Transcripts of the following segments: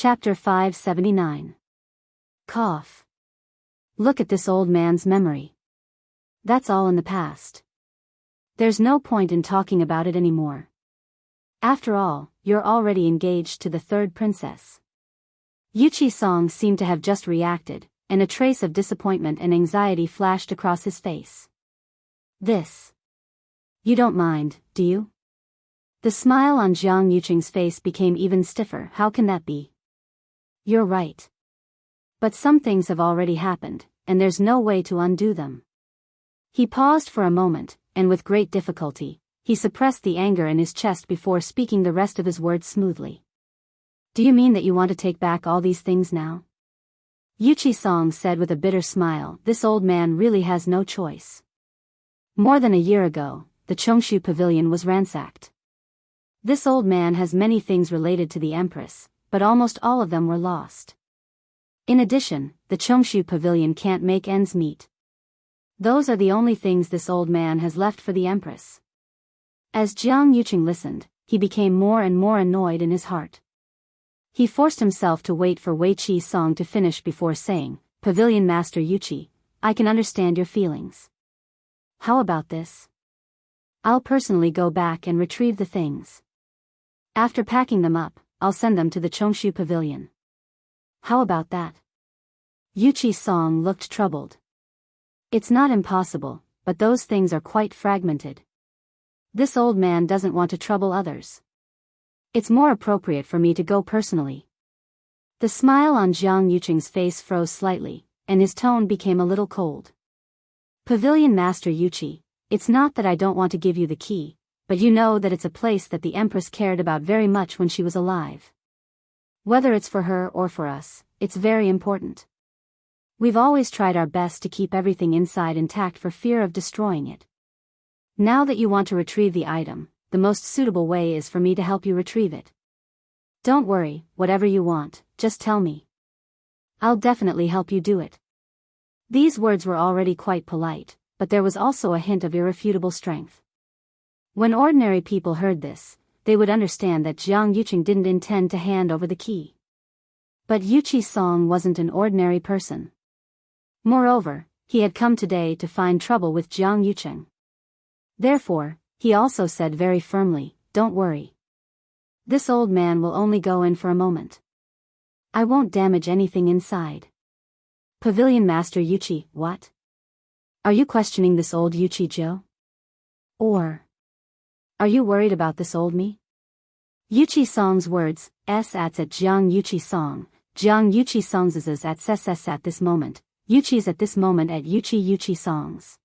Chapter 579. Cough. Look at this old man's memory. That's all in the past. There's no point in talking about it anymore. After all, you're already engaged to the third princess. Yuchi-song seemed to have just reacted, and a trace of disappointment and anxiety flashed across his face. This. You don't mind, do you? The smile on Jiang Yuqing's face became even stiffer. How can that be? You're right. But some things have already happened, and there's no way to undo them. He paused for a moment, and with great difficulty, he suppressed the anger in his chest before speaking the rest of his words smoothly. Do you mean that you want to take back all these things now? Yuchi-song said with a bitter smile. This old man really has no choice. More than a year ago, the Chongshu Pavilion was ransacked. This old man has many things related to the Empress, but almost all of them were lost. In addition, the Chongshu Pavilion can't make ends meet. Those are the only things this old man has left for the Empress. As Jiang Yuqing listened, he became more and more annoyed in his heart. He forced himself to wait for Wei Qi-song to finish before saying, Pavilion Master Yuchi, I can understand your feelings. How about this? I'll personally go back and retrieve the things. After packing them up, I'll send them to the Chongshu Pavilion. How about that? Yuchi-song looked troubled. It's not impossible, but those things are quite fragmented. This old man doesn't want to trouble others. It's more appropriate for me to go personally. The smile on Jiang Yuqing's face froze slightly, and his tone became a little cold. Pavilion Master Yuchi, it's not that I don't want to give you the key, but you know that it's a place that the Empress cared about very much when she was alive. Whether it's for her or for us, it's very important. We've always tried our best to keep everything inside intact for fear of destroying it. Now that you want to retrieve the item, the most suitable way is for me to help you retrieve it. Don't worry, whatever you want, just tell me. I'll definitely help you do it. These words were already quite polite, but there was also a hint of irrefutable strength. When ordinary people heard this, they would understand that Jiang Yuqing didn't intend to hand over the key. But Yuchi-song wasn't an ordinary person. Moreover, he had come today to find trouble with Jiang Yuqing. Therefore, he also said very firmly, don't worry. This old man will only go in for a moment. I won't damage anything inside. Pavilion Master Yuchi, what? Are you questioning this old Yuchi-jo? Or are you worried about this old me? Yuchi-song's words, at Jiang Yuchi-song, Jiang Yuchi-song's at this moment, Yuchi's at this moment at Yuchi-song's.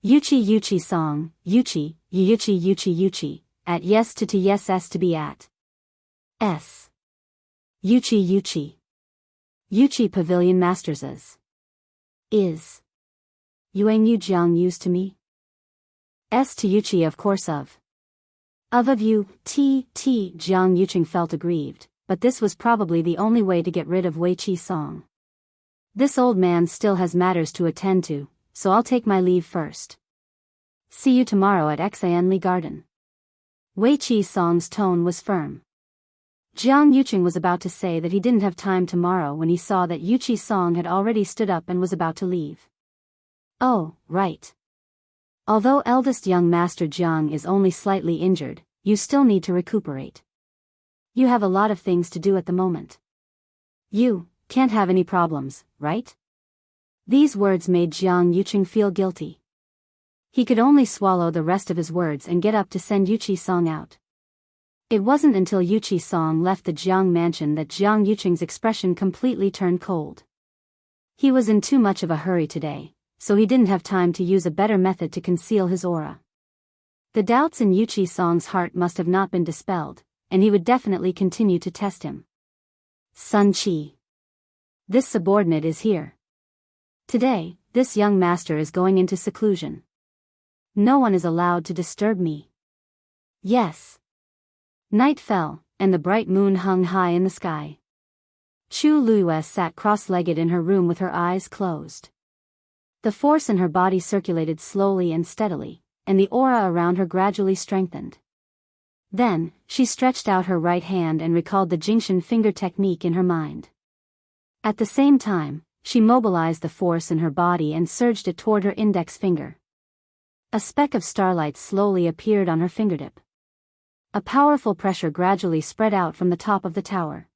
Yuchi-song, Yuchi, at yes to yes s to be at. S. Yuchi. Yuchi Pavilion Masters is. Yuang Yu Jiang used to me? S to Yuchi of course of you, Jiang Yuqing felt aggrieved, but this was probably the only way to get rid of Wei Qi-song. This old man still has matters to attend to, so I'll take my leave first. See you tomorrow at Xanli Garden. Wei Qi-song's tone was firm. Jiang Yuqing was about to say that he didn't have time tomorrow when he saw that Yuchi-song had already stood up and was about to leave. Oh, right. Although eldest young Master Jiang is only slightly injured, you still need to recuperate. You have a lot of things to do at the moment. You can't have any problems, right? These words made Jiang Yuqing feel guilty. He could only swallow the rest of his words and get up to send Yuchi-song out. It wasn't until Yuchi-song left the Jiang mansion that Jiang Yuqing's expression completely turned cold. He was in too much of a hurry today, so he didn't have time to use a better method to conceal his aura. The doubts in Yuchi-song's heart must have not been dispelled, and he would definitely continue to test him. Sun Qi. This subordinate is here. Today, this young master is going into seclusion. No one is allowed to disturb me. Yes. Night fell, and the bright moon hung high in the sky. Chu Luiyue sat cross-legged in her room with her eyes closed. The force in her body circulated slowly and steadily, and the aura around her gradually strengthened. Then, she stretched out her right hand and recalled the Jingxian finger technique in her mind. At the same time, she mobilized the force in her body and surged it toward her index finger. A speck of starlight slowly appeared on her fingertip. A powerful pressure gradually spread out from the top of the tower.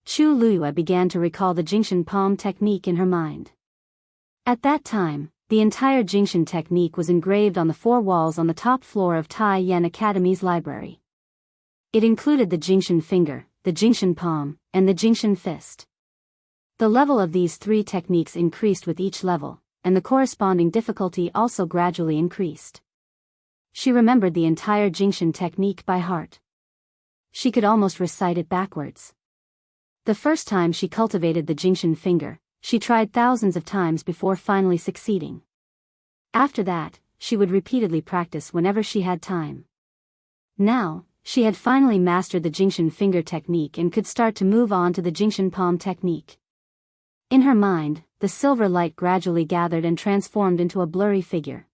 Chu Luyue began to recall the Jingxian palm technique in her mind. At that time, the entire Jingxian technique was engraved on the 4 walls on the top floor of Tai Yan Academy's library. It included the Jingxian finger, the Jingxian palm, and the Jingxian fist. The level of these 3 techniques increased with each level, and the corresponding difficulty also gradually increased. She remembered the entire Jingxian technique by heart. She could almost recite it backwards. The first time she cultivated the Jingxian finger, she tried thousands of times before finally succeeding. After that, she would repeatedly practice whenever she had time. Now, she had finally mastered the Jingxian finger technique and could start to move on to the Jingxian palm technique. In her mind, the silver light gradually gathered and transformed into a blurry figure.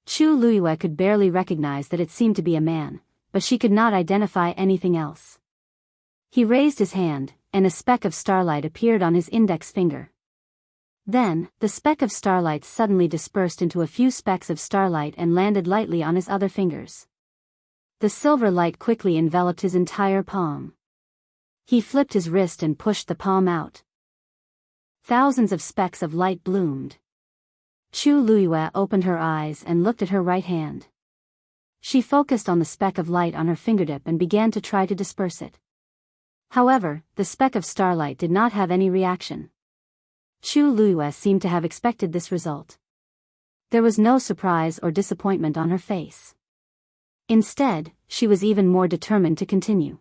Chu Luyue could barely recognize that it seemed to be a man, but she could not identify anything else. He raised his hand, and a speck of starlight appeared on his index finger. Then, the speck of starlight suddenly dispersed into a few specks of starlight and landed lightly on his other fingers. The silver light quickly enveloped his entire palm. He flipped his wrist and pushed the palm out. Thousands of specks of light bloomed. Chu Luyue opened her eyes and looked at her right hand. She focused on the speck of light on her fingertip and began to try to disperse it. However, the speck of starlight did not have any reaction. Chu Luyue seemed to have expected this result. There was no surprise or disappointment on her face. Instead, she was even more determined to continue.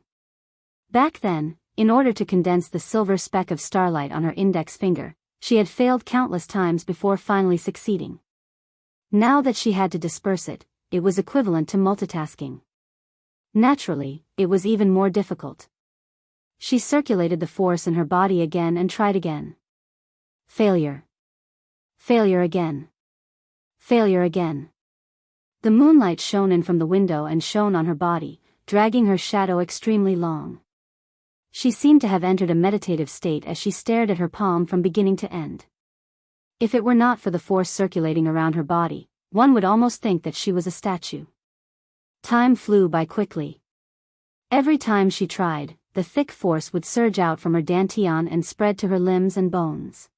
Back then, in order to condense the silver speck of starlight on her index finger, she had failed countless times before finally succeeding. Now that she had to disperse it, it was equivalent to multitasking. Naturally, it was even more difficult. She circulated the force in her body again and tried again. Failure. Failure again. Failure again. The moonlight shone in from the window and shone on her body, dragging her shadow extremely long. She seemed to have entered a meditative state as she stared at her palm from beginning to end. If it were not for the force circulating around her body, one would almost think that she was a statue. Time flew by quickly. Every time she tried, the thick force would surge out from her dantian and spread to her limbs and bones.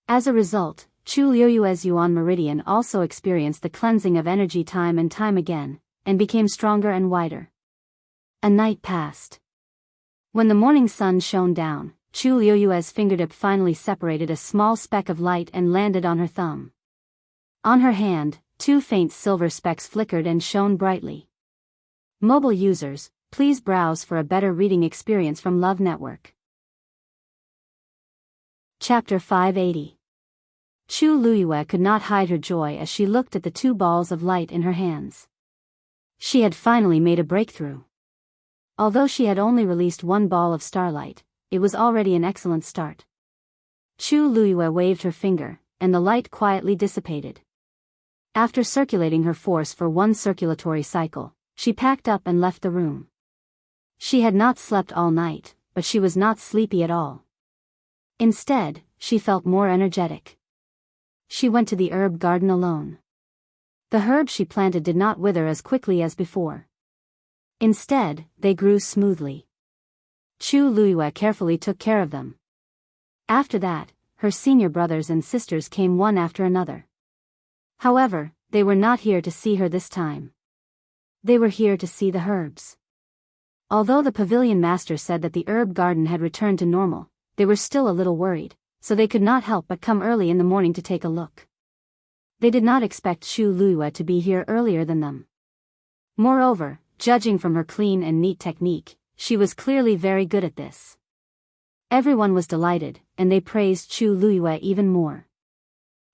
As a result, Chu Luyue's Yuan meridian also experienced the cleansing of energy time and time again, and became stronger and wider. A night passed. When the morning sun shone down, Chu Luyue's fingertip finally separated a small speck of light and landed on her thumb. On her hand, 2 faint silver specks flickered and shone brightly. Mobile users, please browse for a better reading experience from Love Network. Chapter 580. Chu Luyue could not hide her joy as she looked at the 2 balls of light in her hands. She had finally made a breakthrough. Although she had only released 1 ball of starlight, it was already an excellent start. Chu Luyue waved her finger, and the light quietly dissipated. After circulating her force for 1 circulatory cycle, she packed up and left the room. She had not slept all night, but she was not sleepy at all. Instead, she felt more energetic. She went to the herb garden alone. The herbs she planted did not wither as quickly as before. Instead, they grew smoothly. Chu Luyue carefully took care of them. After that, her senior brothers and sisters came one after another. However, they were not here to see her this time. They were here to see the herbs. Although the pavilion master said that the herb garden had returned to normal, they were still a little worried, so they could not help but come early in the morning to take a look. They did not expect Chu Luyue to be here earlier than them. Moreover, judging from her clean and neat technique, she was clearly very good at this. Everyone was delighted, and they praised Chu Luyue even more.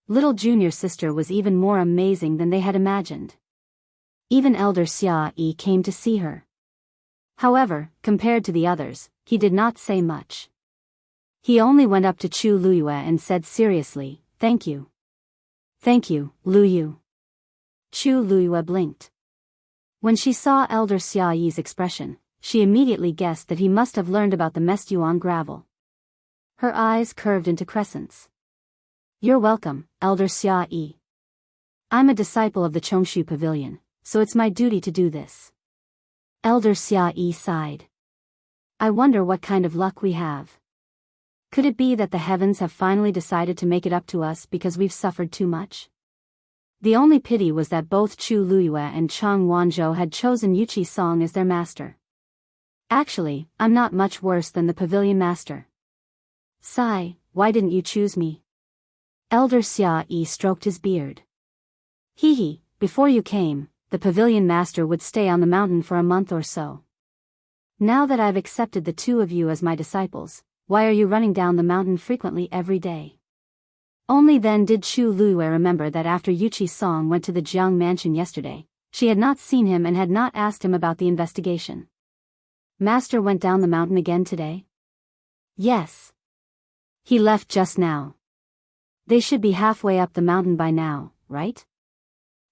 Little junior sister was even more amazing than they had imagined. Even elder Xia Yi came to see her. However, compared to the others, he did not say much. He only went up to Chu Luyue and said seriously, "Thank you. Thank you, Luyu." Chu Luyue blinked. When she saw Elder Xia Yi's expression, she immediately guessed that he must have learned about the mess on gravel. Her eyes curved into crescents. You're welcome, Elder Xia Yi. I'm a disciple of the Chongshu Pavilion, so it's my duty to do this. Elder Xia Yi sighed. I wonder what kind of luck we have. Could it be that the heavens have finally decided to make it up to us because we've suffered too much? The only pity was that both Chu Luyue and Chang Wanzhou had chosen Yuqi Song as their master. Actually, I'm not much worse than the pavilion master. Sigh, why didn't you choose me? Elder Xia Yi stroked his beard. Hee, before you came, the pavilion master would stay on the mountain for a month or so. Now that I've accepted the two of you as my disciples, why are you running down the mountain frequently every day? Only then did Chu Luyue remember that after Yuqi Song went to the Jiang mansion yesterday, she had not seen him and had not asked him about the investigation. Master went down the mountain again today? Yes. He left just now. They should be halfway up the mountain by now, right?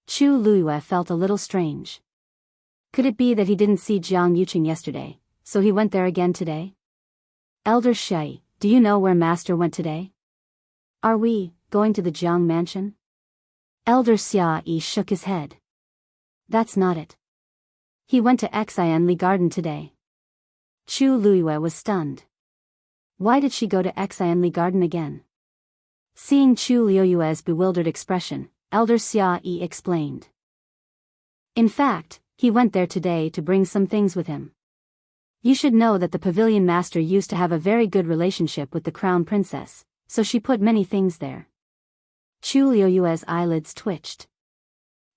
Chu Luyue felt a little strange. Could it be that he didn't see Jiang Yuqing yesterday, so he went there again today? Elder Xia, do you know where Master went today? Are we going to the Jiang mansion? Elder Xia Yi shook his head. That's not it. He went to Xianli Garden today. Chu Luyue was stunned. Why did she go to Xianli Garden again? Seeing Chu Luyue's bewildered expression, Elder Xia Yi explained. In fact, he went there today to bring some things with him. You should know that the pavilion master used to have a very good relationship with the crown princess, so she put many things there. Chu Liyue's eyelids twitched.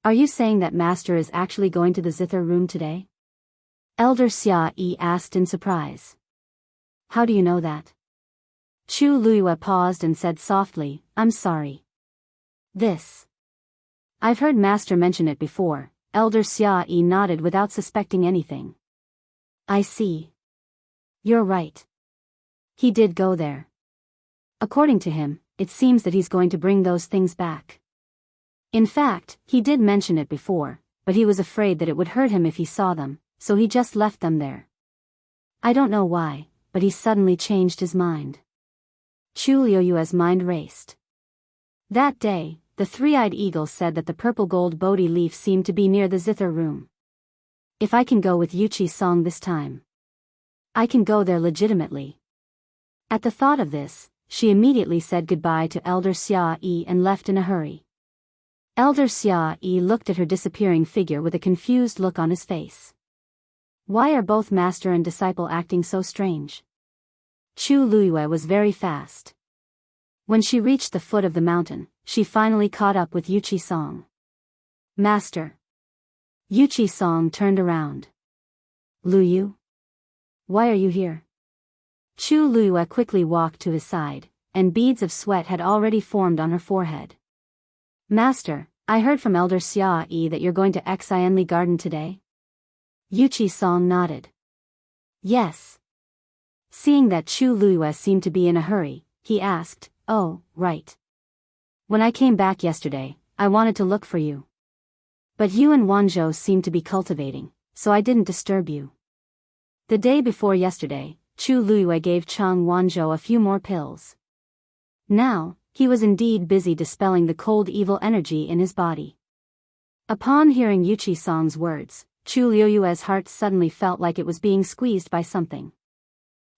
Are you saying that master is actually going to the zither room today? Elder Xia Yi asked in surprise. How do you know that? Chu Luyue paused and said softly, I'm sorry. This. I've heard master mention it before. Elder Xia Yi nodded without suspecting anything. I see. You're right. He did go there. According to him, it seems that he's going to bring those things back. In fact, he did mention it before, but he was afraid that it would hurt him if he saw them, so he just left them there. I don't know why, but he suddenly changed his mind. Chu Liyue's mind raced. That day, the three-eyed eagle said that the purple gold Bodhi leaf seemed to be near the zither room. If I can go with Yuqi Song this time, I can go there legitimately. At the thought of this, she immediately said goodbye to Elder Xia Yi and left in a hurry. Elder Xia Yi looked at her disappearing figure with a confused look on his face. Why are both master and disciple acting so strange? Chu Luyue was very fast. When she reached the foot of the mountain, she finally caught up with Yuqi Song. Master. Yuqi Song turned around. Luyu? Why are you here? Chu Luyue quickly walked to his side, and beads of sweat had already formed on her forehead. Master, I heard from Elder Xia Yi that you're going to Xianli Garden today? Yuqi Song nodded. Yes. Seeing that Chu Luyue seemed to be in a hurry, he asked, Oh, right. When I came back yesterday, I wanted to look for you. But you and Wanzhou seemed to be cultivating, so I didn't disturb you. The day before yesterday, Chu Luyue gave Chang Wanzhou a few more pills. Now, he was indeed busy dispelling the cold evil energy in his body. Upon hearing Yuqi Song's words, Chu Liyue's heart suddenly felt like it was being squeezed by something.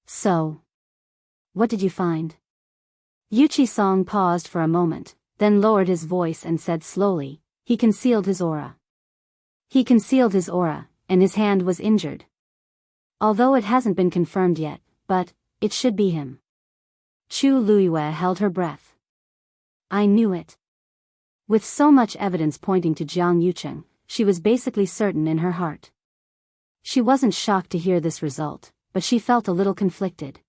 So, what did you find? Yuqi Song paused for a moment, then lowered his voice and said slowly, he concealed his aura. He concealed his aura, and his hand was injured. Although it hasn't been confirmed yet, but it should be him. Chu Luyue held her breath. I knew it. With so much evidence pointing to Jiang Yuqing, she was basically certain in her heart. She wasn't shocked to hear this result, but she felt a little conflicted.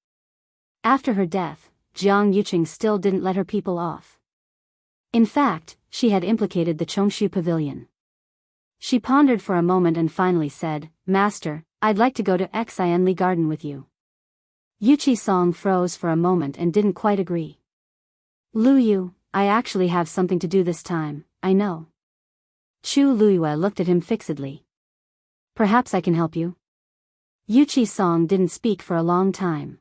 After her death, Jiang Yuqing still didn't let her people off. In fact, she had implicated the Chongshu Pavilion. She pondered for a moment and finally said, Master, I'd like to go to Xianli Garden with you. Yuqi Song froze for a moment and didn't quite agree. Luyu, I actually have something to do this time, I know. Chu Luyue looked at him fixedly. Perhaps I can help you? Yuchi Song didn't speak for a long time.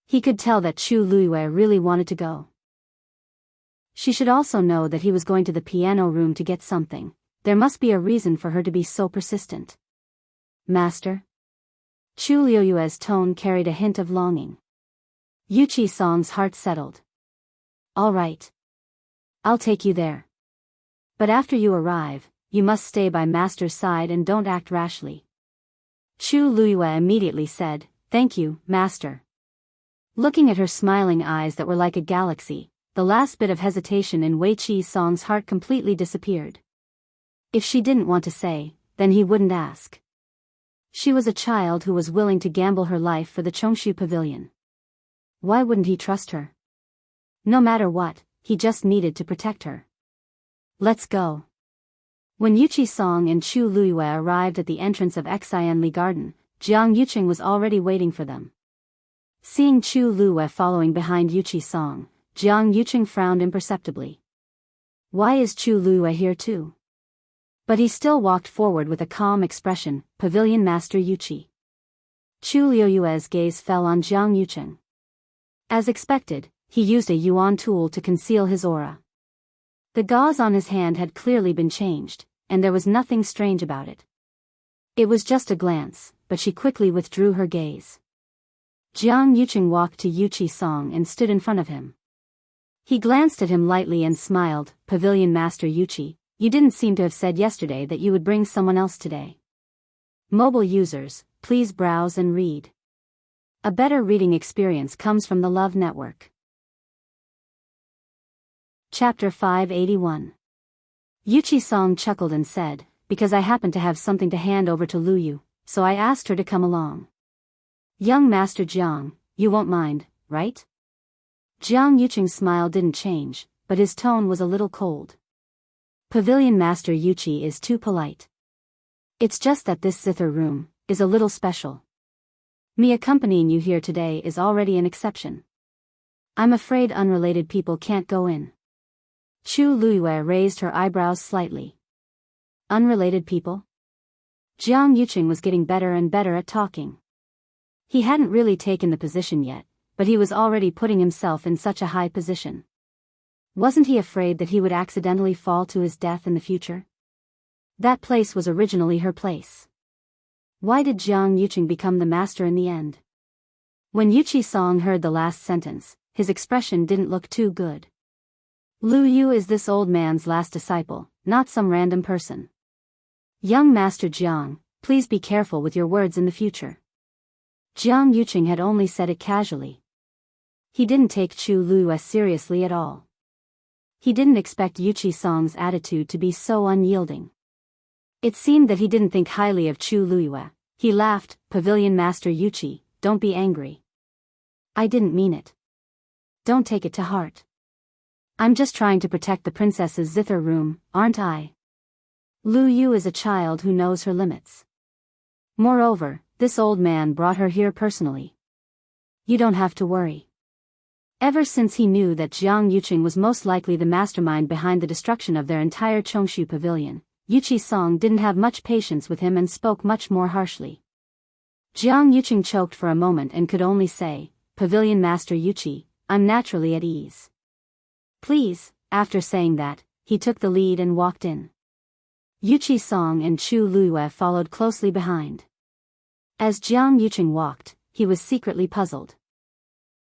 He could tell that Chu Luiyue really wanted to go. She should also know that he was going to the piano room to get something. There must be a reason for her to be so persistent. Master? Chu Luiyue's tone carried a hint of longing. Yuchi Song's heart settled. All right. I'll take you there. But after you arrive, you must stay by Master's side and don't act rashly. Chu Luiyue immediately said, Thank you, Master. Looking at her smiling eyes that were like a galaxy, the last bit of hesitation in Yuchi Song's heart completely disappeared. If she didn't want to say, then he wouldn't ask. She was a child who was willing to gamble her life for the Chongshu Pavilion. Why wouldn't he trust her? No matter what, he just needed to protect her. Let's go. When Yuchi Song and Chu Luiyue arrived at the entrance of Xianli Garden, Jiang Yuqing was already waiting for them. Seeing Chu Luiyue following behind Yuchi Song, Jiang Yuqing frowned imperceptibly. Why is Chu Luiyue here too? But he still walked forward with a calm expression, Pavilion Master Yuchi. Chu Luiyue's gaze fell on Jiang Yuqing. As expected, he used a yuan tool to conceal his aura. The gauze on his hand had clearly been changed, and there was nothing strange about it. It was just a glance, but she quickly withdrew her gaze. Jiang Yuqing walked to Yuchi Song and stood in front of him. He glanced at him lightly and smiled, Pavilion Master Yuchi, you didn't seem to have said yesterday that you would bring someone else today. Mobile users, please browse and read. A better reading experience comes from the Love Network. Chapter 581. Yuchi Song chuckled and said, Because I happen to have something to hand over to Lu Yu, so I asked her to come along. Young Master Jiang, you won't mind, right? Jiang Yuqing's smile didn't change, but his tone was a little cold. Pavilion Master Yuchi is too polite. It's just that this zither room is a little special. Me accompanying you here today is already an exception. I'm afraid unrelated people can't go in. Chu Luiyue raised her eyebrows slightly. Unrelated people? Jiang Yuqing was getting better and better at talking. He hadn't really taken the position yet, but he was already putting himself in such a high position. Wasn't he afraid that he would accidentally fall to his death in the future? That place was originally her place. Why did Jiang Yuqing become the master in the end? When Yuchi Song heard the last sentence, his expression didn't look too good. Lu Yu is this old man's last disciple, not some random person. Young Master Jiang, please be careful with your words in the future. Jiang Yuqing had only said it casually. He didn't take Chu Luiyue seriously at all. He didn't expect Yuchi Song's attitude to be so unyielding. It seemed that he didn't think highly of Chu Luiyue. He laughed, Pavilion Master Yuchi, don't be angry. I didn't mean it. Don't take it to heart. I'm just trying to protect the princess's zither room, aren't I? Lu Yu is a child who knows her limits. Moreover, this old man brought her here personally. You don't have to worry. Ever since he knew that Jiang Yuqing was most likely the mastermind behind the destruction of their entire Chongshu Pavilion, Yuchi Song didn't have much patience with him and spoke much more harshly. Jiang Yuqing choked for a moment and could only say, Pavilion Master Yuchi, I'm naturally at ease. Please, after saying that, he took the lead and walked in. Yuchi Song and Chu Luiyue followed closely behind. As Jiang Yuqing walked, he was secretly puzzled.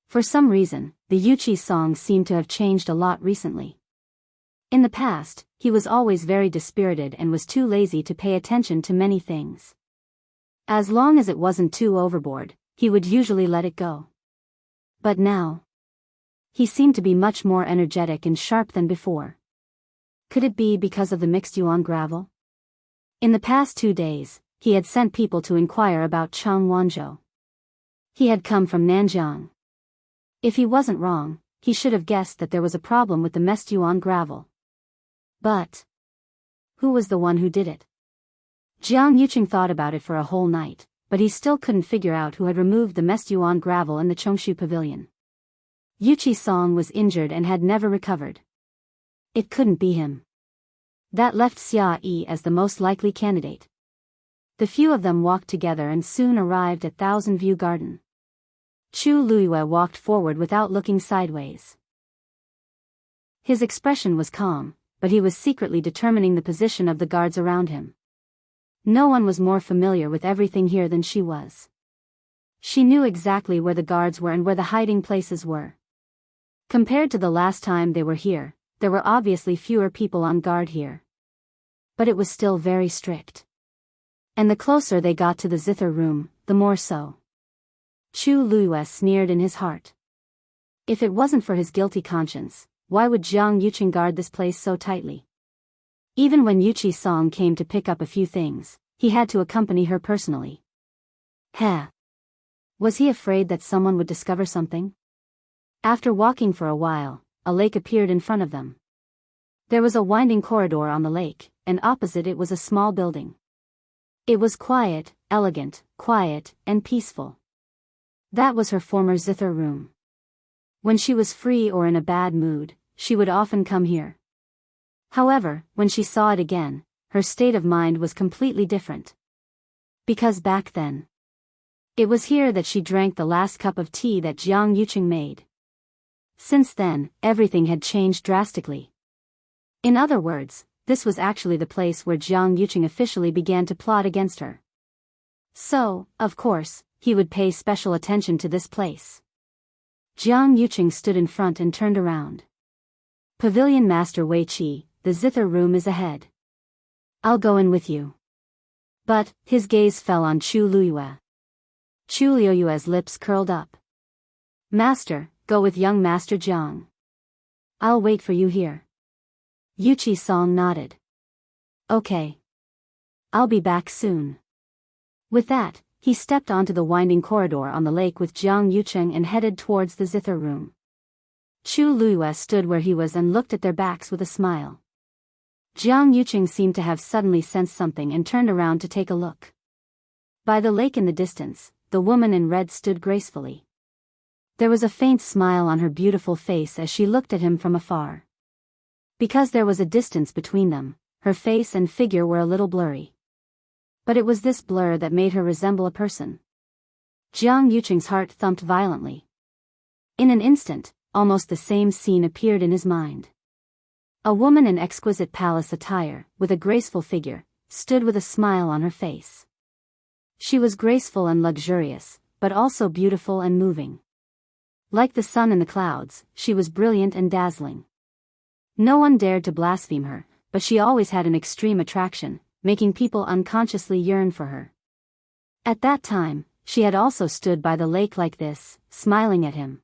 For some reason, the Yuchi Song seemed to have changed a lot recently. In the past, he was always very dispirited and was too lazy to pay attention to many things. As long as it wasn't too overboard, he would usually let it go. But now, he seemed to be much more energetic and sharp than before. Could it be because of the mixed yuan gravel? In the past 2 days, he had sent people to inquire about Chang Wanzhou. He had come from Nanjiang. If he wasn't wrong, he should have guessed that there was a problem with the mixed yuan gravel. But who was the one who did it? Jiang Yuqing thought about it for a whole night, but he still couldn't figure out who had removed the mixed yuan gravel in the Chongshu Pavilion. Yuchi Song was injured and had never recovered. It couldn't be him. That left Xia Yi as the most likely candidate. The few of them walked together and soon arrived at Thousand View Garden. Chu Luiyue walked forward without looking sideways. His expression was calm, but he was secretly determining the position of the guards around him. No one was more familiar with everything here than she was. She knew exactly where the guards were and where the hiding places were. Compared to the last time they were here, there were obviously fewer people on guard here. But it was still very strict. And the closer they got to the zither room, the more so. Chu Luiyue sneered in his heart. If it wasn't for his guilty conscience, why would Jiang Yuqing guard this place so tightly? Even when Yuqi Song came to pick up a few things, he had to accompany her personally. Heh. Was he afraid that someone would discover something? After walking for a while, a lake appeared in front of them. There was a winding corridor on the lake, and opposite it was a small building. It was quiet, elegant, quiet, and peaceful. That was her former zither room. When she was free or in a bad mood, she would often come here. However, when she saw it again, her state of mind was completely different. Because back then, it was here that she drank the last cup of tea that Jiang Yuqing made. Since then, everything had changed drastically. In other words, this was actually the place where Jiang Yuqing officially began to plot against her. So, of course, he would pay special attention to this place. Jiang Yuqing stood in front and turned around. Pavilion Master Wei Qi, the zither room is ahead. I'll go in with you. But, his gaze fell on Chu Luiyue. Chu Luiyue's lips curled up. Master, go with young Master Jiang. I'll wait for you here. Yuqi Song nodded. Okay. I'll be back soon. With that, he stepped onto the winding corridor on the lake with Jiang Yuqing and headed towards the zither room. Chu Luiyue stood where he was and looked at their backs with a smile. Jiang Yuqing seemed to have suddenly sensed something and turned around to take a look. By the lake in the distance, the woman in red stood gracefully. There was a faint smile on her beautiful face as she looked at him from afar. Because there was a distance between them, her face and figure were a little blurry. But it was this blur that made her resemble a person. Jiang Yuqing's heart thumped violently. In an instant, almost the same scene appeared in his mind. A woman in exquisite palace attire, with a graceful figure, stood with a smile on her face. She was graceful and luxurious, but also beautiful and moving. Like the sun in the clouds, she was brilliant and dazzling. No one dared to blaspheme her, but she always had an extreme attraction, making people unconsciously yearn for her. At that time, she had also stood by the lake like this, smiling at him.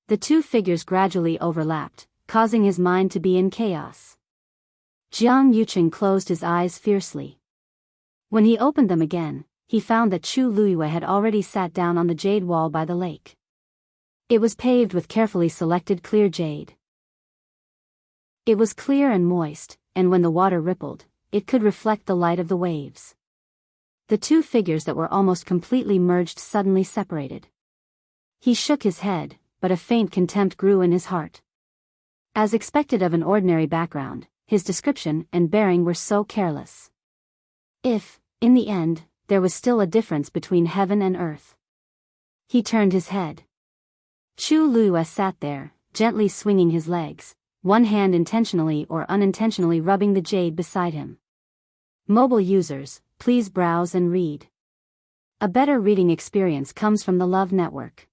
The two figures gradually overlapped, causing his mind to be in chaos. Jiang Yuqing closed his eyes fiercely. When he opened them again, he found that Chu Luiyue had already sat down on the jade wall by the lake. It was paved with carefully selected clear jade. It was clear and moist, and when the water rippled, it could reflect the light of the waves. The two figures that were almost completely merged suddenly separated. He shook his head, but a faint contempt grew in his heart. As expected of an ordinary background, his description and bearing were so careless. If, in the end, there was still a difference between heaven and earth. He turned his head. Chu Luiyue sat there, gently swinging his legs, one hand intentionally or unintentionally rubbing the jade beside him. Mobile users, please browse and read. A better reading experience comes from the Love Network.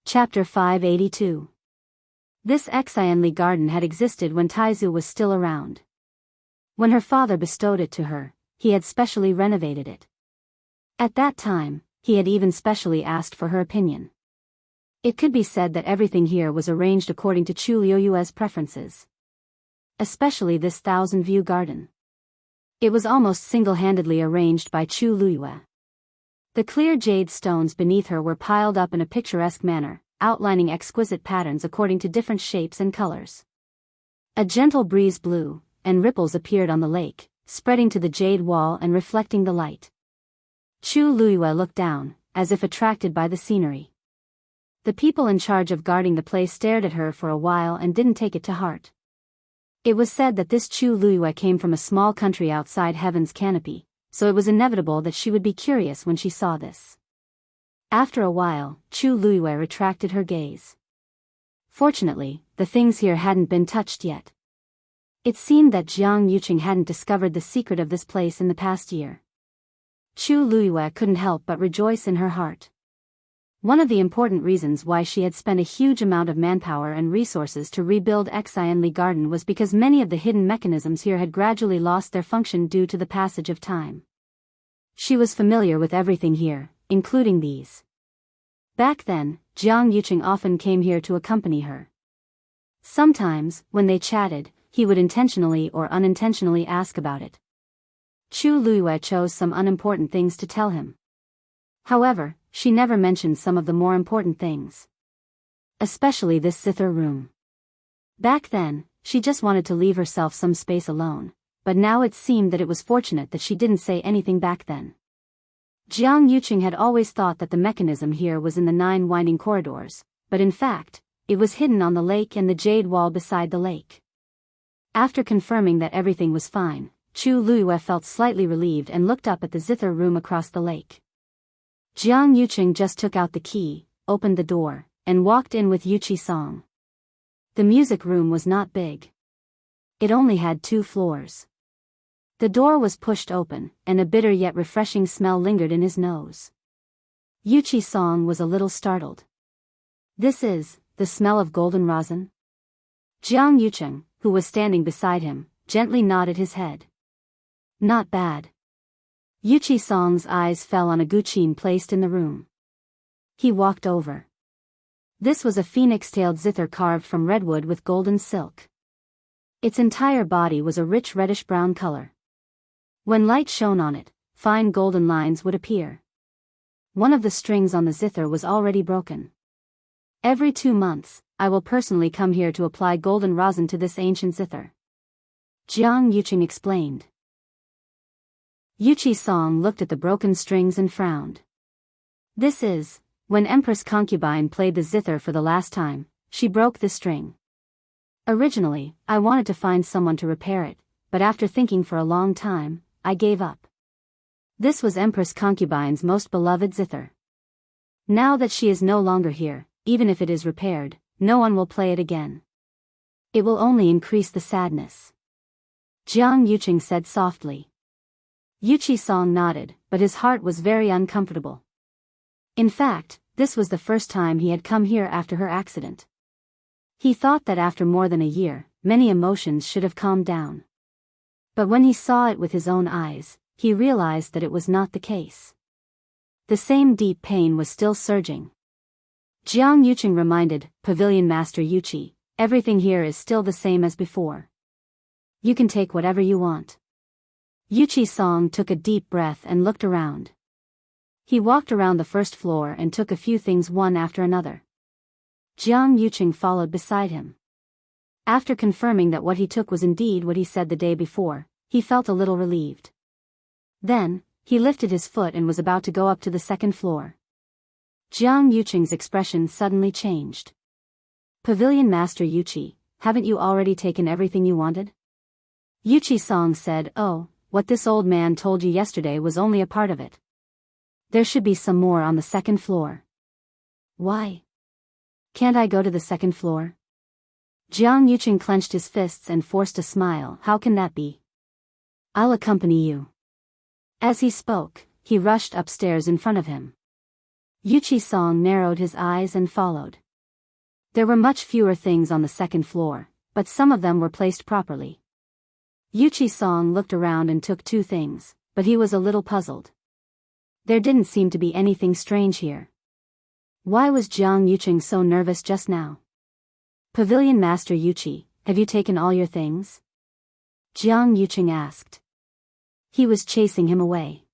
Chapter 582. This Xianli garden had existed when Taizu was still around. When her father bestowed it to her, he had specially renovated it. At that time, he had even specially asked for her opinion. It could be said that everything here was arranged according to Chu Luiyue's preferences. Especially this thousand-view garden. It was almost single-handedly arranged by Chu Luiyue. The clear jade stones beneath her were piled up in a picturesque manner, outlining exquisite patterns according to different shapes and colors. A gentle breeze blew, and ripples appeared on the lake, spreading to the jade wall and reflecting the light. Chu Luiyue looked down, as if attracted by the scenery. The people in charge of guarding the place stared at her for a while and didn't take it to heart. It was said that this Chu Luiyue came from a small country outside heaven's canopy, so it was inevitable that she would be curious when she saw this. After a while, Chu Luiyue retracted her gaze. Fortunately, the things here hadn't been touched yet. It seemed that Jiang Yuqing hadn't discovered the secret of this place in the past year. Chu Luiyue couldn't help but rejoice in her heart. One of the important reasons why she had spent a huge amount of manpower and resources to rebuild Xianli Garden was because many of the hidden mechanisms here had gradually lost their function due to the passage of time. She was familiar with everything here, including these. Back then, Jiang Yuqing often came here to accompany her. Sometimes, when they chatted, he would intentionally or unintentionally ask about it. Chu Luiyue chose some unimportant things to tell him. However, she never mentioned some of the more important things. Especially this zither room. Back then, she just wanted to leave herself some space alone, but now it seemed that it was fortunate that she didn't say anything back then. Jiang Yuqing had always thought that the mechanism here was in the 9 winding corridors, but in fact, it was hidden on the lake and the jade wall beside the lake. After confirming that everything was fine, Chu Luiyue felt slightly relieved and looked up at the zither room across the lake. Jiang Yuqing just took out the key, opened the door, and walked in with Yuqi Song. The music room was not big. It only had 2 floors. The door was pushed open, and a bitter yet refreshing smell lingered in his nose. Yuqi Song was a little startled. "This is the smell of golden rosin?" Jiang Yuqing, who was standing beside him, gently nodded his head. "Not bad." Yuqi Song's eyes fell on a guqin placed in the room. He walked over. This was a phoenix-tailed zither carved from redwood with golden silk. Its entire body was a rich reddish-brown color. When light shone on it, fine golden lines would appear. One of the strings on the zither was already broken. "Every 2 months, I will personally come here to apply golden rosin to this ancient zither," Jiang Yuqing explained. Yuqi Song looked at the broken strings and frowned. "This is, when Empress Concubine played the zither for the last time, she broke the string. Originally, I wanted to find someone to repair it, but after thinking for a long time, I gave up. This was Empress Concubine's most beloved zither. Now that she is no longer here, even if it is repaired, no one will play it again. It will only increase the sadness," Jiang Yuqing said softly. Yuqi Song nodded, but his heart was very uncomfortable. In fact, this was the first time he had come here after her accident. He thought that after more than a year, many emotions should have calmed down. But when he saw it with his own eyes, he realized that it was not the case. The same deep pain was still surging. Jiang Yuqing reminded Pavilion Master Yuqi, "Everything here is still the same as before. You can take whatever you want." Yuqi Song took a deep breath and looked around. He walked around the first floor and took a few things one after another. Jiang Yuqing followed beside him. After confirming that what he took was indeed what he said the day before, he felt a little relieved. Then, he lifted his foot and was about to go up to the 2nd floor. Jiang Yuqing's expression suddenly changed. "Pavilion Master Yuqi, haven't you already taken everything you wanted?" Yuqi Song said, "Oh, what this old man told you yesterday was only a part of it. There should be some more on the 2nd floor." "Why? Can't I go to the 2nd floor?" Jiang Yuqing clenched his fists and forced a smile. "How can that be? I'll accompany you." As he spoke, he rushed upstairs in front of him. Yuqi Song narrowed his eyes and followed. There were much fewer things on the 2nd floor, but some of them were placed properly. Yuqi Song looked around and took 2 things, but he was a little puzzled. There didn't seem to be anything strange here. Why was Jiang Yuqing so nervous just now? "Pavilion Master Yuqi, have you taken all your things?" Jiang Yuqing asked. He was chasing him away.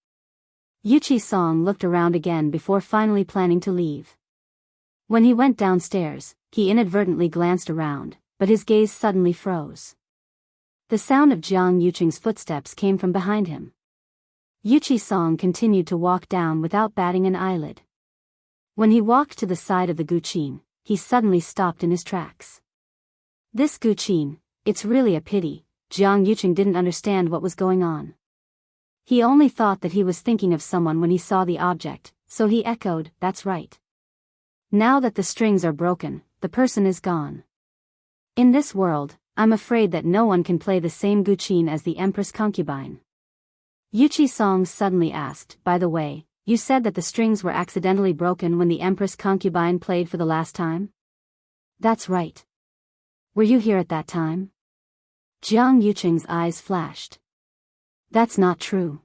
Yuqi Song looked around again before finally planning to leave. When he went downstairs, he inadvertently glanced around, but his gaze suddenly froze. The sound of Jiang Yuqing's footsteps came from behind him. Yuqi Song continued to walk down without batting an eyelid. When he walked to the side of the guqin, he suddenly stopped in his tracks. This guqin, It's really a pity. Jiang Yuqing didn't understand what was going on. He only thought that he was thinking of someone when he saw the object, so he echoed, that's right. Now that the strings are broken, the person is gone. In this world, I'm afraid that no one can play the same guqin as the Empress concubine. Yuqi Song suddenly asked, by the way, you said that the strings were accidentally broken when the Empress concubine played for the last time? That's right. Were you here at that time? Jiang Yuqing's eyes flashed. That's not true.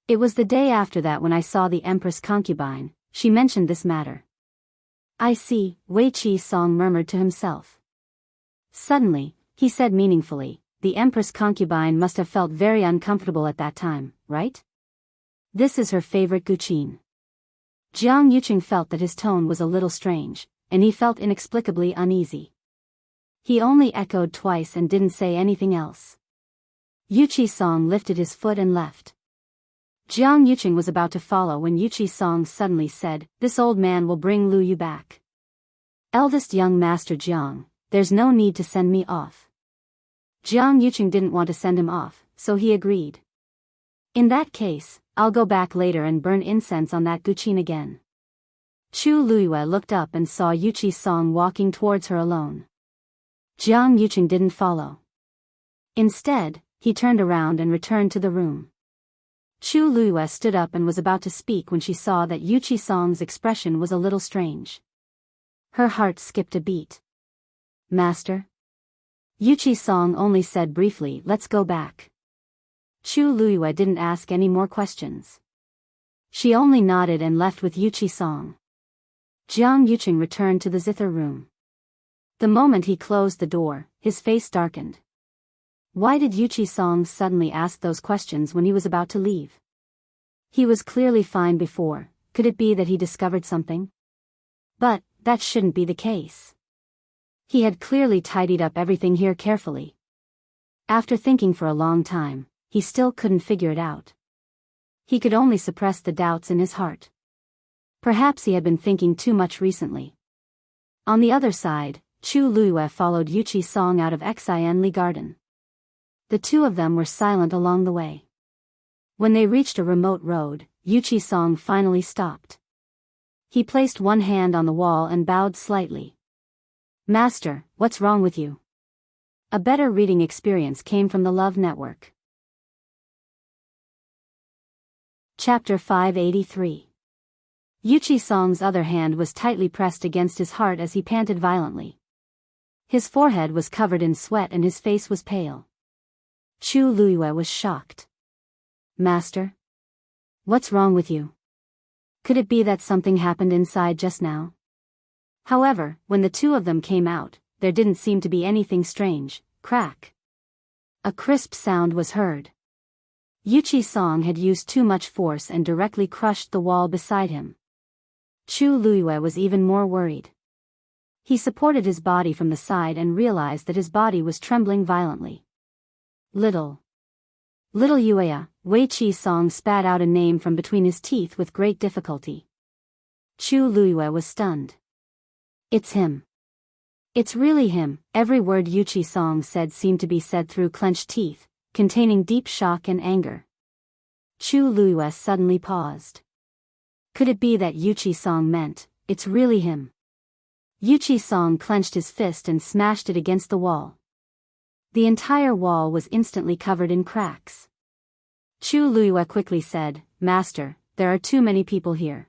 It was the day after that when I saw the Empress concubine, she mentioned this matter. I see, Wei Qi Song murmured to himself. Suddenly, he said meaningfully, the Empress concubine must have felt very uncomfortable at that time, right? This is her favorite guqin. Jiang Yuqing felt that his tone was a little strange, and he felt inexplicably uneasy. He only echoed twice and didn't say anything else. Yuqi Song lifted his foot and left. Jiang Yuqing was about to follow when Yuqi Song suddenly said, this old man will bring Lu Yu back. Eldest young master Jiang, there's no need to send me off. Jiang Yuqing didn't want to send him off, so he agreed. In that case, I'll go back later and burn incense on that guqin again. Chu Luiyue looked up and saw Yuqi Song walking towards her alone. Jiang Yuqing didn't follow. Instead, he turned around and returned to the room. Chu Luiyue stood up and was about to speak when she saw that Yuqi Song's expression was a little strange. Her heart skipped a beat. Master? Yuqi Song only said briefly, let's go back. Chu Luiyue didn't ask any more questions. She only nodded and left with Yuqi Song. Jiang Yuqing returned to the zither room. The moment he closed the door, his face darkened. Why did Yuqi Song suddenly ask those questions when he was about to leave? He was clearly fine before, could it be that he discovered something? But, that shouldn't be the case. He had clearly tidied up everything here carefully. After thinking for a long time, he still couldn't figure it out. He could only suppress the doubts in his heart. Perhaps he had been thinking too much recently. On the other side, Chu Luiyue followed Yuqi Song out of Xianli Garden. The two of them were silent along the way. When they reached a remote road, Yuqi Song finally stopped. He placed one hand on the wall and bowed slightly. Master, what's wrong with you? A better reading experience came from the Love Network. Chapter 583. Yuqi Song's other hand was tightly pressed against his heart as he panted violently. His forehead was covered in sweat and his face was pale. Chu Luiyue was shocked. Master? What's wrong with you? Could it be that something happened inside just now? However, when the two of them came out, there didn't seem to be anything strange. Crack. A crisp sound was heard. Yuqi Song had used too much force and directly crushed the wall beside him. Chu Luiyue was even more worried. He supported his body from the side and realized that his body was trembling violently. Little Yueya, Wei Qi Song spat out a name from between his teeth with great difficulty. Chu Luiyue was stunned. It's him. It's really him. Every word Yuqi Song said seemed to be said through clenched teeth, containing deep shock and anger. Chu Luiyue suddenly paused. Could it be that Yuqi Song meant, it's really him? Yuqi Song clenched his fist and smashed it against the wall. The entire wall was instantly covered in cracks. Chu Luiyue quickly said, Master, there are too many people here.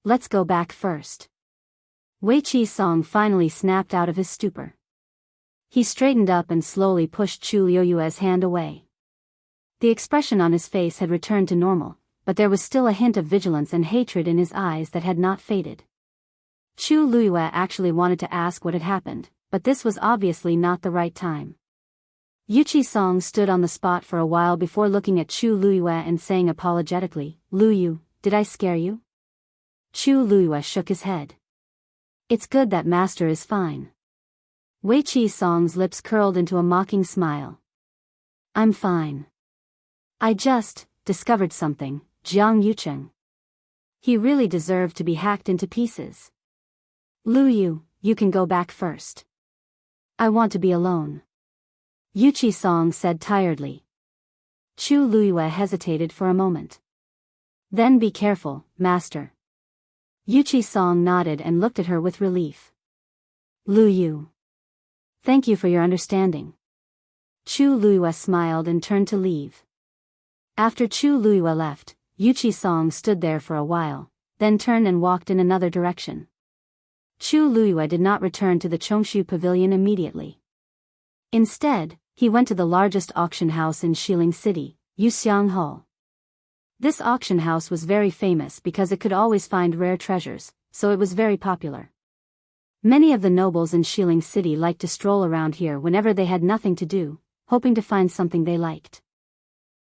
Let's go back first. Wei Qi Song finally snapped out of his stupor. He straightened up and slowly pushed Chu Luiyue's hand away. The expression on his face had returned to normal, but there was still a hint of vigilance and hatred in his eyes that had not faded. Chu Luiyue actually wanted to ask what had happened, but this was obviously not the right time. Yuqi Song stood on the spot for a while before looking at Chu Luiyue and saying apologetically, Lu Yu, did I scare you? Chu Luiyue shook his head. It's good that Master is fine. Wei Qi Song's lips curled into a mocking smile. I'm fine. I just discovered something, Jiang Yuqing. He really deserved to be hacked into pieces. Lu Yu, you can go back first. I want to be alone. Yuchi Song said tiredly. Chu Luiyue hesitated for a moment. Then be careful, master. Yuchi Song nodded and looked at her with relief. Lu Yu. Thank you for your understanding. Chu Luiyue smiled and turned to leave. After Chu Luiyue left, Yuchi Song stood there for a while, then turned and walked in another direction. Chu Luiyue did not return to the Chongshu Pavilion immediately. Instead, he went to the largest auction house in Xiling City, Yuxiang Hall. This auction house was very famous because it could always find rare treasures, so it was very popular. Many of the nobles in Xiling City liked to stroll around here whenever they had nothing to do, hoping to find something they liked.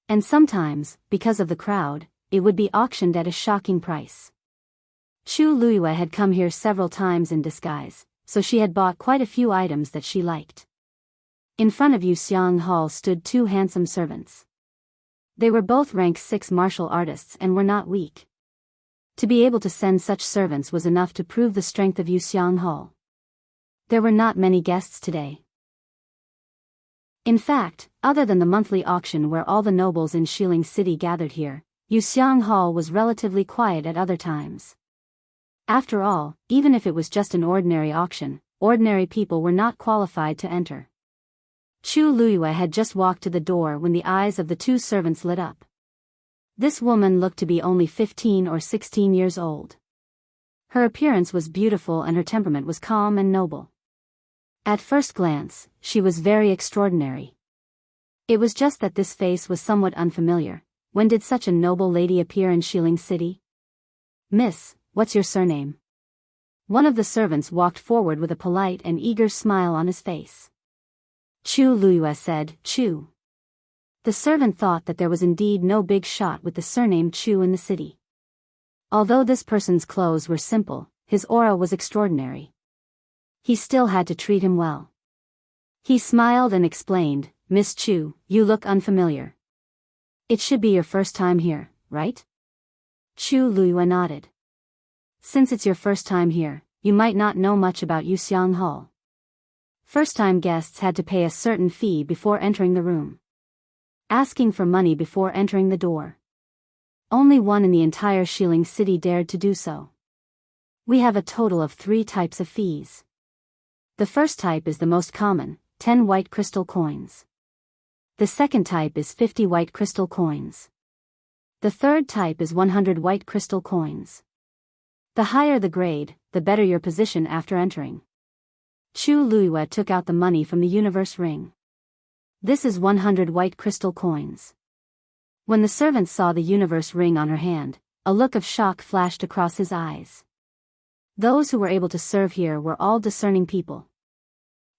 And sometimes, because of the crowd, it would be auctioned at a shocking price. Chu Luiyue had come here several times in disguise, so she had bought quite a few items that she liked. In front of Yuxiang Hall stood two handsome servants. They were both rank 6 martial artists and were not weak. To be able to send such servants was enough to prove the strength of Yuxiang Hall. There were not many guests today. In fact, other than the monthly auction where all the nobles in Xiling City gathered here, Yuxiang Hall was relatively quiet at other times. After all, even if it was just an ordinary auction, ordinary people were not qualified to enter. Chu Luiyue had just walked to the door when the eyes of the two servants lit up. This woman looked to be only 15 or 16 years old. Her appearance was beautiful and her temperament was calm and noble. At first glance, she was very extraordinary. It was just that this face was somewhat unfamiliar. When did such a noble lady appear in Xiling City? Miss, what's your surname? One of the servants walked forward with a polite and eager smile on his face. Chu Luiyue said, Chu. The servant thought that there was indeed no big shot with the surname Chu in the city. Although this person's clothes were simple, his aura was extraordinary. He still had to treat him well. He smiled and explained, Miss Chu, you look unfamiliar. It should be your first time here, right? Chu Luiyue nodded. Since it's your first time here, you might not know much about Yuxiang Hall. First-time guests had to pay a certain fee before entering the room. Asking for money before entering the door. Only one in the entire Xiling City dared to do so. We have a total of 3 types of fees. The first type is the most common, 10 white crystal coins. The second type is 50 white crystal coins. The third type is 100 white crystal coins. The higher the grade, the better your position after entering. Chu Luiyue took out the money from the universe ring. This is 100 white crystal coins. When the servant saw the universe ring on her hand, a look of shock flashed across his eyes. Those who were able to serve here were all discerning people.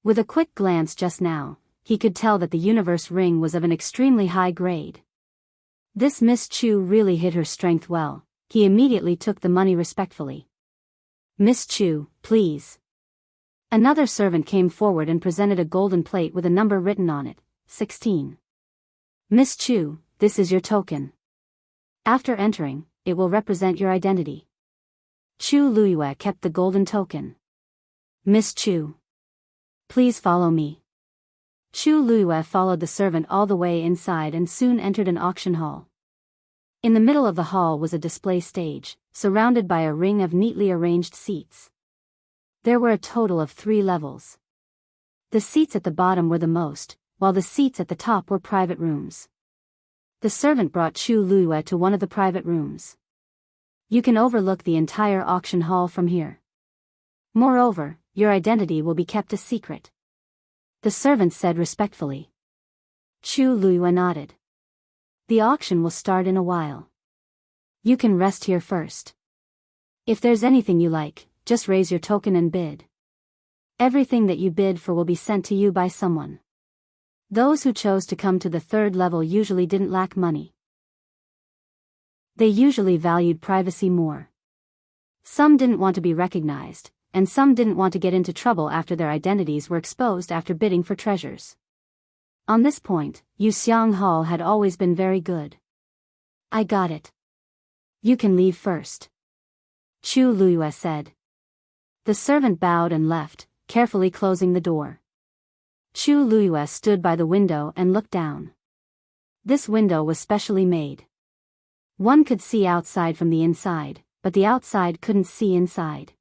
With a quick glance just now, he could tell that the universe ring was of an extremely high grade. This Miss Chu really hid her strength well. He immediately took the money respectfully. Miss Chu, please. Another servant came forward and presented a golden plate with a number written on it, 16. Miss Chu, this is your token. After entering, it will represent your identity. Chu Luiyue kept the golden token. Miss Chu. Please follow me. Chu Luiyue followed the servant all the way inside and soon entered an auction hall. In the middle of the hall was a display stage, surrounded by a ring of neatly arranged seats. There were a total of 3 levels. The seats at the bottom were the most, while the seats at the top were private rooms. The servant brought Chu Luiyue to one of the private rooms. You can overlook the entire auction hall from here. Moreover, your identity will be kept a secret. The servant said respectfully. Chu Luiyue nodded. The auction will start in a while. You can rest here first. If there's anything you like, just raise your token and bid. Everything that you bid for will be sent to you by someone. Those who chose to come to the 3rd level usually didn't lack money. They usually valued privacy more. Some didn't want to be recognized, and some didn't want to get into trouble after their identities were exposed after bidding for treasures. On this point, Yuxiang Hall had always been very good. I got it. You can leave first. Chu Luiyue said. The servant bowed and left, carefully closing the door. Chu Luiyue stood by the window and looked down. This window was specially made. One could see outside from the inside, but the outside couldn't see inside.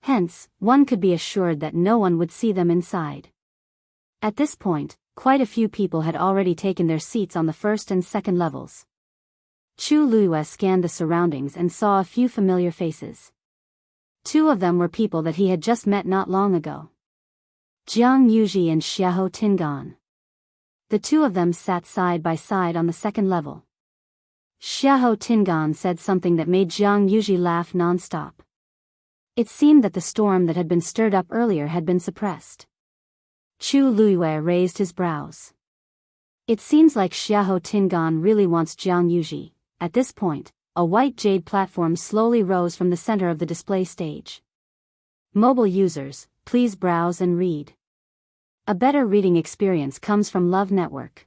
Hence, one could be assured that no one would see them inside. At this point, quite a few people had already taken their seats on the first and second levels. Chu Luiyue scanned the surroundings and saw a few familiar faces. Two of them were people that he had just met not long ago. Jiang Yuji and Xiahou Tingan. The two of them sat side by side on the second level. Xiahou Tingan said something that made Jiang Yuji laugh non-stop. It seemed that the storm that had been stirred up earlier had been suppressed. Chu Luiyue raised his brows. It seems like Xiahou Tingan really wants Jiang Yuji. At this point, a white jade platform slowly rose from the center of the display stage. Mobile users, please browse and read. A better reading experience comes from Love Network.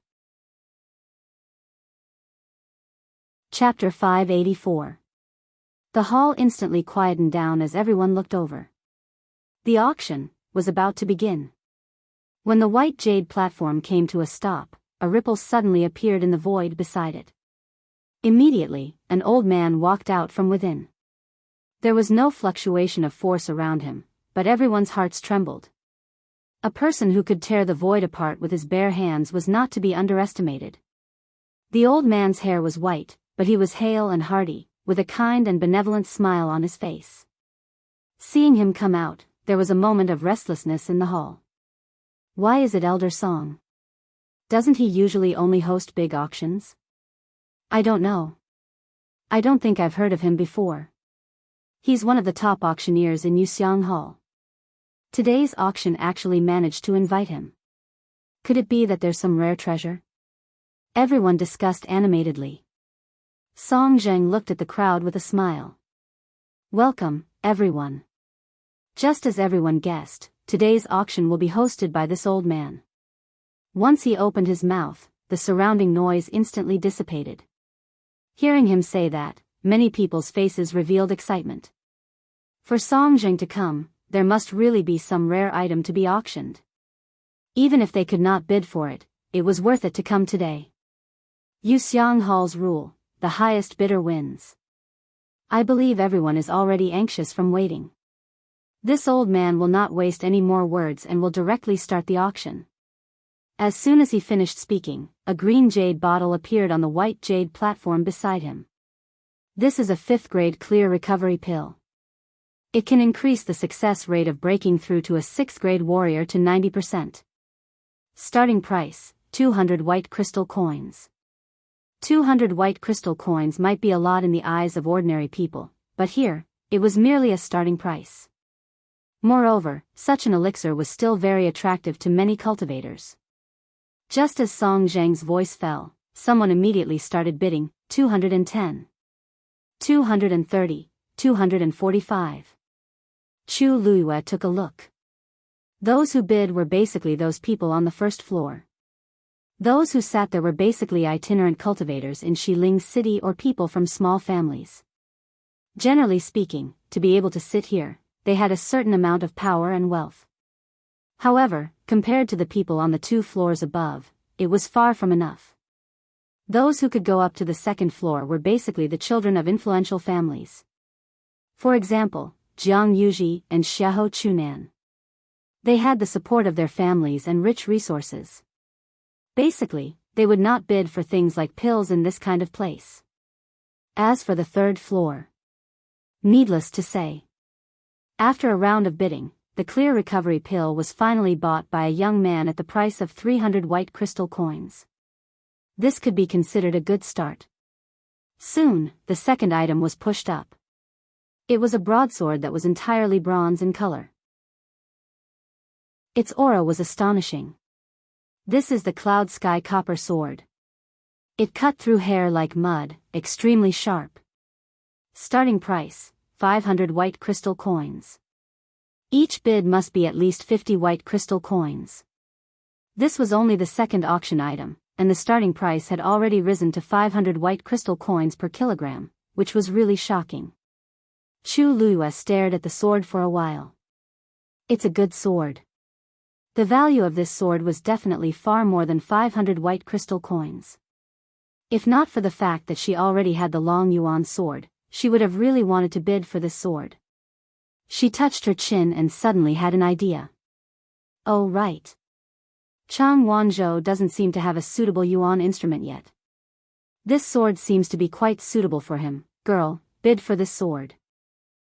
Chapter 584. The hall instantly quietened down as everyone looked over. The auction was about to begin. When the white jade platform came to a stop, a ripple suddenly appeared in the void beside it. Immediately, an old man walked out from within. There was no fluctuation of force around him, but everyone's hearts trembled. A person who could tear the void apart with his bare hands was not to be underestimated. The old man's hair was white, but he was hale and hearty, with a kind and benevolent smile on his face. Seeing him come out, there was a moment of restlessness in the hall. Why is it Elder Song? Doesn't he usually only host big auctions? I don't know. I don't think I've heard of him before. He's one of the top auctioneers in Yuxiang Hall. Today's auction actually managed to invite him. Could it be that there's some rare treasure? Everyone discussed animatedly. Song Zheng looked at the crowd with a smile. Welcome, everyone. Just as everyone guessed, today's auction will be hosted by this old man. Once he opened his mouth, the surrounding noise instantly dissipated. Hearing him say that, many people's faces revealed excitement. For Song Zheng to come, there must really be some rare item to be auctioned. Even if they could not bid for it, it was worth it to come today. Yuxiang Hall's rule, the highest bidder wins. I believe everyone is already anxious from waiting. This old man will not waste any more words and will directly start the auction. As soon as he finished speaking, a green jade bottle appeared on the white jade platform beside him. This is a 5th grade clear recovery pill. It can increase the success rate of breaking through to a 6th grade warrior to 90%. Starting price, 200 white crystal coins. 200 white crystal coins might be a lot in the eyes of ordinary people, but here, it was merely a starting price. Moreover, such an elixir was still very attractive to many cultivators. Just as Song Zheng's voice fell, someone immediately started bidding, 210. 230, 245. Chu Luiyue took a look. Those who bid were basically those people on the first floor. Those who sat there were basically itinerant cultivators in Xiling City or people from small families. Generally speaking, to be able to sit here, they had a certain amount of power and wealth. However, compared to the people on the 2 floors above, it was far from enough. Those who could go up to the 2nd floor were basically the children of influential families. For example, Jiang Yuji and Xiahou Chunan. They had the support of their families and rich resources. Basically, they would not bid for things like pills in this kind of place. As for the 3rd floor, needless to say, after a round of bidding, the clear recovery pill was finally bought by a young man at the price of 300 white crystal coins. This could be considered a good start. Soon, the second item was pushed up. It was a broadsword that was entirely bronze in color. Its aura was astonishing. This is the Cloud Sky Copper Sword. It cut through hair like mud, extremely sharp. Starting price, 500 white crystal coins. Each bid must be at least 50 white crystal coins. This was only the second auction item, and the starting price had already risen to 500 white crystal coins per kilogram, which was really shocking. Chu Luiyue stared at the sword for a while. It's a good sword. The value of this sword was definitely far more than 500 white crystal coins. If not for the fact that she already had the long yuan sword, she would have really wanted to bid for this sword. She touched her chin and suddenly had an idea. Oh right. Chang Wanzhou doesn't seem to have a suitable yuan instrument yet. This sword seems to be quite suitable for him. Girl, bid for this sword.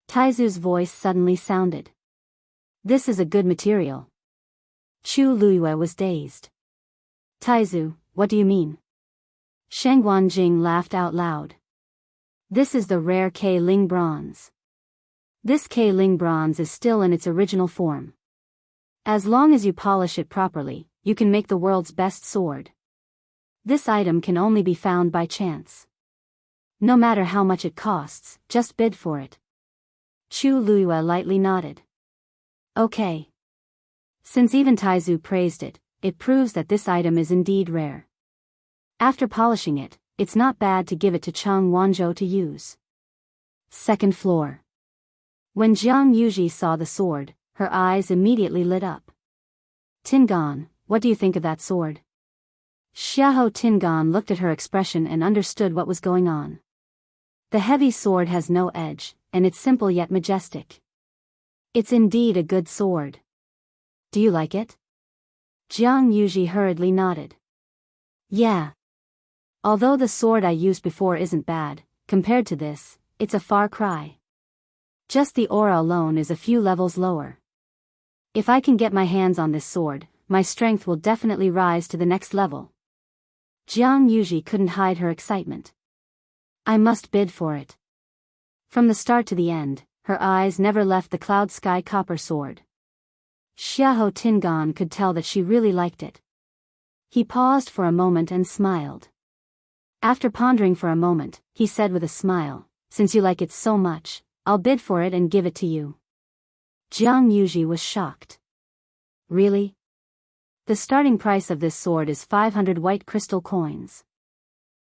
Taizu's voice suddenly sounded. This is a good material. Chu Luiyue was dazed. Taizu, what do you mean? Sheng Wanjing laughed out loud. This is the rare K-Ling bronze. This K-Ling bronze is still in its original form. As long as you polish it properly, you can make the world's best sword. This item can only be found by chance. No matter how much it costs, just bid for it. Chu Luiyue lightly nodded. Okay. Since even Taizu praised it, it proves that this item is indeed rare. After polishing it, it's not bad to give it to Chang Wanzhou to use. Second floor. When Jiang Yuji saw the sword, her eyes immediately lit up. Tingan, what do you think of that sword? Xiahou Tingan looked at her expression and understood what was going on. The heavy sword has no edge, and it's simple yet majestic. It's indeed a good sword. Do you like it? Jiang Yuji hurriedly nodded. Yeah. Although the sword I used before isn't bad, compared to this, it's a far cry. Just the aura alone is a few levels lower. If I can get my hands on this sword, my strength will definitely rise to the next level. Jiang Yuji couldn't hide her excitement. I must bid for it. From the start to the end, her eyes never left the cloud sky copper sword. Xiahou Tingan could tell that she really liked it. He paused for a moment and smiled. After pondering for a moment, he said with a smile, since you like it so much, I'll bid for it and give it to you. Jiang Yuji was shocked. Really? The starting price of this sword is 500 white crystal coins.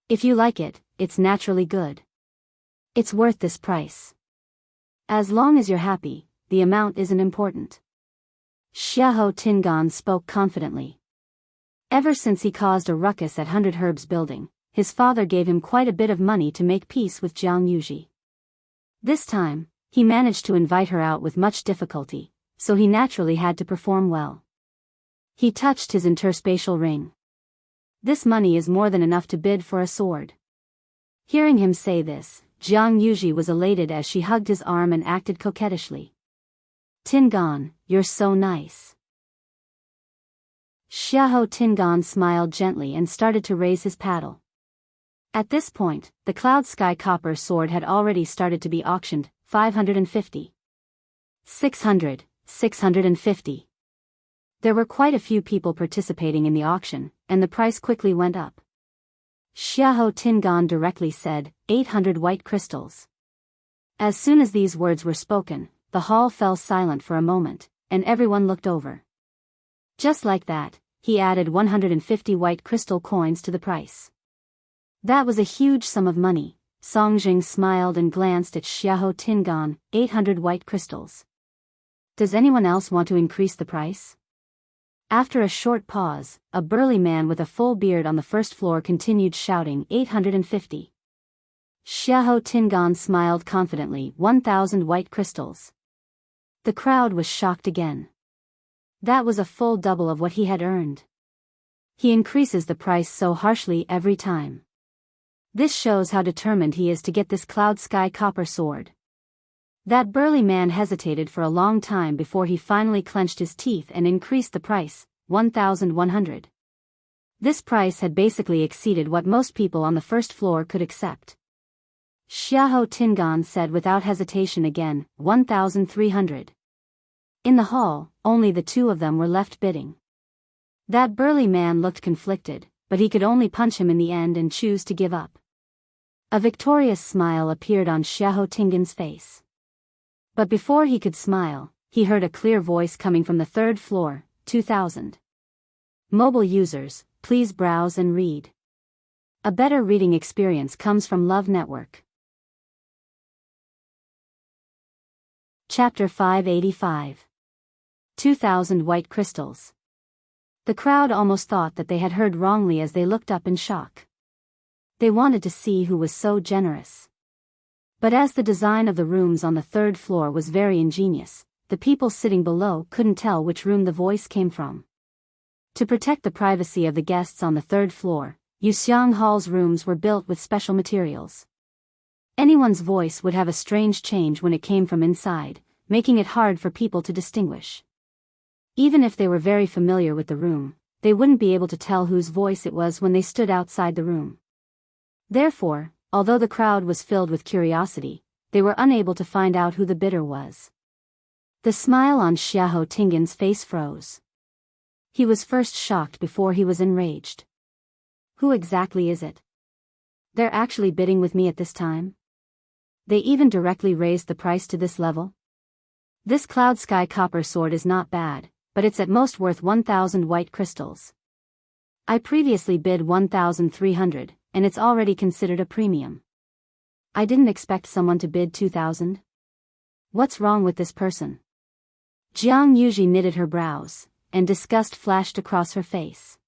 If you like it, it's naturally good. It's worth this price. As long as you're happy, the amount isn't important. Xiahou Tingan spoke confidently. Ever since he caused a ruckus at 100 Herbs building, his father gave him quite a bit of money to make peace with Jiang Yuji. This time, he managed to invite her out with much difficulty, so he naturally had to perform well. He touched his interspatial ring. This money is more than enough to bid for a sword. Hearing him say this, Jiang Yuji was elated as she hugged his arm and acted coquettishly. Tingan, you're so nice. Xiahou Tingan smiled gently and started to raise his paddle. At this point, the cloud sky copper sword had already started to be auctioned, 550. 600, 650. There were quite a few people participating in the auction, and the price quickly went up. Xiahou Tingan directly said, 800 white crystals. As soon as these words were spoken, the hall fell silent for a moment, and everyone looked over. Just like that, he added 150 white crystal coins to the price. That was a huge sum of money. Songjing smiled and glanced at Xiahou Tingan, 800 white crystals. Does anyone else want to increase the price? After a short pause, a burly man with a full beard on the first floor continued shouting 850. Xiahou Tingan smiled confidently, 1,000 white crystals. The crowd was shocked again. That was a full double of what he had earned. He increases the price so harshly every time. This shows how determined he is to get this cloud sky copper sword. That burly man hesitated for a long time before he finally clenched his teeth and increased the price, 1,100. This price had basically exceeded what most people on the first floor could accept. Xiahou Tingan said without hesitation again, 1,300. In the hall, only the two of them were left bidding. That burly man looked conflicted, but he could only punch him in the end and choose to give up. A victorious smile appeared on Xiahou Tingan's face. But before he could smile, he heard a clear voice coming from the third floor, 2,000. Mobile users, please browse and read. A better reading experience comes from Love Network. Chapter 585. 2,000 white crystals. The crowd almost thought that they had heard wrongly as they looked up in shock. They wanted to see who was so generous. But as the design of the rooms on the third floor was very ingenious, the people sitting below couldn't tell which room the voice came from. To protect the privacy of the guests on the third floor, Yuxiang Hall's rooms were built with special materials. Anyone's voice would have a strange change when it came from inside, making it hard for people to distinguish. Even if they were very familiar with the room, they wouldn't be able to tell whose voice it was when they stood outside the room. Therefore, although the crowd was filled with curiosity, they were unable to find out who the bidder was. The smile on Xiahou Tingan's face froze. He was first shocked before he was enraged. Who exactly is it? They're actually bidding with me at this time? They even directly raised the price to this level? This cloud sky copper sword is not bad, but it's at most worth 1,000 white crystals. I previously bid 1,300, and it's already considered a premium. I didn't expect someone to bid 2,000. What's wrong with this person? Jiang Yuji knitted her brows, and disgust flashed across her face.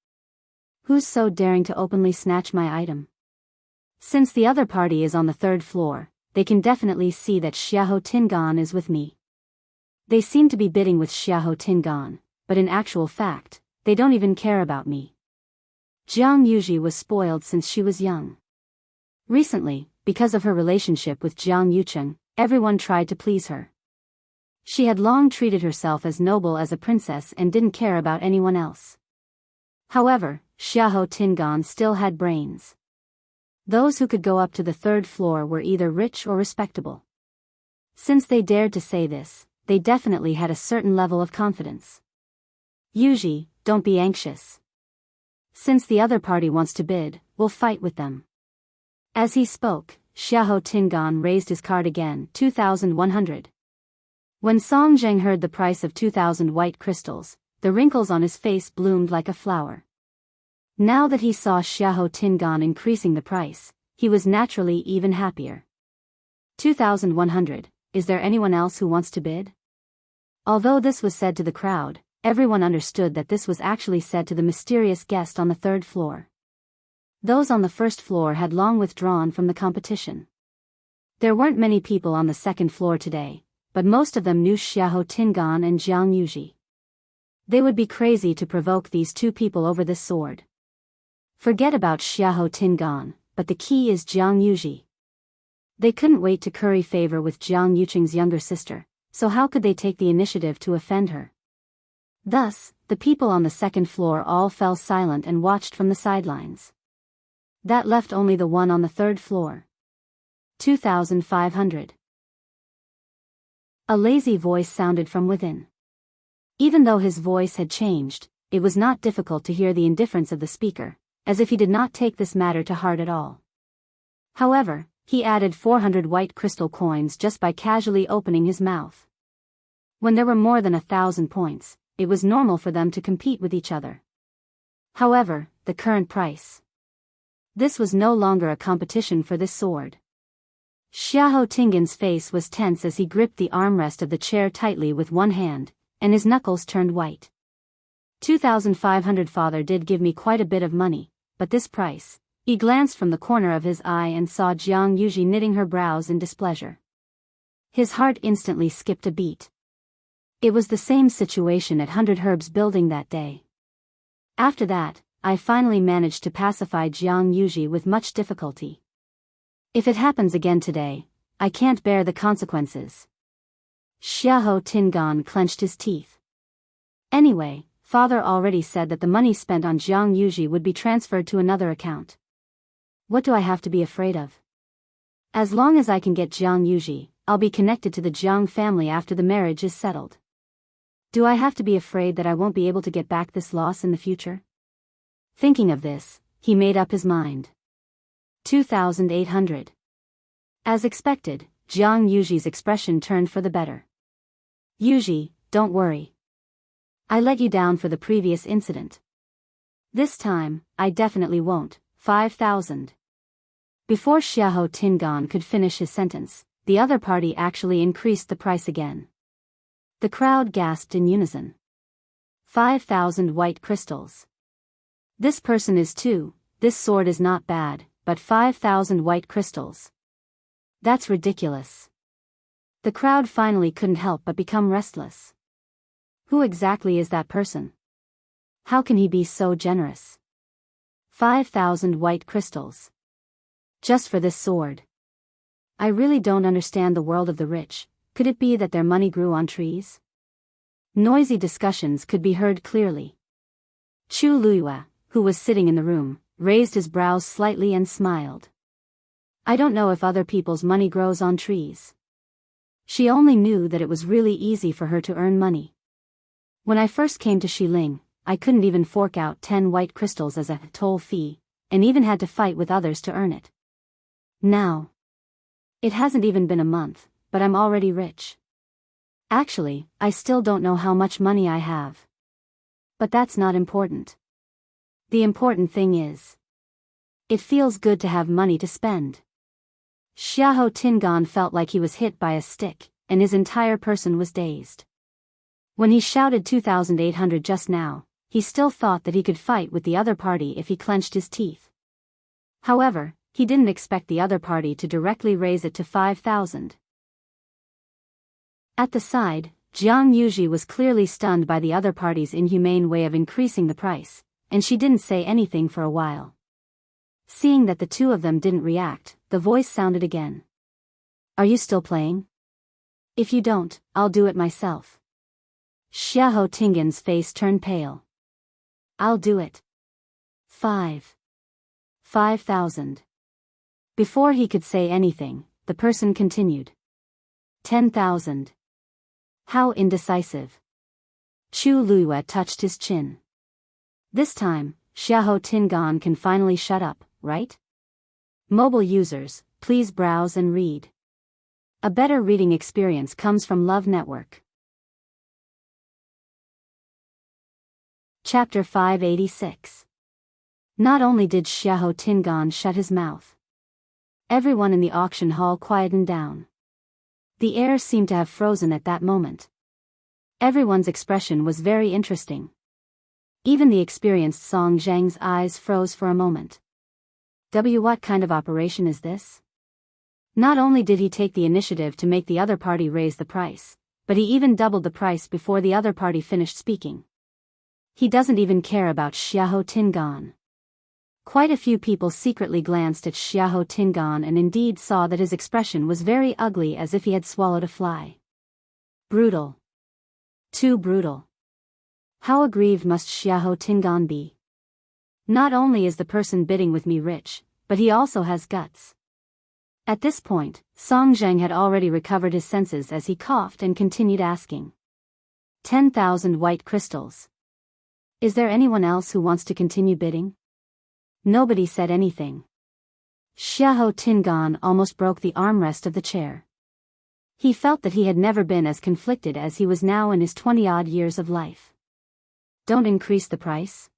Who's so daring to openly snatch my item? Since the other party is on the third floor, they can definitely see that Xiahou Tingan is with me. They seem to be bidding with Xiahou Tingan, but in actual fact, they don't even care about me. Jiang Yuji was spoiled since she was young. Recently, because of her relationship with Jiang Yucheng, everyone tried to please her. She had long treated herself as noble as a princess and didn't care about anyone else. However, Xiahou Tingan still had brains. Those who could go up to the third floor were either rich or respectable. Since they dared to say this, they definitely had a certain level of confidence. Yuji, don't be anxious. Since the other party wants to bid, we'll fight with them. As he spoke, Xiahou Tingan raised his card again, 2,100. When Song Zheng heard the price of 2,000 white crystals, the wrinkles on his face bloomed like a flower. Now that he saw Xiahou Tingan increasing the price, he was naturally even happier. 2,100, is there anyone else who wants to bid? Although this was said to the crowd, everyone understood that this was actually said to the mysterious guest on the third floor. Those on the first floor had long withdrawn from the competition. There weren't many people on the second floor today, but most of them knew Xiahou Tingan and Jiang Yuji. They would be crazy to provoke these two people over this sword. Forget about Xiahou Tingan, but the key is Jiang Yuji. They couldn't wait to curry favor with Jiang Yucheng's younger sister, so how could they take the initiative to offend her? Thus, the people on the second floor all fell silent and watched from the sidelines. That left only the one on the third floor. 2,500. A lazy voice sounded from within. Even though his voice had changed, it was not difficult to hear the indifference of the speaker, as if he did not take this matter to heart at all. However, he added 400 white crystal coins just by casually opening his mouth. When there were more than 1,000 points, it was normal for them to compete with each other. However, the current price. This was no longer a competition for this sword. Xiahou Tingan's face was tense as he gripped the armrest of the chair tightly with one hand, and his knuckles turned white. 2,500 father did give me quite a bit of money, but this price. He glanced from the corner of his eye and saw Jiang Yuji knitting her brows in displeasure. His heart instantly skipped a beat. It was the same situation at 100 Herbs Building that day. After that, I finally managed to pacify Jiang Yuji with much difficulty. If it happens again today, I can't bear the consequences. Xiahou Tingan clenched his teeth. Anyway, father already said that the money spent on Jiang Yuji would be transferred to another account. What do I have to be afraid of? As long as I can get Jiang Yuji, I'll be connected to the Jiang family after the marriage is settled. Do I have to be afraid that I won't be able to get back this loss in the future? Thinking of this, he made up his mind. 2,800. As expected, Jiang Yuji's expression turned for the better. Yuji, don't worry. I let you down for the previous incident. This time, I definitely won't. 5,000. Before Xiahou Tingan could finish his sentence, the other party actually increased the price again. The crowd gasped in unison. 5,000 white crystals. This person is too. This sword is not bad, but 5,000 white crystals. That's ridiculous. The crowd finally couldn't help but become restless. Who exactly is that person? How can he be so generous? 5,000 white crystals. Just for this sword. I really don't understand the world of the rich. Could it be that their money grew on trees? Noisy discussions could be heard clearly. Chu Luiyue, who was sitting in the room, raised his brows slightly and smiled. I don't know if other people's money grows on trees. She only knew that it was really easy for her to earn money. When I first came to Xiling, I couldn't even fork out 10 white crystals as a toll fee, and even had to fight with others to earn it. Now. It hasn't even been a month, but I'm already rich. Actually, I still don't know how much money I have. But that's not important. The important thing is, it feels good to have money to spend. Xiahou Tingan felt like he was hit by a stick, and his entire person was dazed. When he shouted 2,800 just now, he still thought that he could fight with the other party if he clenched his teeth. However, he didn't expect the other party to directly raise it to 5,000. At the side, Jiang Yuji was clearly stunned by the other party's inhumane way of increasing the price, and she didn't say anything for a while. Seeing that the two of them didn't react, the voice sounded again. Are you still playing? If you don't, I'll do it myself. Xiahou Tingan's face turned pale. I'll do it. 5,000. Before he could say anything, the person continued. 10,000. How indecisive. Chu Luiyue touched his chin. This time, Xiahou Tingan can finally shut up, right? Mobile users, please browse and read. A better reading experience comes from Love Network. Chapter 586. Not only did Xiahou Tingan shut his mouth. Everyone in the auction hall quietened down. The air seemed to have frozen at that moment. Everyone's expression was very interesting. Even the experienced Song Zhang's eyes froze for a moment. What kind of operation is this? Not only did he take the initiative to make the other party raise the price, but he even doubled the price before the other party finished speaking. He doesn't even care about Xiahou Tingan. Quite a few people secretly glanced at Xiahou Tingan and indeed saw that his expression was very ugly, as if he had swallowed a fly. Brutal. Too brutal. How aggrieved must Xiahou Tingan be? Not only is the person bidding with me rich, but he also has guts. At this point, Song Zhang had already recovered his senses as he coughed and continued asking. 10,000 white crystals. Is there anyone else who wants to continue bidding? Nobody said anything. Xiahou Tingan almost broke the armrest of the chair. He felt that he had never been as conflicted as he was now in his 20-odd years of life. Don't increase the price?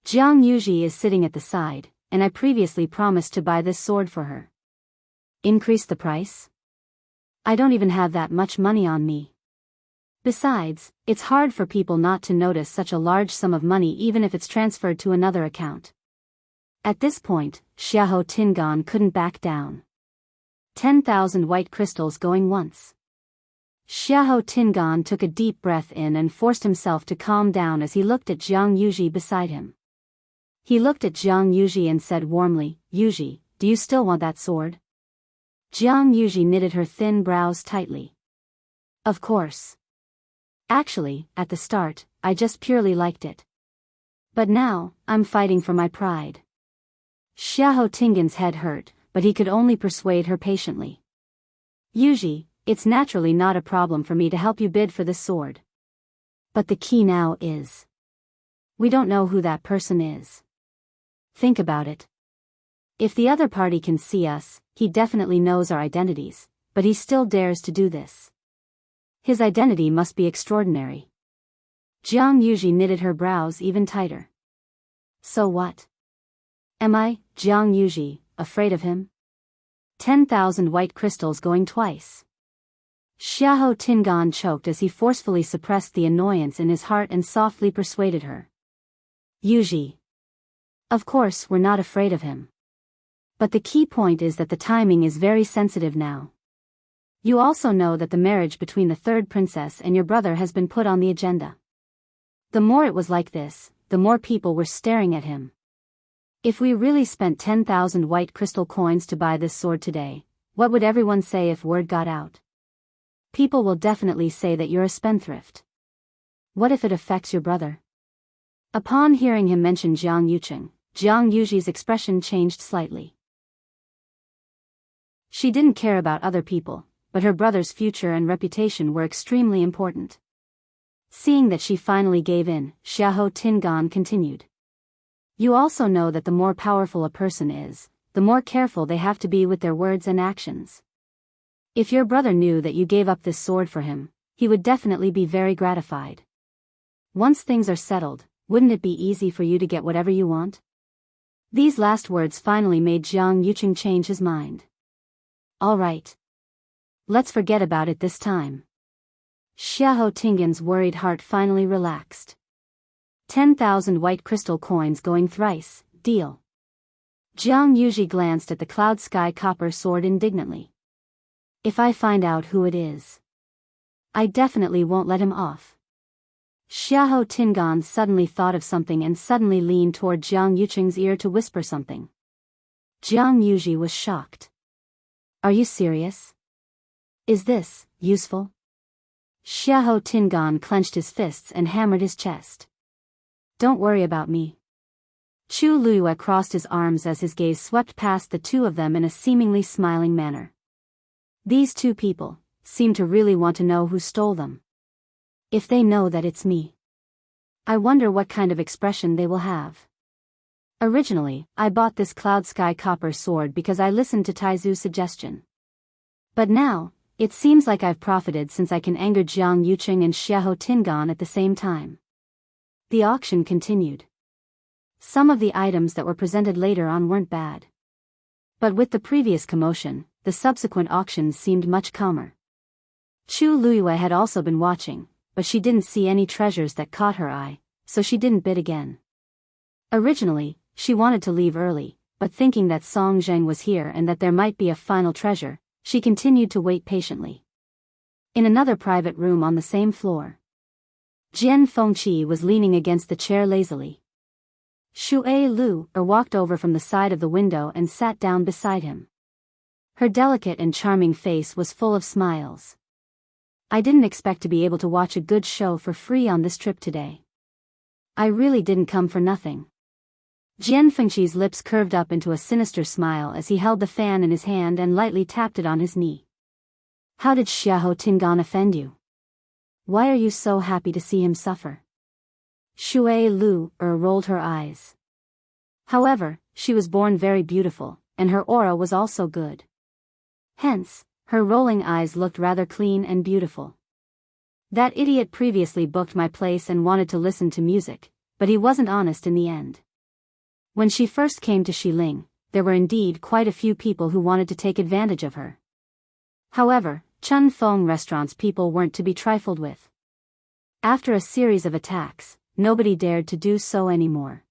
Jiang Yuji is sitting at the side, and I previously promised to buy this sword for her. Increase the price? I don't even have that much money on me. Besides, it's hard for people not to notice such a large sum of money even if it's transferred to another account. At this point, Xiahou Tingan couldn't back down. 10,000 white crystals going once. Xiahou Tingan took a deep breath in and forced himself to calm down as he looked at Jiang Yuji beside him. He looked at Jiang Yuji and said warmly, Yuji, do you still want that sword? Jiang Yuji knitted her thin brows tightly. Of course. Actually, at the start, I just purely liked it. But now, I'm fighting for my pride. Xiahou Tingan's head hurt, but he could only persuade her patiently. Yuji, it's naturally not a problem for me to help you bid for this sword. But the key now is, we don't know who that person is. Think about it. If the other party can see us, he definitely knows our identities, but he still dares to do this. His identity must be extraordinary. Jiang Yuji knitted her brows even tighter. So what? Am I, Jiang Yuji, afraid of him? 10,000 white crystals going twice. Xiahou Tingan choked as he forcefully suppressed the annoyance in his heart and softly persuaded her. Yuji. Of course, we're not afraid of him. But the key point is that the timing is very sensitive now. You also know that the marriage between the third princess and your brother has been put on the agenda. The more it was like this, the more people were staring at him. If we really spent 10,000 white crystal coins to buy this sword today, what would everyone say if word got out? People will definitely say that you're a spendthrift. What if it affects your brother? Upon hearing him mention Jiang Yuqing, Jiang Yuji's expression changed slightly. She didn't care about other people, but her brother's future and reputation were extremely important. Seeing that she finally gave in, Xiahou Tingan continued. You also know that the more powerful a person is, the more careful they have to be with their words and actions. If your brother knew that you gave up this sword for him, he would definitely be very gratified. Once things are settled, wouldn't it be easy for you to get whatever you want? These last words finally made Jiang Yuqing change his mind. All right. Let's forget about it this time. Xiahou Tingan's worried heart finally relaxed. 10,000 white crystal coins going thrice, deal. Jiang Yuji glanced at the cloud sky copper sword indignantly. If I find out who it is, I definitely won't let him off. Xiahou Tingan suddenly thought of something and suddenly leaned toward Jiang Yuqing's ear to whisper something. Jiang Yuji was shocked. Are you serious? Is this useful? Xiahou Tingan clenched his fists and hammered his chest. Don't worry about me. Chu Luyue crossed his arms as his gaze swept past the two of them in a seemingly smiling manner. These two people seem to really want to know who stole them. If they know that it's me, I wonder what kind of expression they will have. Originally, I bought this cloud sky copper sword because I listened to Taizu's suggestion. But now, it seems like I've profited since I can anger Jiang Yuqing and Xiahou Tingan at the same time. The auction continued. Some of the items that were presented later on weren't bad. But with the previous commotion, the subsequent auctions seemed much calmer. Chu Luyue had also been watching, but she didn't see any treasures that caught her eye, so she didn't bid again. Originally, she wanted to leave early, but thinking that Song Zheng was here and that there might be a final treasure, she continued to wait patiently. In another private room on the same floor, Jian Fengqi was leaning against the chair lazily. Shui Lu walked over from the side of the window and sat down beside him. Her delicate and charming face was full of smiles. I didn't expect to be able to watch a good show for free on this trip today. I really didn't come for nothing. Jian Fengqi's lips curved up into a sinister smile as he held the fan in his hand and lightly tapped it on his knee. How did Xiahou Tingan offend you? Why are you so happy to see him suffer? Shui Lu rolled her eyes. However, she was born very beautiful, and her aura was also good. Hence, her rolling eyes looked rather clean and beautiful. That idiot previously booked my place and wanted to listen to music, but he wasn't honest in the end. When she first came to Xiling, there were indeed quite a few people who wanted to take advantage of her. However, Chun Feng restaurant's people weren't to be trifled with. After a series of attacks, nobody dared to do so anymore.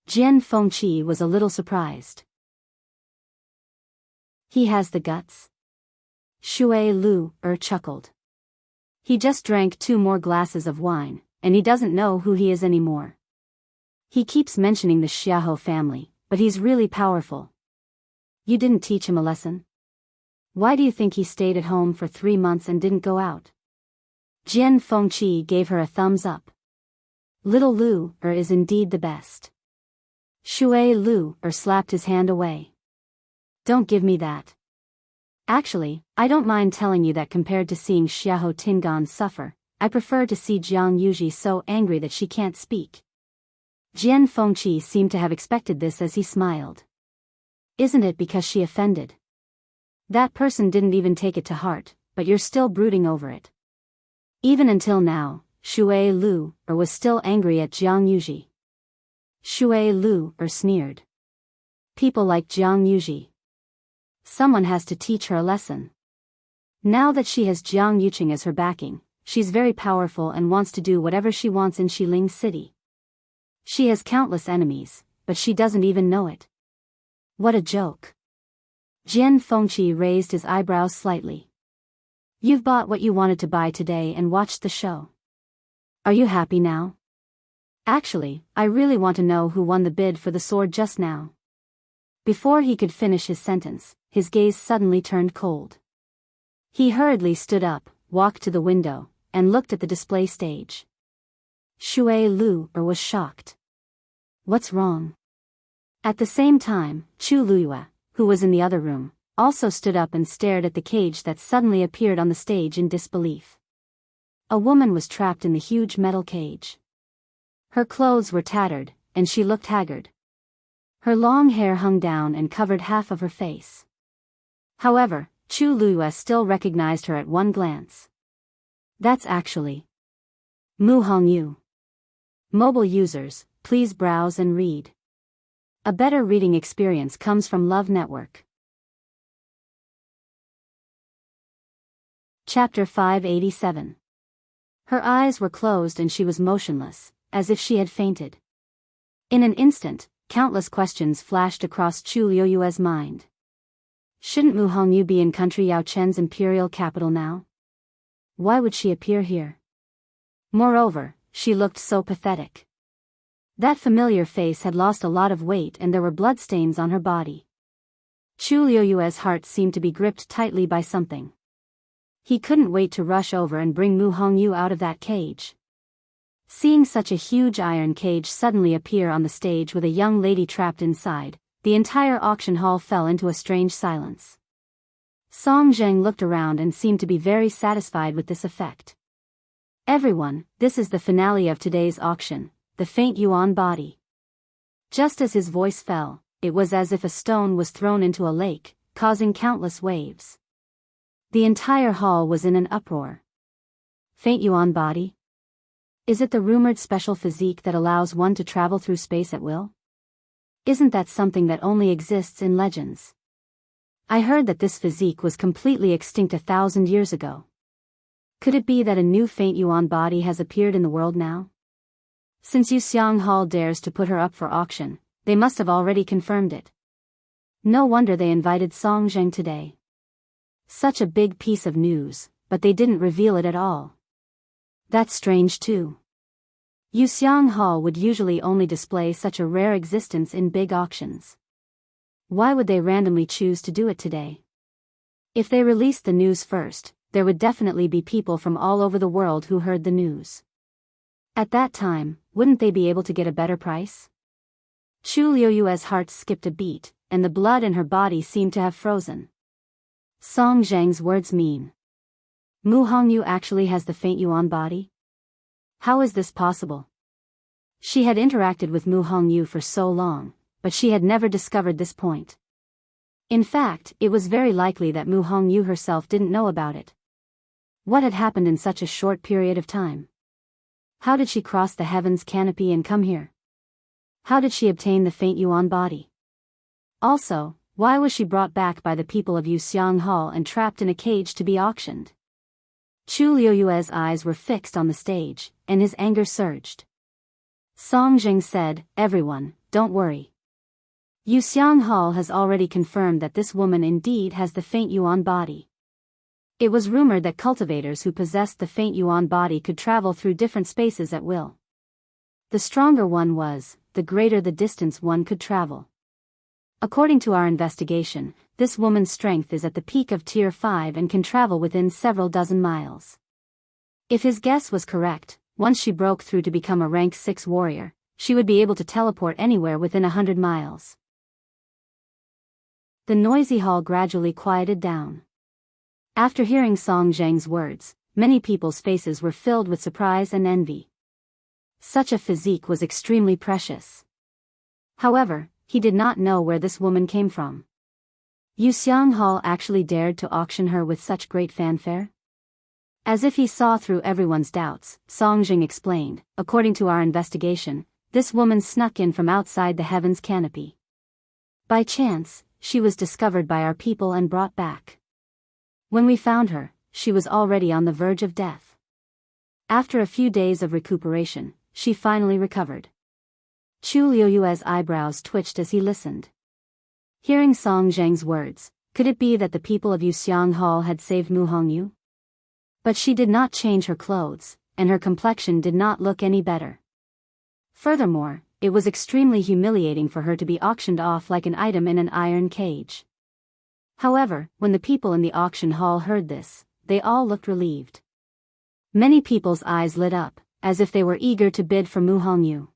Jian Fengqi was a little surprised. He has the guts? Shui Lu chuckled. He just drank 2 more glasses of wine, and he doesn't know who he is anymore. He keeps mentioning the Xiahou family, but he's really powerful. You didn't teach him a lesson? Why do you think he stayed at home for 3 months and didn't go out? Jian Fengqi gave her a thumbs up. Little Lu is indeed the best. Shui Lu slapped his hand away. Don't give me that. Actually, I don't mind telling you that compared to seeing Xiahou Tingan suffer, I prefer to see Jiang Yuji so angry that she can't speak. Jian Fengqi seemed to have expected this as he smiled. Isn't it because she offended? That person didn't even take it to heart, but you're still brooding over it. Even until now, Shui Lu was still angry at Jiang Yuji. Shui Lu sneered. People like Jiang Yuji. Someone has to teach her a lesson. Now that she has Jiang Yuqing as her backing, she's very powerful and wants to do whatever she wants in Xiling City. She has countless enemies, but she doesn't even know it. What a joke. Jian Fengqi raised his eyebrows slightly. You've bought what you wanted to buy today and watched the show. Are you happy now? Actually, I really want to know who won the bid for the sword just now. Before he could finish his sentence, his gaze suddenly turned cold. He hurriedly stood up, walked to the window, and looked at the display stage. Shui Lu was shocked. What's wrong? At the same time, Chu Luyue, who was in the other room, also stood up and stared at the cage that suddenly appeared on the stage in disbelief. A woman was trapped in the huge metal cage. Her clothes were tattered, and she looked haggard. Her long hair hung down and covered half of her face. However, Chu Luyue still recognized her at one glance. That's actually Mu Hongyu. Mobile users, please browse and read. A better reading experience comes from Love Network. Chapter 587. Her eyes were closed and she was motionless, as if she had fainted. In an instant, countless questions flashed across Chu Luyue's mind. Shouldn't Mu Hongyu be in country Yao Chen's imperial capital now? Why would she appear here? Moreover, she looked so pathetic. That familiar face had lost a lot of weight and there were bloodstains on her body. Chu Luyue's heart seemed to be gripped tightly by something. He couldn't wait to rush over and bring Mu Hongyu out of that cage. Seeing such a huge iron cage suddenly appear on the stage with a young lady trapped inside, the entire auction hall fell into a strange silence. Song Zheng looked around and seemed to be very satisfied with this effect. Everyone, this is the finale of today's auction, the faint yuan body. Just as his voice fell, it was as if a stone was thrown into a lake, causing countless waves. The entire hall was in an uproar. Faint yuan body? Is it the rumored special physique that allows one to travel through space at will? Isn't that something that only exists in legends? I heard that this physique was completely extinct 1,000 years ago. Could it be that a new faint yuan body has appeared in the world now? Since Yuxiang Hall dares to put her up for auction, they must have already confirmed it. No wonder they invited Song Zheng today. Such a big piece of news, but they didn't reveal it at all. That's strange too. Yuxiang Hall would usually only display such a rare existence in big auctions. Why would they randomly choose to do it today? If they released the news first, there would definitely be people from all over the world who heard the news. At that time, wouldn't they be able to get a better price? Chu Luyue's heart skipped a beat, and the blood in her body seemed to have frozen. Song Zheng's words mean. Mu Hongyu actually has the faint yuan body? How is this possible? She had interacted with Mu Hongyu for so long, but she had never discovered this point. In fact, it was very likely that Mu Hongyu herself didn't know about it. What had happened in such a short period of time? How did she cross the heavens canopy and come here? How did she obtain the faint yuan body? Also, why was she brought back by the people of Yuxiang Hall and trapped in a cage to be auctioned? Chu Luyue's eyes were fixed on the stage, and his anger surged. Song Zheng said, "Everyone, don't worry. Yuxiang Hall has already confirmed that this woman indeed has the faint yuan body. It was rumored that cultivators who possessed the faint yuan body could travel through different spaces at will. The stronger one was, the greater the distance one could travel. According to our investigation, this woman's strength is at the peak of Tier 5 and can travel within several dozen miles. If his guess was correct, once she broke through to become a rank 6 warrior, she would be able to teleport anywhere within 100 miles. The noisy hall gradually quieted down. After hearing Song Zheng's words, many people's faces were filled with surprise and envy. Such a physique was extremely precious. However, he did not know where this woman came from. Yuxiang Hall actually dared to auction her with such great fanfare? As if he saw through everyone's doubts, Song Zheng explained, according to our investigation, this woman snuck in from outside the heavens canopy. By chance, she was discovered by our people and brought back. When we found her, she was already on the verge of death. After a few days of recuperation, she finally recovered. Chu Liuyue's eyebrows twitched as he listened. Hearing Song Zheng's words, could it be that the people of Yuxiang Hall had saved Mu Hongyu? But she did not change her clothes, and her complexion did not look any better. Furthermore, it was extremely humiliating for her to be auctioned off like an item in an iron cage. However, when the people in the auction hall heard this, they all looked relieved. Many people's eyes lit up, as if they were eager to bid for Mu Hongyu.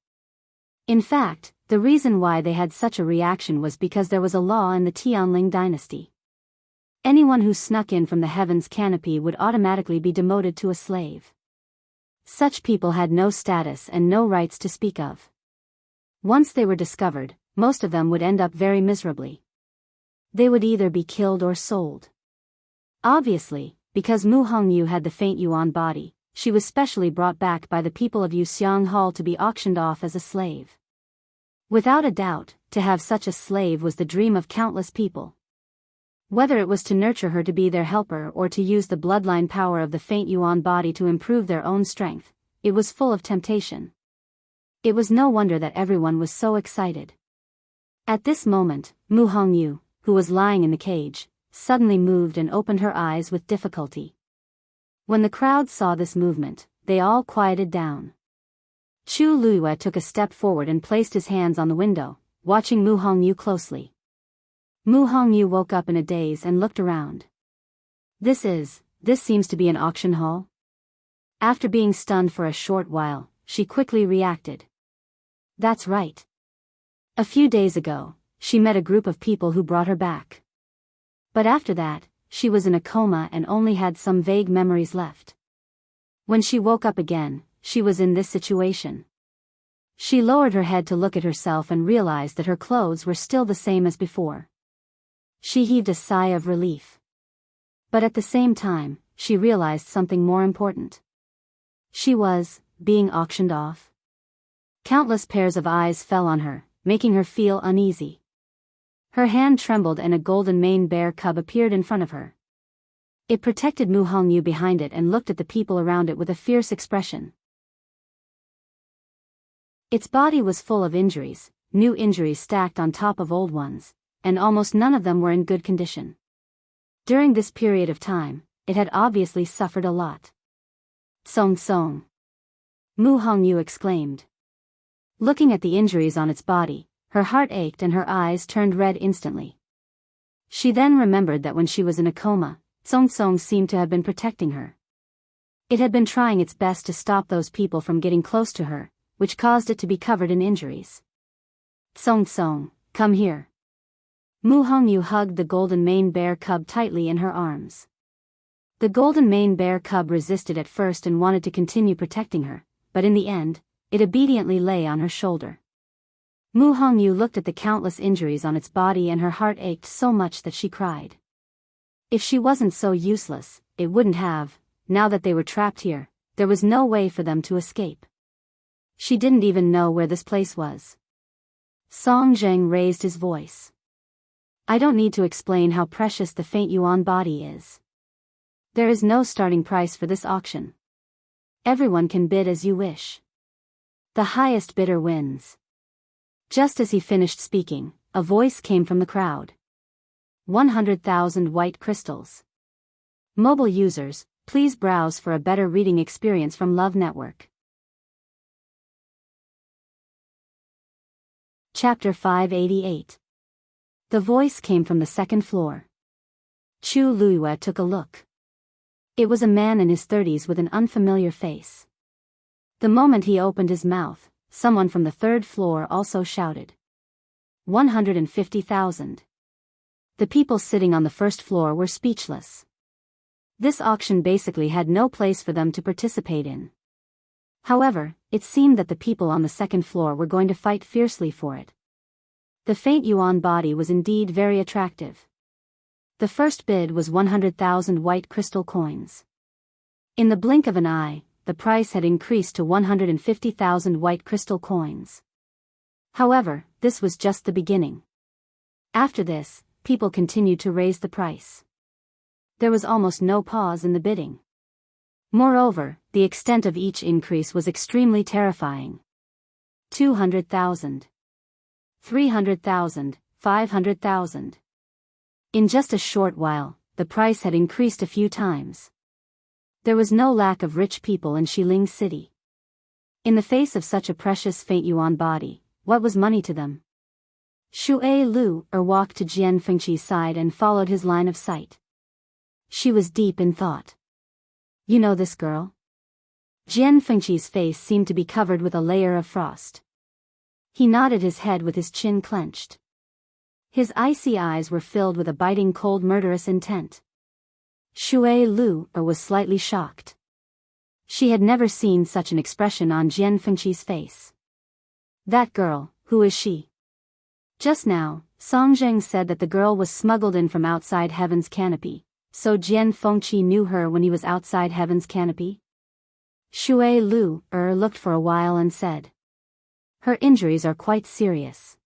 In fact, the reason why they had such a reaction was because there was a law in the Tianling dynasty. Anyone who snuck in from the heavens canopy would automatically be demoted to a slave. Such people had no status and no rights to speak of. Once they were discovered, most of them would end up very miserably. They would either be killed or sold. Obviously, because Mu Hongyu had the faint yuan body, she was specially brought back by the people of Yuxiang Hall to be auctioned off as a slave. Without a doubt, to have such a slave was the dream of countless people. Whether it was to nurture her to be their helper or to use the bloodline power of the faint yuan body to improve their own strength, it was full of temptation. It was no wonder that everyone was so excited. At this moment, Mu Hongyu, who was lying in the cage, suddenly moved and opened her eyes with difficulty. When the crowd saw this movement, they all quieted down. Chu Luyue took a step forward and placed his hands on the window, watching Mu Hongyu closely. Mu Hongyu woke up in a daze and looked around. This seems to be an auction hall? After being stunned for a short while, she quickly reacted. That's right. A few days ago, she met a group of people who brought her back. But after that, she was in a coma and only had some vague memories left. When she woke up again, she was in this situation. She lowered her head to look at herself and realized that her clothes were still the same as before. She heaved a sigh of relief. But at the same time, she realized something more important. She was being auctioned off. Countless pairs of eyes fell on her, making her feel uneasy. Her hand trembled and a golden maned bear cub appeared in front of her. It protected Mu Hongyu behind it and looked at the people around it with a fierce expression. Its body was full of injuries, new injuries stacked on top of old ones, and almost none of them were in good condition. During this period of time, it had obviously suffered a lot. Song Song! Mu Hongyu exclaimed. Looking at the injuries on its body, her heart ached and her eyes turned red instantly. She then remembered that when she was in a coma, Song Song seemed to have been protecting her. It had been trying its best to stop those people from getting close to her, which caused it to be covered in injuries. Song Song, come here. Mu Hongyu hugged the golden maned bear cub tightly in her arms. The golden maned bear cub resisted at first and wanted to continue protecting her, but in the end, it obediently lay on her shoulder. Mu Hongyu looked at the countless injuries on its body and her heart ached so much that she cried. If she wasn't so useless, it wouldn't have. Now that they were trapped here, there was no way for them to escape. She didn't even know where this place was. Song Zheng raised his voice. I don't need to explain how precious the faint yuan body is. There is no starting price for this auction. Everyone can bid as you wish. The highest bidder wins. Just as he finished speaking, a voice came from the crowd. 100,000 white crystals. Mobile users, please browse for a better reading experience from Love Network. Chapter 588. The voice came from the second floor. Chu Luyue took a look. It was a man in his 30s with an unfamiliar face. The moment he opened his mouth, someone from the third floor also shouted. 150,000. The people sitting on the first floor were speechless. This auction basically had no place for them to participate in. However, it seemed that the people on the second floor were going to fight fiercely for it. The faint yuan body was indeed very attractive. The first bid was 100,000 white crystal coins. In the blink of an eye, the price had increased to 150,000 white crystal coins. However, this was just the beginning. After this, people continued to raise the price. There was almost no pause in the bidding. Moreover, the extent of each increase was extremely terrifying. 200,000. 300,000, 500,000. In just a short while, the price had increased a few times. There was no lack of rich people in Xiling City. In the face of such a precious faint yuan body, what was money to them? Shui Lu walked to Jian Fengqi's side and followed his line of sight. She was deep in thought. You know this girl? Jian Fengqi's face seemed to be covered with a layer of frost. He nodded his head with his chin clenched. His icy eyes were filled with a biting cold murderous intent. Shui Lu was slightly shocked. She had never seen such an expression on Jian Fengqi's face. That girl, who is she? Just now, Song Zheng said that the girl was smuggled in from outside Heaven's Canopy, so Jian Fengqi knew her when he was outside Heaven's Canopy? Shui Lu looked for a while and said. Her injuries are quite serious.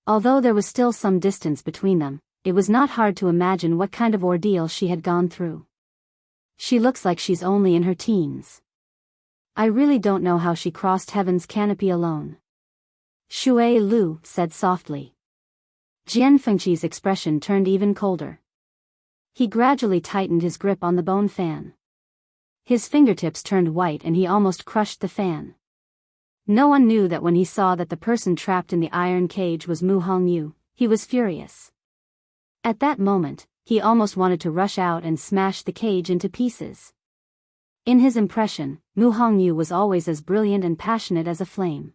Although there was still some distance between them, it was not hard to imagine what kind of ordeal she had gone through. She looks like she's only in her teens. I really don't know how she crossed Heaven's Canopy alone. Shui Lu said softly. Jian Fengqi's expression turned even colder. He gradually tightened his grip on the bone fan. His fingertips turned white and he almost crushed the fan. No one knew that when he saw that the person trapped in the iron cage was Mu Hongyu, he was furious. At that moment, he almost wanted to rush out and smash the cage into pieces. In his impression, Mu Hongyu was always as brilliant and passionate as a flame.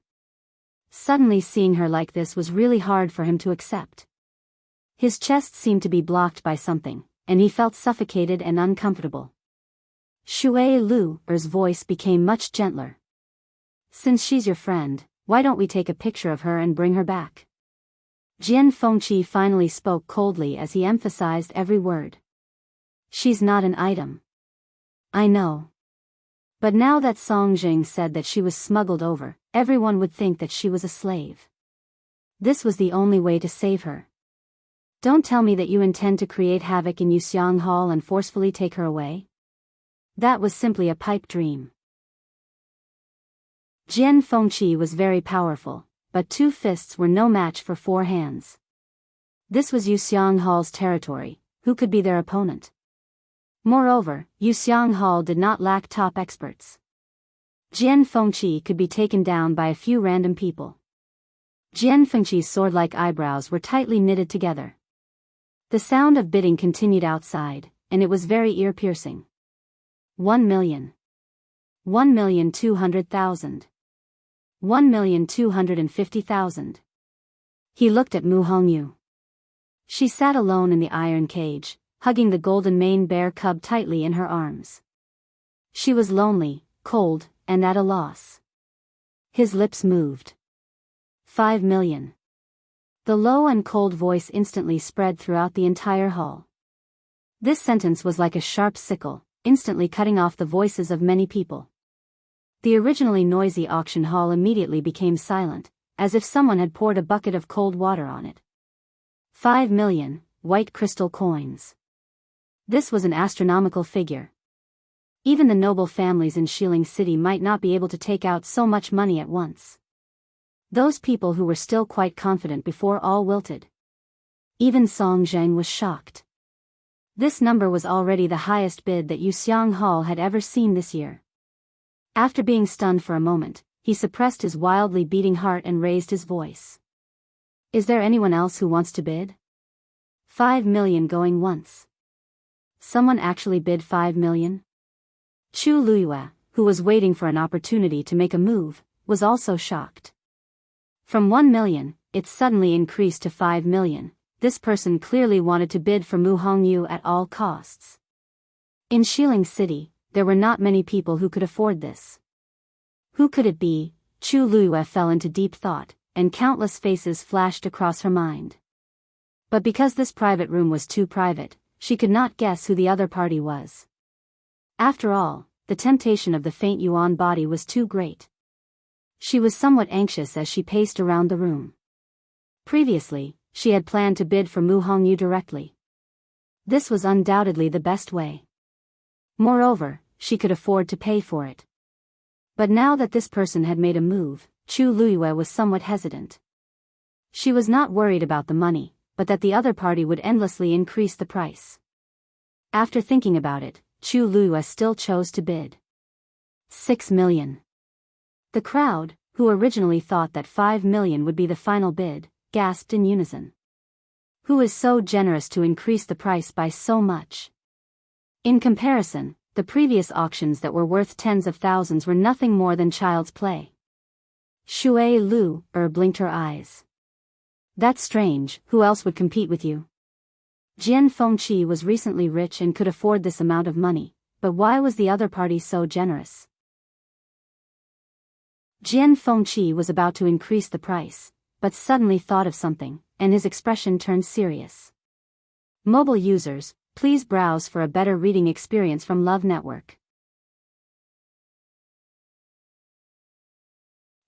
Suddenly seeing her like this was really hard for him to accept. His chest seemed to be blocked by something, and he felt suffocated and uncomfortable. Shui Lu's voice became much gentler. Since she's your friend, why don't we take a picture of her and bring her back? Jian Fengqi finally spoke coldly as he emphasized every word. She's not an item. I know. But now that Song Jing said that she was smuggled over, everyone would think that she was a slave. This was the only way to save her. Don't tell me that you intend to create havoc in Yuxiang Hall and forcefully take her away? That was simply a pipe dream. Jian Fengqi was very powerful, but 2 fists were no match for 4 hands. This was Yuxiang Hall's territory, who could be their opponent? Moreover, Yuxiang Hall did not lack top experts. Jian Fengqi could be taken down by a few random people. Jian Fengqi's sword-like eyebrows were tightly knitted together. The sound of bidding continued outside, and it was very ear-piercing. 1 million. 1,200,000. 1,250,000. He looked at Mu Hongyu. She sat alone in the iron cage, hugging the golden mane bear cub tightly in her arms. She was lonely, cold, and at a loss. His lips moved. 5 million. The low and cold voice instantly spread throughout the entire hall. This sentence was like a sharp sickle, instantly cutting off the voices of many people. The originally noisy auction hall immediately became silent, as if someone had poured a bucket of cold water on it. 5 million, white crystal coins. This was an astronomical figure. Even the noble families in Xiling City might not be able to take out so much money at once. Those people who were still quite confident before all wilted. Even Song Zheng was shocked. This number was already the highest bid that Yuxiang Hall had ever seen this year. After being stunned for a moment, he suppressed his wildly beating heart and raised his voice. Is there anyone else who wants to bid? 5 million going once. Someone actually bid 5 million? Chu Luyue, who was waiting for an opportunity to make a move, was also shocked. From 1 million, it suddenly increased to 5 million. This person clearly wanted to bid for Mu Hongyu at all costs. In Xiling City, there were not many people who could afford this. Who could it be? Chu Luyue fell into deep thought, and countless faces flashed across her mind. But because this private room was too private, she could not guess who the other party was. After all, the temptation of the faint yuan body was too great. She was somewhat anxious as she paced around the room. Previously, she had planned to bid for Mu Hongyu directly. This was undoubtedly the best way. Moreover, she could afford to pay for it. But now that this person had made a move, Chu Luiyue was somewhat hesitant. She was not worried about the money, but that the other party would endlessly increase the price. After thinking about it, Chu Luiyue still chose to bid 6 million. The crowd, who originally thought that 5 million would be the final bid, gasped in unison. Who is so generous to increase the price by so much? In comparison, the previous auctions that were worth tens of thousands were nothing more than child's play. Shui Lu blinked her eyes. That's strange, who else would compete with you? Jian Fengqi was recently rich and could afford this amount of money, but why was the other party so generous? Jian Fengqi was about to increase the price, but suddenly thought of something, and his expression turned serious. Mobile users, please browse for a better reading experience from Love Network.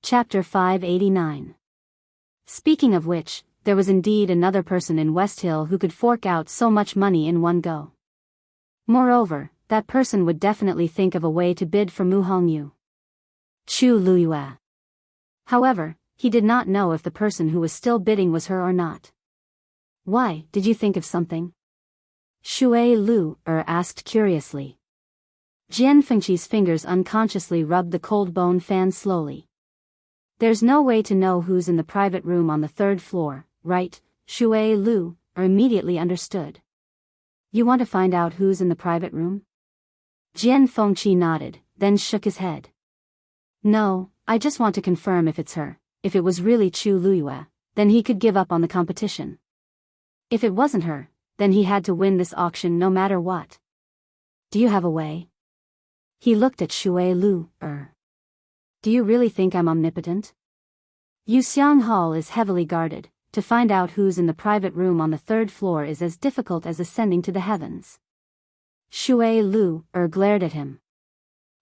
Chapter 589. Speaking of which, there was indeed another person in West Hill who could fork out so much money in one go. Moreover, that person would definitely think of a way to bid for Mu Hongyu. Chu Luiyue. However, he did not know if the person who was still bidding was her or not. Why, did you think of something? Shui Lu asked curiously. Jian Fengqi's fingers unconsciously rubbed the cold bone fan slowly. There's no way to know who's in the private room on the third floor, right? Shui Lu immediately understood. You want to find out who's in the private room? Jian Fengqi nodded, then shook his head. No, I just want to confirm if it's her. If it was really Chu Luiyue, then he could give up on the competition. If it wasn't her, then he had to win this auction no matter what. Do you have a way? He looked at Shui Lu. Do you really think I'm omnipotent? Yuxiang Hall is heavily guarded. To find out who's in the private room on the third floor is as difficult as ascending to the heavens. Shui Lu glared at him.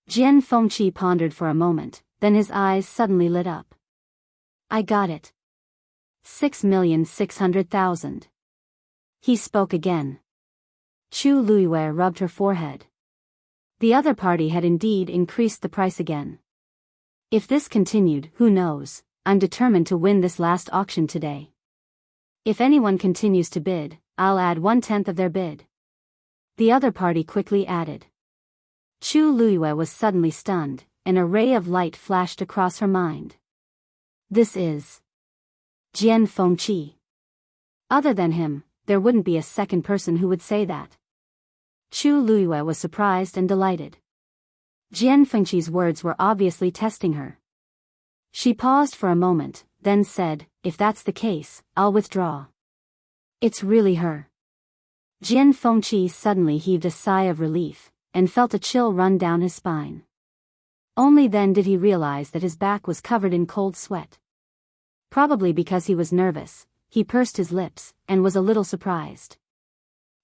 Jian Fengqi pondered for a moment, then his eyes suddenly lit up. I got it. 6,600,000. He spoke again. Chu Luiyue rubbed her forehead. The other party had indeed increased the price again. If this continued, who knows, I'm determined to win this last auction today. If anyone continues to bid, I'll add 1/10 of their bid. The other party quickly added. Chu Luiyue was suddenly stunned, and a ray of light flashed across her mind. This is Jian Fengqi. Other than him, there wouldn't be a second person who would say that. Chu Luiyue was surprised and delighted. Jian Fengqi's words were obviously testing her. She paused for a moment, then said, if that's the case, I'll withdraw. It's really her. Jian Fengqi suddenly heaved a sigh of relief, and felt a chill run down his spine. Only then did he realize that his back was covered in cold sweat. Probably because he was nervous, he pursed his lips, and was a little surprised.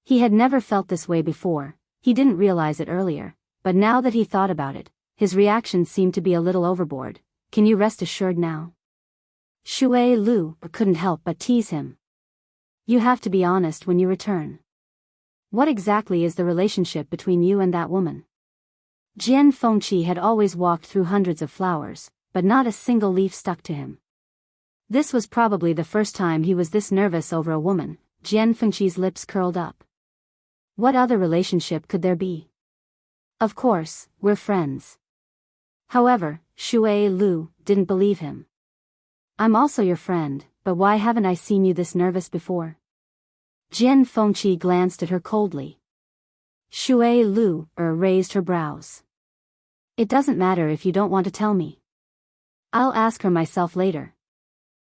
He had never felt this way before, he didn't realize it earlier, but now that he thought about it, his reaction seemed to be a little overboard. Can you rest assured now? Shui Lu couldn't help but tease him. You have to be honest when you return. What exactly is the relationship between you and that woman? Jian Fengqi had always walked through hundreds of flowers, but not a single leaf stuck to him. This was probably the first time he was this nervous over a woman. Jian Fengqi's lips curled up. What other relationship could there be? Of course, we're friends. However, Shui Lu didn't believe him. I'm also your friend, but why haven't I seen you this nervous before? Jian Fengqi glanced at her coldly. Shui Lu raised her brows. It doesn't matter if you don't want to tell me. I'll ask her myself later.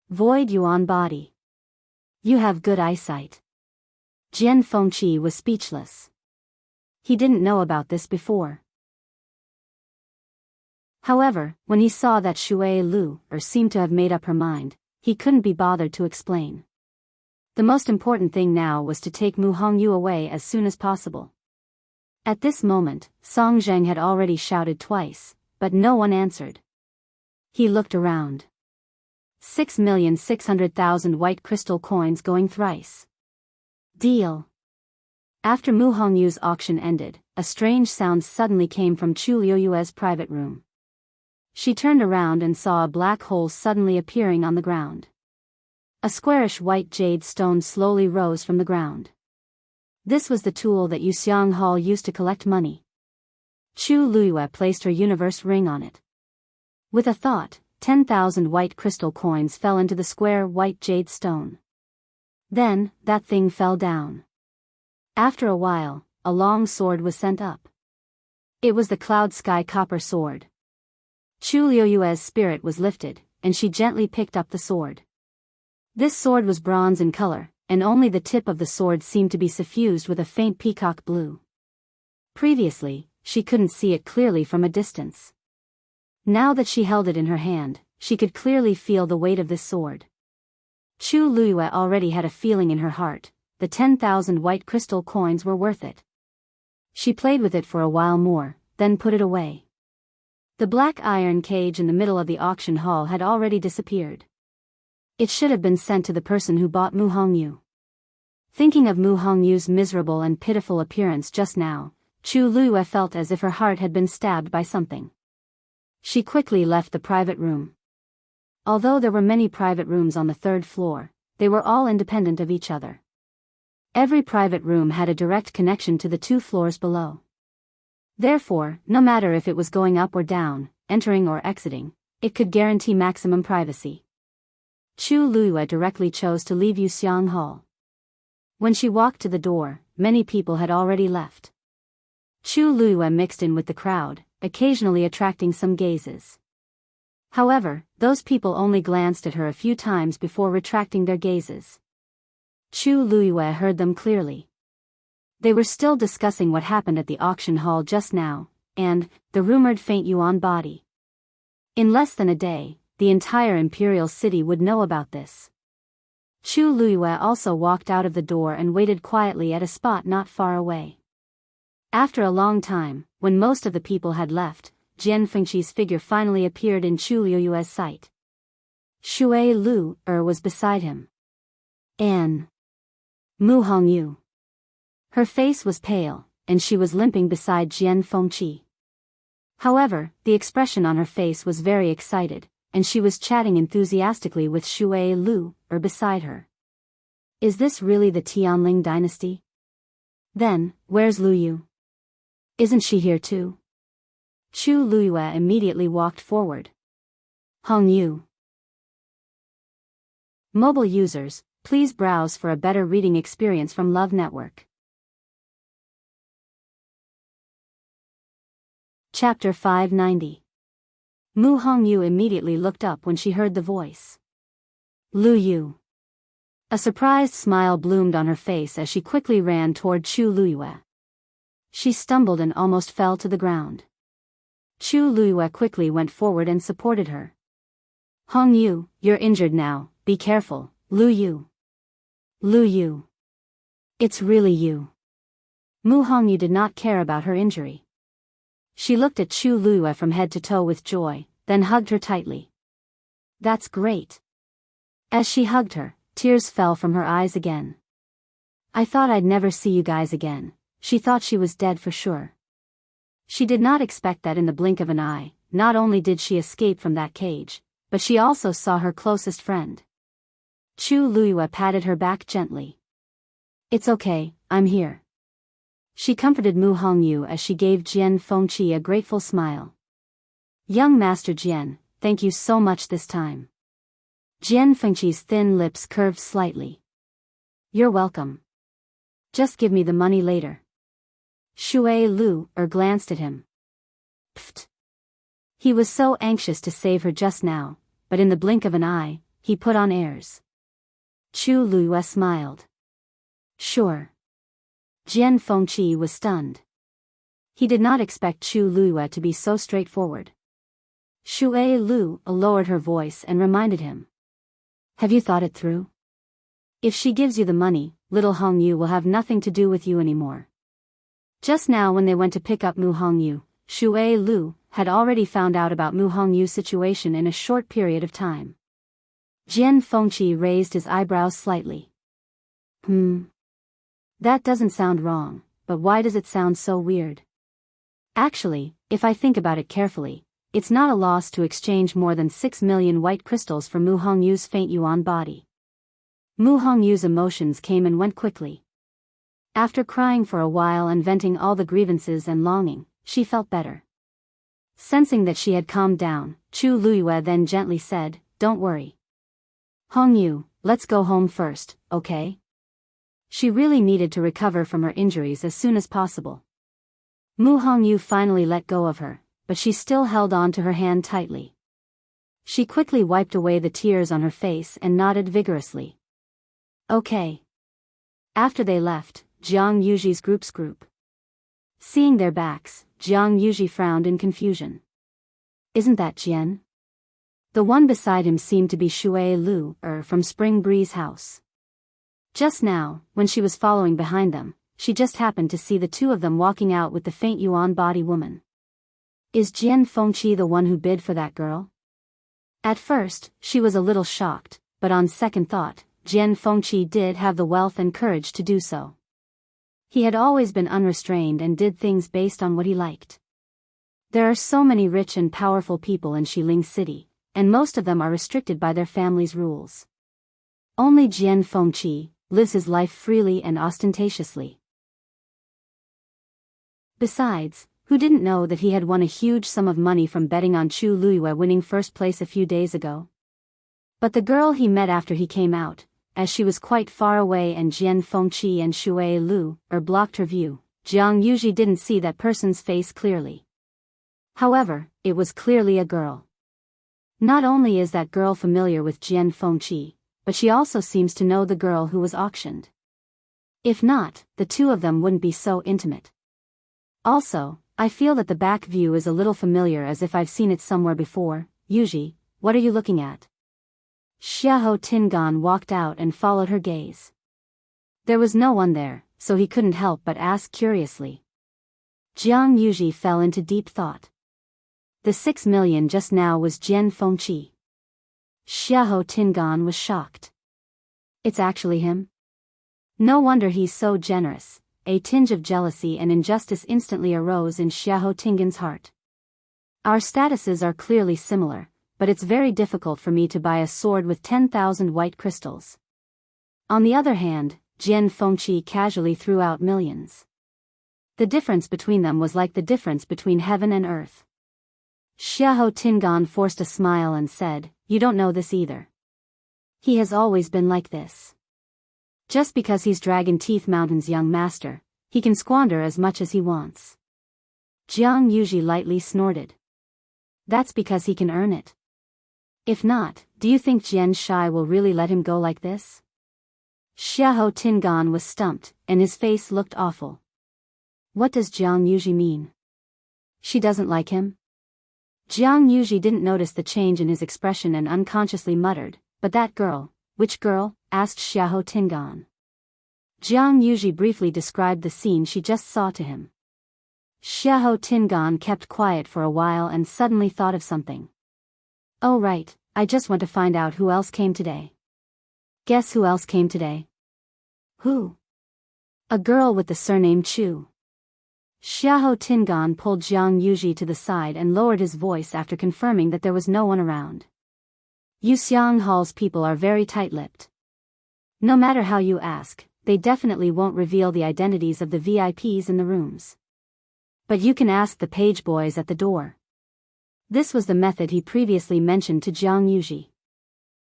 Void Yuan body. You have good eyesight. Jian Fengqi was speechless. He didn't know about this before. However, when he saw that Shui Lu seemed to have made up her mind, he couldn't be bothered to explain. The most important thing now was to take Mu Hongyu away as soon as possible. At this moment, Song Zheng had already shouted twice, but no one answered. He looked around. 6,600,000 white crystal coins going thrice. Deal. After Mu Hongyu's auction ended, a strange sound suddenly came from Chu Liuyue's private room. She turned around and saw a black hole suddenly appearing on the ground. A squarish white jade stone slowly rose from the ground. This was the tool that Yuxiang Hall used to collect money. Chu Liyue placed her universe ring on it. With a thought, 10,000 white crystal coins fell into the square white jade stone. Then, that thing fell down. After a while, a long sword was sent up. It was the cloud sky copper sword. Chu Liyue's spirit was lifted, and she gently picked up the sword. This sword was bronze in color, and only the tip of the sword seemed to be suffused with a faint peacock blue. Previously, she couldn't see it clearly from a distance. Now that she held it in her hand, she could clearly feel the weight of this sword. Chu Liyue already had a feeling in her heart, the 10,000 white crystal coins were worth it. She played with it for a while more, then put it away. The black iron cage in the middle of the auction hall had already disappeared. It should have been sent to the person who bought Mu Hongyu. Thinking of Mu Hongyu's miserable and pitiful appearance just now, Chu Liyue felt as if her heart had been stabbed by something. She quickly left the private room. Although there were many private rooms on the third floor, they were all independent of each other. Every private room had a direct connection to the 2 floors below. Therefore, no matter if it was going up or down, entering or exiting, it could guarantee maximum privacy. Chu Liyue directly chose to leave Yuxiang Hall. When she walked to the door, many people had already left. Chu Liyue mixed in with the crowd, occasionally attracting some gazes. However, those people only glanced at her a few times before retracting their gazes. Chu Liyue heard them clearly. They were still discussing what happened at the auction hall just now, and the rumored faint yuan body. In less than a day, the entire imperial city would know about this. Chu Liyue also walked out of the door and waited quietly at a spot not far away. After a long time, when most of the people had left, Jian Fengqi's figure finally appeared in Chu Liyue's sight. Shui Lu was beside him. An Mu Hongyu. Her face was pale, and she was limping beside Jian Fengqi. However, the expression on her face was very excited, and she was chatting enthusiastically with Shui Lu beside her. Is this really the Tianling dynasty? Then, where's Lu Yu? Isn't she here too? Chu Liyue immediately walked forward. Hong Yu. Mobile users, please browse for a better reading experience from Love Network. Chapter 590. Mu Hongyu immediately looked up when she heard the voice. Lu Yu. A surprised smile bloomed on her face as she quickly ran toward Chu Liyue. She stumbled and almost fell to the ground. Chu Liyue quickly went forward and supported her. Hong Yu, you're injured now, be careful, Lu Yu. Lu Yu. It's really you. Mu Hongyu did not care about her injury. She looked at Chu Liyue from head to toe with joy, then hugged her tightly. That's great. As she hugged her, tears fell from her eyes again. I thought I'd never see you guys again. She thought she was dead for sure. She did not expect that in the blink of an eye, not only did she escape from that cage, but she also saw her closest friend. Chu Liyue patted her back gently. It's okay, I'm here. She comforted Mu Hongyu as she gave Jian Fengqi a grateful smile. Young Master Jian, thank you so much this time. Jian Fengqi's thin lips curved slightly. You're welcome. Just give me the money later. Shui Lu glanced at him. Pfft. He was so anxious to save her just now, but in the blink of an eye, he put on airs. Chu Liyue smiled. Sure. Jian Fengqi was stunned. He did not expect Chu Liyue to be so straightforward. Shui Lu lowered her voice and reminded him. Have you thought it through? If she gives you the money, little Hongyu will have nothing to do with you anymore. Just now when they went to pick up Mu Hongyu, Shui Lu had already found out about Mu Hongyu's situation in a short period of time. Jian Fengqi raised his eyebrows slightly. That doesn't sound wrong, but why does it sound so weird? Actually, if I think about it carefully, it's not a loss to exchange more than 6 million white crystals for Mu Hongyu's faint yuan body. Mu Hongyu's emotions came and went quickly. After crying for a while and venting all the grievances and longing, she felt better. Sensing that she had calmed down, Chu Luiyue then gently said, "Don't worry. Hongyu, let's go home first, okay?" She really needed to recover from her injuries as soon as possible. Mu Hongyu finally let go of her, but she still held on to her hand tightly. She quickly wiped away the tears on her face and nodded vigorously. Okay. After they left, Jiang Yuji's group. Seeing their backs, Jiang Yuji frowned in confusion. Isn't that Jian? The one beside him seemed to be Shui Lu, from Spring Breeze House. Just now, when she was following behind them, she just happened to see the two of them walking out with the faint yuan body woman. Is Jian Fengqi the one who bid for that girl? At first, she was a little shocked, but on second thought, Jian Fengqi did have the wealth and courage to do so. He had always been unrestrained and did things based on what he liked. There are so many rich and powerful people in Xiling City, and most of them are restricted by their family's rules. Only Jian Fengqi lives his life freely and ostentatiously. Besides, who didn't know that he had won a huge sum of money from betting on Chu Luiyue winning first place a few days ago? But the girl he met after he came out, as she was quite far away and Jian Fengqi and Shui Lu blocked her view, Jiang Yuji didn't see that person's face clearly. However, it was clearly a girl. Not only is that girl familiar with Jian Fengqi, but she also seems to know the girl who was auctioned. If not, the two of them wouldn't be so intimate. Also, I feel that the back view is a little familiar, as if I've seen it somewhere before. Yuji, what are you looking at? Xiahou Tingan walked out and followed her gaze. There was no one there, so he couldn't help but ask curiously. Jiang Yuji fell into deep thought. The 6 million just now was Jian Fengqi. Xiahou Tingan was shocked. It's actually him? No wonder he's so generous. A tinge of jealousy and injustice instantly arose in Xiahou Tingan's heart. Our statuses are clearly similar, but it's very difficult for me to buy a sword with 10,000 white crystals. On the other hand, Jian Fengqi casually threw out millions. The difference between them was like the difference between heaven and earth. Xiahou Tingan forced a smile and said, "You don't know this either. He has always been like this. Just because he's Dragon Teeth Mountain's young master, he can squander as much as he wants." Jiang Yuji lightly snorted. That's because he can earn it. If not, do you think Jian Shai will really let him go like this? Xiahou Tingan was stumped, and his face looked awful. What does Jiang Yuji mean? She doesn't like him? Jiang Yuji didn't notice the change in his expression and unconsciously muttered, "But that girl." "Which girl?" asked Xiahou Tingan. Jiang Yuji briefly described the scene she just saw to him. Xiahou Tingan kept quiet for a while and suddenly thought of something. "Oh right, I just want to find out who else came today." Guess who else came today? Who? A girl with the surname Chu. Xiahou Tingan pulled Jiang Yuji to the side and lowered his voice after confirming that there was no one around. Yuxiang Hall's people are very tight-lipped. No matter how you ask, they definitely won't reveal the identities of the VIPs in the rooms. But you can ask the page boys at the door. This was the method he previously mentioned to Jiang Yuji.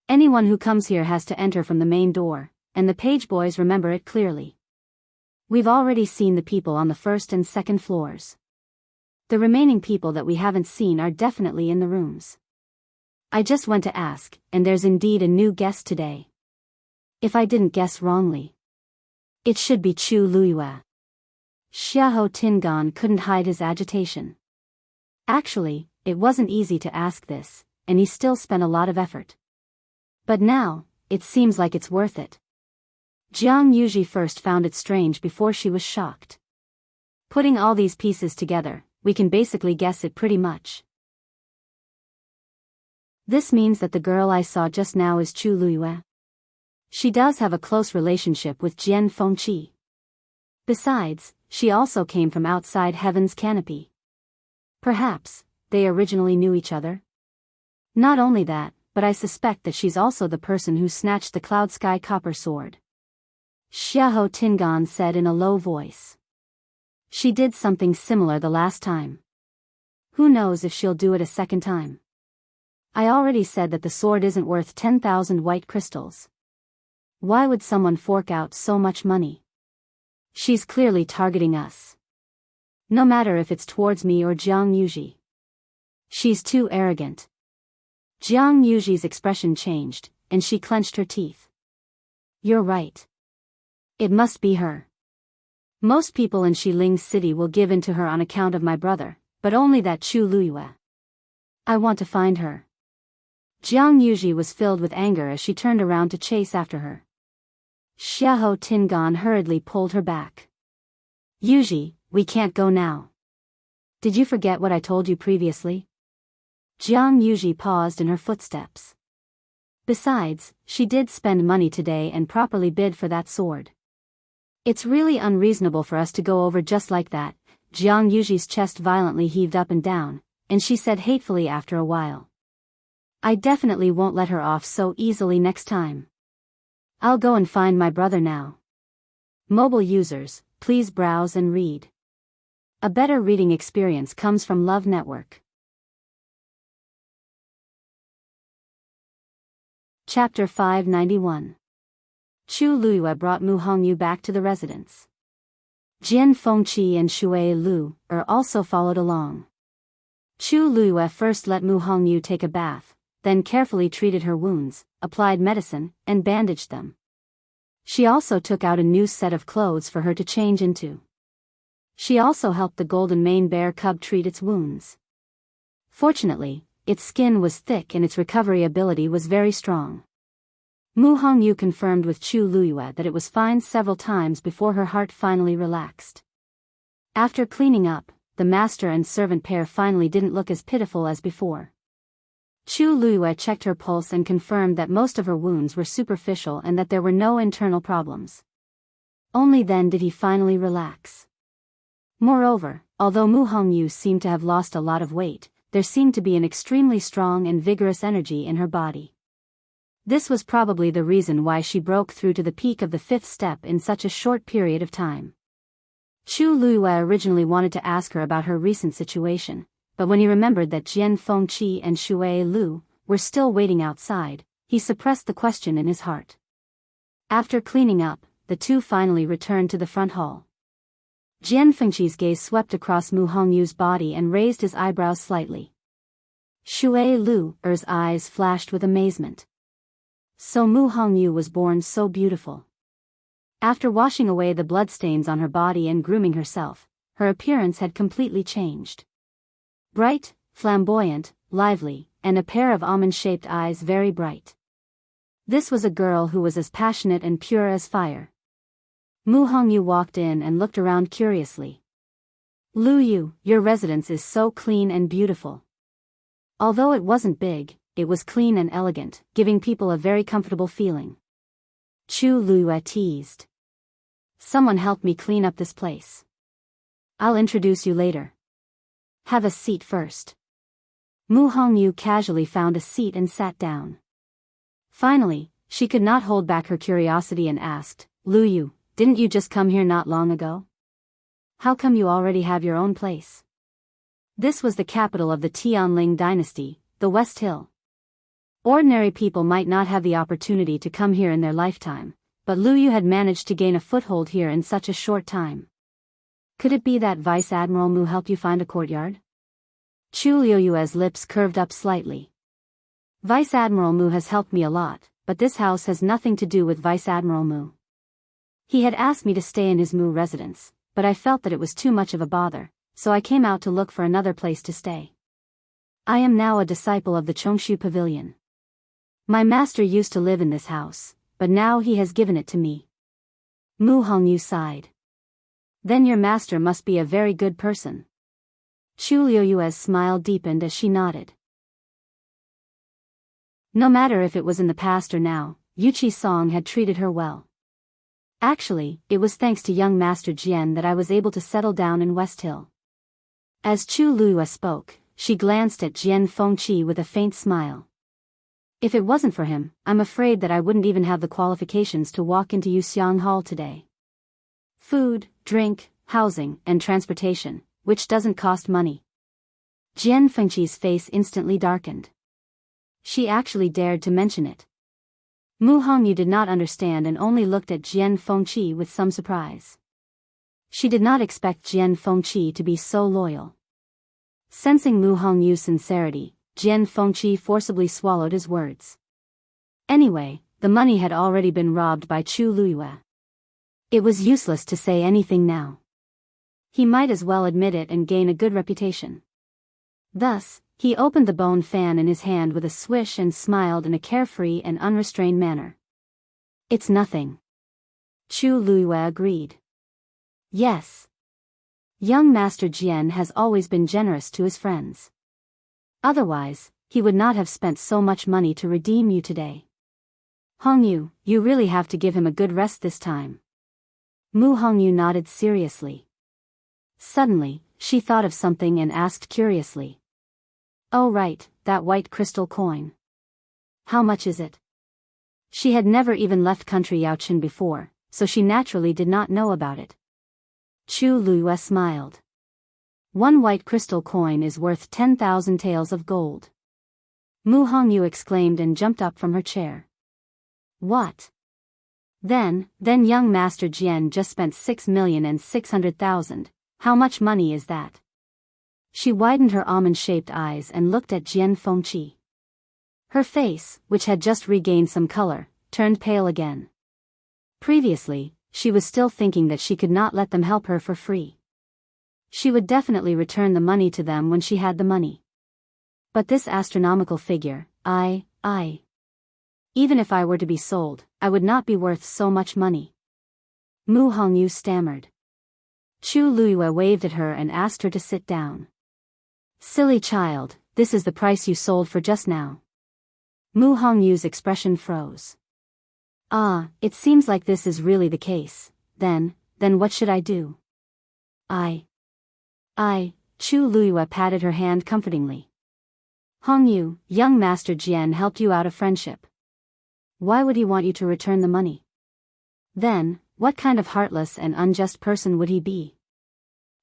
Anyone who comes here has to enter from the main door, and the page boys remember it clearly. We've already seen the people on the first and second floors. The remaining people that we haven't seen are definitely in the rooms. I just went to ask, and there's indeed a new guest today. If I didn't guess wrongly, it should be Chu Luiyue. Xiahou Tingan couldn't hide his agitation. Actually, it wasn't easy to ask this, and he still spent a lot of effort. But now, it seems like it's worth it. Jiang Yuji first found it strange before she was shocked. Putting all these pieces together, we can basically guess it pretty much. This means that the girl I saw just now is Chu Luiyue. She does have a close relationship with Jian Fengqi. Besides, she also came from outside heaven's canopy. Perhaps, they originally knew each other? Not only that, but I suspect that she's also the person who snatched the Cloud Sky copper sword. Xiahou Tingan said in a low voice. She did something similar the last time. Who knows if she'll do it a second time? I already said that the sword isn't worth 10,000 white crystals. Why would someone fork out so much money? She's clearly targeting us. No matter if it's towards me or Jiang Yuji. She's too arrogant. Jiang Yuji's expression changed, and she clenched her teeth. You're right. It must be her. Most people in Shiling's city will give in to her on account of my brother, but only that Chu Luyue. I want to find her. Jiang Yuji was filled with anger as she turned around to chase after her. Xiahou Tingan hurriedly pulled her back. Yuji, we can't go now. Did you forget what I told you previously? Jiang Yuji paused in her footsteps. Besides, she did spend money today and properly bid for that sword. It's really unreasonable for us to go over just like that. Jiang Yuji's chest violently heaved up and down, and she said hatefully after a while. I definitely won't let her off so easily next time. I'll go and find my brother now. Mobile users, please browse and read. A better reading experience comes from Love Network. Chapter 591. Chu Luyue brought Mu Hongyu back to the residence. Jian Fengqi and Shui Lu also followed along. Chu Luyue first let Mu Hongyu take a bath, then carefully treated her wounds, applied medicine, and bandaged them. She also took out a new set of clothes for her to change into. She also helped the golden mane bear cub treat its wounds. Fortunately, its skin was thick and its recovery ability was very strong. Mu Hongyu confirmed with Chu Luyue that it was fine several times before her heart finally relaxed. After cleaning up, the master and servant pair finally didn't look as pitiful as before. Chu Luyue checked her pulse and confirmed that most of her wounds were superficial and that there were no internal problems. Only then did he finally relax. Moreover, although Mu Hongyu seemed to have lost a lot of weight, there seemed to be an extremely strong and vigorous energy in her body. This was probably the reason why she broke through to the peak of the 5th step in such a short period of time. Chu Luyue originally wanted to ask her about her recent situation, but when he remembered that Jian Fengqi and Shui Lu were still waiting outside, he suppressed the question in his heart. After cleaning up, the two finally returned to the front hall. Jian Fengqi's gaze swept across Mu Hongyu's body and raised his eyebrows slightly. Shui Lu's eyes flashed with amazement. So Mu Hongyu was born so beautiful. After washing away the bloodstains on her body and grooming herself, her appearance had completely changed. Bright, flamboyant, lively, and a pair of almond-shaped eyes very bright. This was a girl who was as passionate and pure as fire. Mu Hongyu walked in and looked around curiously. Lu Yu, your residence is so clean and beautiful. Although it wasn't big, it was clean and elegant, giving people a very comfortable feeling. Chu Luyue teased. Someone help me clean up this place. I'll introduce you later. Have a seat first. Mu Hongyu casually found a seat and sat down. Finally, she could not hold back her curiosity and asked, Lu Yu, didn't you just come here not long ago? How come you already have your own place? This was the capital of the Tianling dynasty, the West Hill. Ordinary people might not have the opportunity to come here in their lifetime, but Lu Yu had managed to gain a foothold here in such a short time. Could it be that Vice Admiral Mu helped you find a courtyard? Chu Liyue's lips curved up slightly. Vice Admiral Mu has helped me a lot, but this house has nothing to do with Vice Admiral Mu. He had asked me to stay in his Mu residence, but I felt that it was too much of a bother, so I came out to look for another place to stay. I am now a disciple of the Chongshu Pavilion. My master used to live in this house, but now he has given it to me. Mu Hongyu sighed. Then your master must be a very good person. Chu Liyue's smile deepened as she nodded. No matter if it was in the past or now, Yu Chi Song had treated her well. Actually, it was thanks to young Master Jian that I was able to settle down in West Hill. As Chu Luiyue spoke, she glanced at Jian Fengqi with a faint smile. If it wasn't for him, I'm afraid that I wouldn't even have the qualifications to walk into Yuxiang Hall today. Food, drink, housing, and transportation, which doesn't cost money. Jian Fengqi's face instantly darkened. She actually dared to mention it. Mu Hongyu did not understand and only looked at Jian Fengqi with some surprise. She did not expect Jian Fengqi to be so loyal. Sensing Mu Hongyu's sincerity, Jian Fengqi forcibly swallowed his words. Anyway, the money had already been robbed by Chu Luiyue. It was useless to say anything now. He might as well admit it and gain a good reputation. Thus, he opened the bone fan in his hand with a swish and smiled in a carefree and unrestrained manner. It's nothing. Chu Luiyue agreed. Yes. Young Master Jian has always been generous to his friends. Otherwise, he would not have spent so much money to redeem you today. Hongyu, you really have to give him a good rest this time. Mu Hongyu nodded seriously. Suddenly, she thought of something and asked curiously. Oh right, that white crystal coin. How much is it? She had never even left country Yaochen before, so she naturally did not know about it. Chu Luiyue smiled. One white crystal coin is worth 10,000 taels of gold. Mu Hongyu exclaimed and jumped up from her chair. What? Then young Master Jian just spent 6,600,000. How much money is that? She widened her almond-shaped eyes and looked at Jian Fengqi. Her face, which had just regained some color, turned pale again. Previously, she was still thinking that she could not let them help her for free. She would definitely return the money to them when she had the money. But this astronomical figure, even if I were to be sold, I would not be worth so much money. Mu Hongyu stammered. Chu Luiyue waved at her and asked her to sit down. Silly child, this is the price you sold for just now. Mu Hongyu's expression froze. Ah, it seems like this is really the case. Then what should I do? Chu Luiyue patted her hand comfortingly. Hongyu, young Master Jian helped you out of friendship. Why would he want you to return the money? Then, what kind of heartless and unjust person would he be?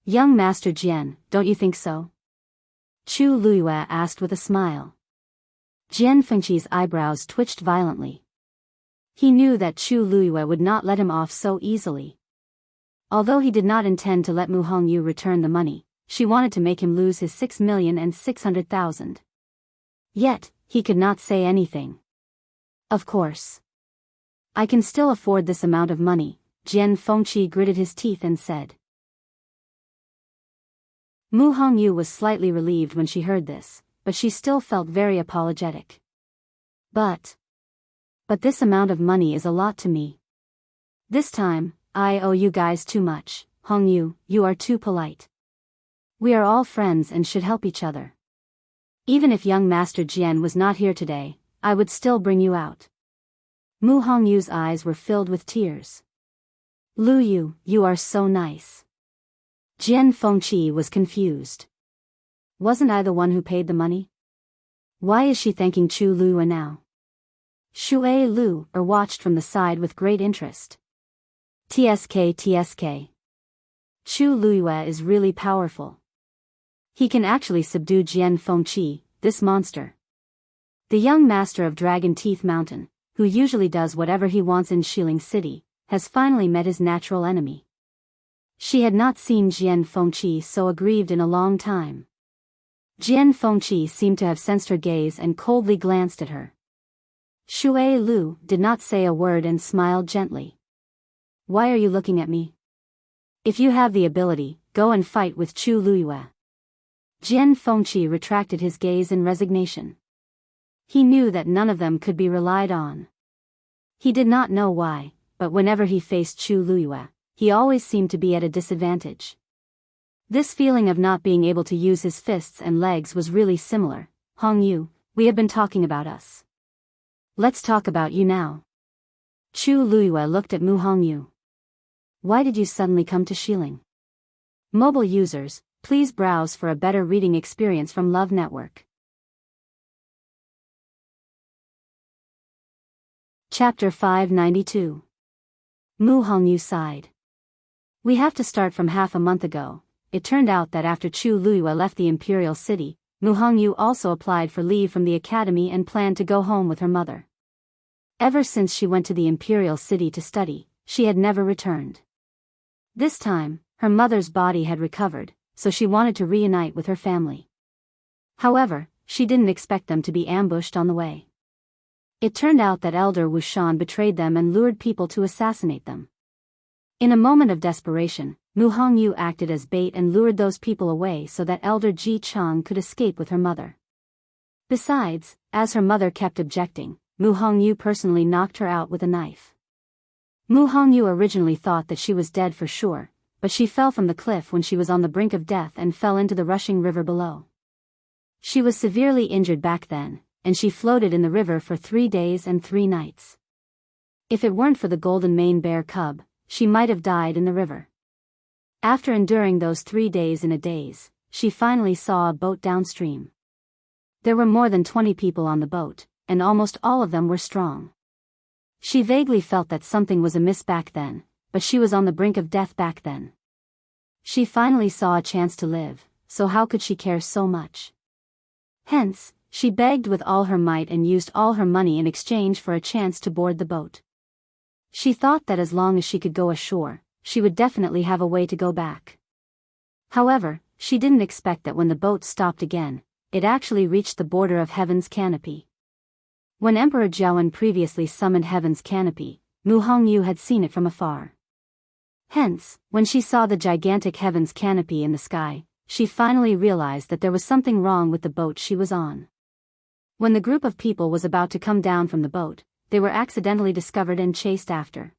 Young Master Jian, don't you think so? Chu Luiyue asked with a smile. Jian Fengqi's eyebrows twitched violently. He knew that Chu Luiyue would not let him off so easily. Although he did not intend to let Mu Hongyu return the money, she wanted to make him lose his 6,600,000. Yet, he could not say anything. Of course. I can still afford this amount of money, Jian Fengqi gritted his teeth and said. Mu Hongyu was slightly relieved when she heard this, but she still felt very apologetic. But this amount of money is a lot to me. This time, I owe you guys too much. Hongyu, you are too polite. We are all friends and should help each other. Even if young Master Jian was not here today, I would still bring you out. Mu Hongyu's eyes were filled with tears. Lu Yu, you are so nice. Jian Fengqi was confused. Wasn't I the one who paid the money? Why is she thanking Chu Luiyue now? Shui Lu watched from the side with great interest. TSK. Chu Luiyue is really powerful. He can actually subdue Jian Fengqi, this monster. The young master of Dragon Teeth Mountain, who usually does whatever he wants in Shiling City, has finally met his natural enemy. She had not seen Jian Fengqi so aggrieved in a long time. Jian Fengqi seemed to have sensed her gaze and coldly glanced at her. Shui Lu did not say a word and smiled gently. Why are you looking at me? If you have the ability, go and fight with Chu Luiyue. Jian Fengqi retracted his gaze in resignation. He knew that none of them could be relied on. He did not know why, but whenever he faced Chu Luiyue, he always seemed to be at a disadvantage. This feeling of not being able to use his fists and legs was really similar. Hongyu, we have been talking about us. Let's talk about you now. Chu Luiyue looked at Mu Hongyu. Why did you suddenly come to Shilling? Mobile users, please browse for a better reading experience from Love Network. Chapter 592. Mu Hongyu sighed. We have to start from half a month ago. It turned out that after Chu Luiyue left the imperial city, Mu Hongyu also applied for leave from the academy and planned to go home with her mother. Ever since she went to the imperial city to study, she had never returned. This time, her mother's body had recovered, so she wanted to reunite with her family. However, she didn't expect them to be ambushed on the way. It turned out that Elder Wu Shan betrayed them and lured people to assassinate them. In a moment of desperation, Mu Hongyu acted as bait and lured those people away so that Elder Ji Chang could escape with her mother. Besides, as her mother kept objecting, Mu Hongyu personally knocked her out with a knife. Mu Hongyu originally thought that she was dead for sure, but she fell from the cliff when she was on the brink of death and fell into the rushing river below. She was severely injured back then, and she floated in the river for 3 days and 3 nights. If it weren't for the golden mane bear cub, she might have died in the river. After enduring those 3 days in a daze, she finally saw a boat downstream. There were more than 20 people on the boat, and almost all of them were strong. She vaguely felt that something was amiss back then, but she was on the brink of death back then. She finally saw a chance to live, so how could she care so much? Hence, she begged with all her might and used all her money in exchange for a chance to board the boat. She thought that as long as she could go ashore, she would definitely have a way to go back. However, she didn't expect that when the boat stopped again, it actually reached the border of Heaven's Canopy. When Emperor Jiawen previously summoned Heaven's Canopy, Mu Hongyu had seen it from afar. Hence, when she saw the gigantic Heaven's Canopy in the sky, she finally realized that there was something wrong with the boat she was on. When the group of people was about to come down from the boat, they were accidentally discovered and chased after.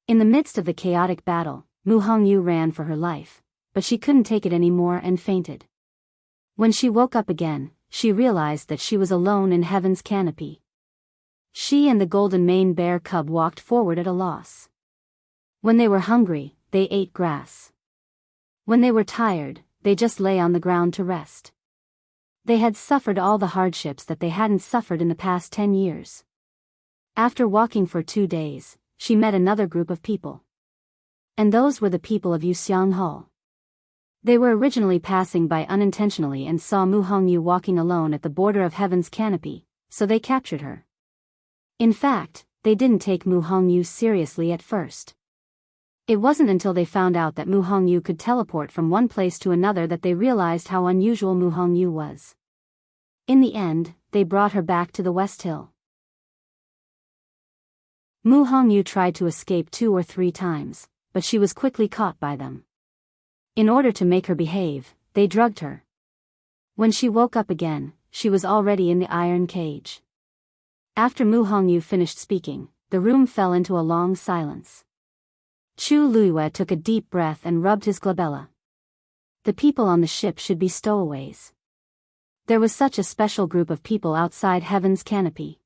In the midst of the chaotic battle, Mu Hongyu ran for her life, but she couldn't take it anymore and fainted. When she woke up again, she realized that she was alone in Heaven's Canopy. She and the golden mane bear cub walked forward at a loss. When they were hungry, they ate grass. When they were tired, they just lay on the ground to rest. They had suffered all the hardships that they hadn't suffered in the past 10 years. After walking for 2 days, she met another group of people. And those were the people of Yuxiang Hall. They were originally passing by unintentionally and saw Mu Hongyu walking alone at the border of Heaven's Canopy, so they captured her. In fact, they didn't take Mu Hongyu seriously at first. It wasn't until they found out that Mu Hongyu could teleport from one place to another that they realized how unusual Mu Hongyu was. In the end, they brought her back to the West Hill. Mu Hongyu tried to escape 2 or 3 times, but she was quickly caught by them. In order to make her behave, they drugged her. When she woke up again, she was already in the iron cage. After Mu Hongyu finished speaking, the room fell into a long silence. Chu Luiyue took a deep breath and rubbed his glabella. The people on the ship should be stowaways. There was such a special group of people outside Heaven's Canopy.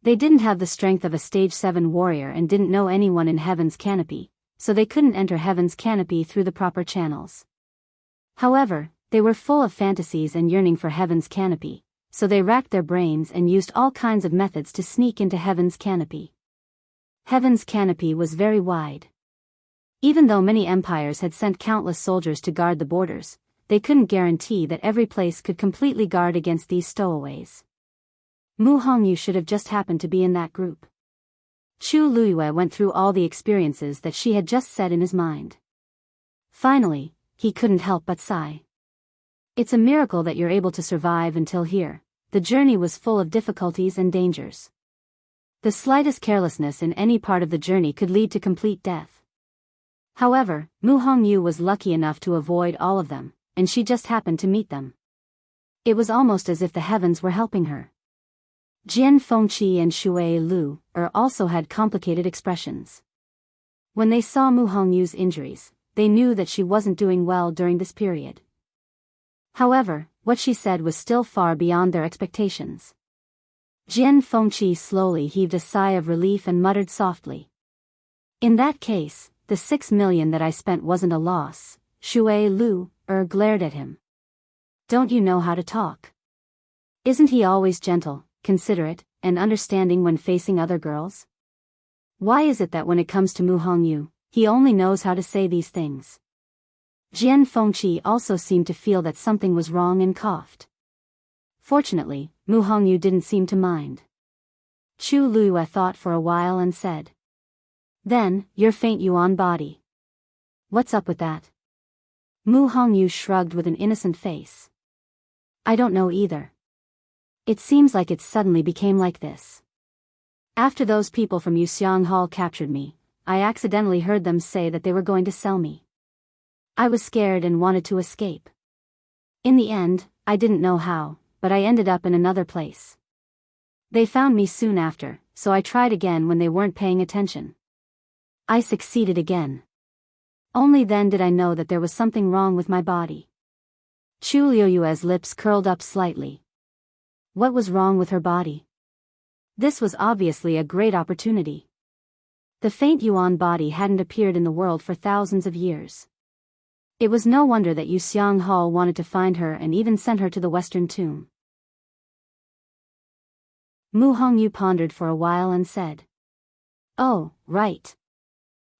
They didn't have the strength of a stage 7 warrior and didn't know anyone in Heaven's Canopy, so they couldn't enter Heaven's Canopy through the proper channels. However, they were full of fantasies and yearning for Heaven's Canopy, so they racked their brains and used all kinds of methods to sneak into Heaven's Canopy. Heaven's Canopy was very wide. Even though many empires had sent countless soldiers to guard the borders, they couldn't guarantee that every place could completely guard against these stowaways. Mu Hongyu should have just happened to be in that group. Chu Luiyue went through all the experiences that she had just said in his mind. Finally, he couldn't help but sigh. It's a miracle that you're able to survive until here. The journey was full of difficulties and dangers. The slightest carelessness in any part of the journey could lead to complete death. However, Mu Hongyu was lucky enough to avoid all of them, and she just happened to meet them. It was almost as if the heavens were helping her. Jian Fengqi and Shui Lu also had complicated expressions. When they saw Mu Hongyu's injuries, they knew that she wasn't doing well during this period. However, what she said was still far beyond their expectations. Jian Fengqi slowly heaved a sigh of relief and muttered softly. In that case, the 6 million that I spent wasn't a loss. Shui Lu glared at him. Don't you know how to talk? Isn't he always gentle, considerate, and understanding when facing other girls? Why is it that when it comes to Mu Hongyu, he only knows how to say these things? Jian Fengqi also seemed to feel that something was wrong and coughed. Fortunately, Mu Hongyu didn't seem to mind. Chu Luyue thought for a while and said. Then, your faint yuan body. What's up with that? Mu Hongyu shrugged with an innocent face. I don't know either. It seems like it suddenly became like this. After those people from Yuxiang Hall captured me, I accidentally heard them say that they were going to sell me. I was scared and wanted to escape. In the end, I didn't know how, but I ended up in another place. They found me soon after, so I tried again when they weren't paying attention. I succeeded again. Only then did I know that there was something wrong with my body. Chu Liuyue's lips curled up slightly. What was wrong with her body? This was obviously a great opportunity. The faint yuan body hadn't appeared in the world for thousands of years. It was no wonder that Yuxiang Hall wanted to find her and even sent her to the Western Tomb. Mu Hongyu pondered for a while and said. Oh, right.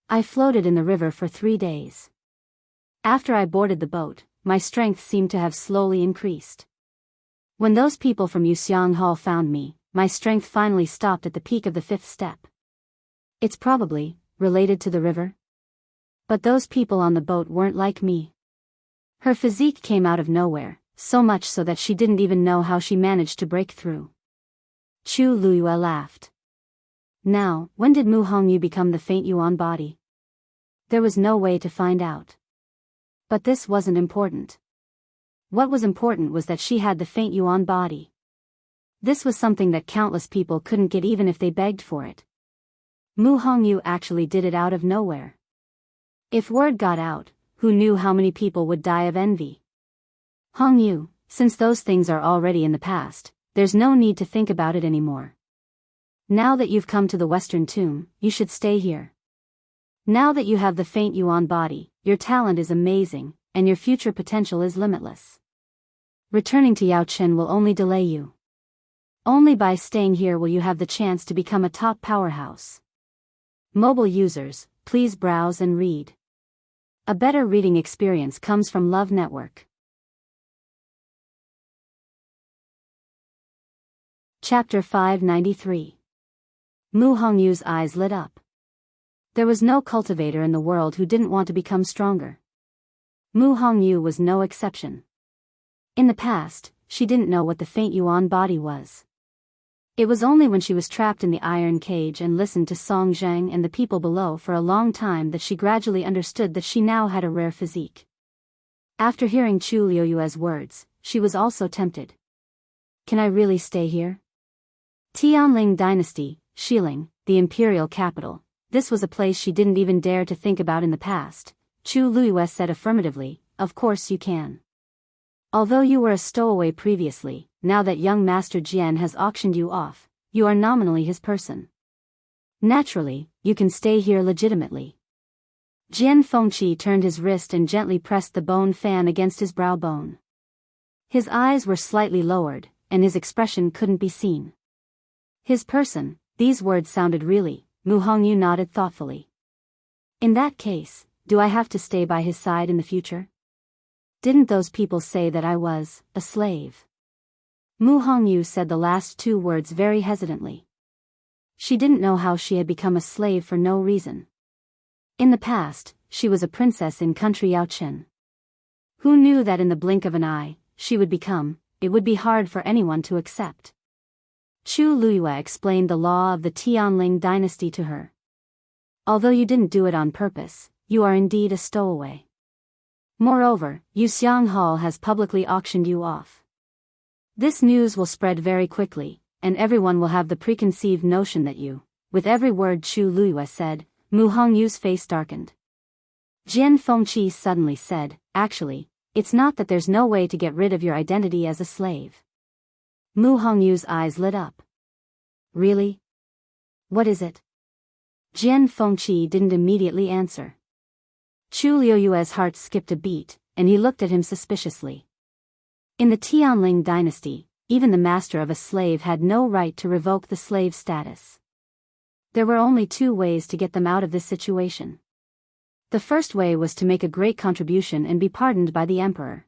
I floated in the river for 3 days. After I boarded the boat, my strength seemed to have slowly increased. When those people from Yuxiang Hall found me, my strength finally stopped at the peak of the 5th step. It's probably related to the river. But those people on the boat weren't like me. Her physique came out of nowhere, so much so that she didn't even know how she managed to break through. Chu Luyue laughed. Now, when did Mu Hongyu become the faint yuan body? There was no way to find out. But this wasn't important. What was important was that she had the faint yuan body. This was something that countless people couldn't get even if they begged for it. Mu Hongyu actually did it out of nowhere. If word got out, who knew how many people would die of envy? Hongyu, since those things are already in the past, there's no need to think about it anymore. Now that you've come to the Western Tomb, you should stay here. Now that you have the faint yuan body, your talent is amazing, and your future potential is limitless. Returning to Yaochen will only delay you. Only by staying here will you have the chance to become a top powerhouse. Mobile users, please browse and read. A better reading experience comes from Love Network. Chapter 593. Mu Hongyu's eyes lit up. There was no cultivator in the world who didn't want to become stronger. Mu Hongyu was no exception. In the past, she didn't know what the faint yuan body was. It was only when she was trapped in the iron cage and listened to Song Zheng and the people below for a long time that she gradually understood that she now had a rare physique. After hearing Chu Liuyue's words, she was also tempted. Can I really stay here? Tianling Dynasty, Xiling, the imperial capital. This was a place she didn't even dare to think about in the past. Chu Luyue said affirmatively, of course you can. Although you were a stowaway previously, now that young Master Jian has auctioned you off, you are nominally his person. Naturally, you can stay here legitimately. Jian Fengqi turned his wrist and gently pressed the bone fan against his brow bone. His eyes were slightly lowered, and his expression couldn't be seen. His person, these words sounded really. Mu Hongyu nodded thoughtfully. In that case, do I have to stay by his side in the future? Didn't those people say that I was a slave? Mu Hongyu said the last 2 words very hesitantly. She didn't know how she had become a slave for no reason. In the past, she was a princess in country Yaochen. Who knew that in the blink of an eye, she would become, it would be hard for anyone to accept. Chu Luyue explained the law of the Tianling dynasty to her. Although you didn't do it on purpose, you are indeed a stowaway. Moreover, Yuxiang Hall has publicly auctioned you off. This news will spread very quickly, and everyone will have the preconceived notion that you. With every word Chu Luyue said, Mu Hongyu's face darkened. Jian Fengqi suddenly said, actually, it's not that there's no way to get rid of your identity as a slave. Mu Hongyu's eyes lit up. Really? What is it? Jian Fengqi didn't immediately answer. Chu Liuyue's heart skipped a beat, and he looked at him suspiciously. In the Tianling dynasty, even the master of a slave had no right to revoke the slave status. There were only two ways to get them out of this situation. The first way was to make a great contribution and be pardoned by the emperor.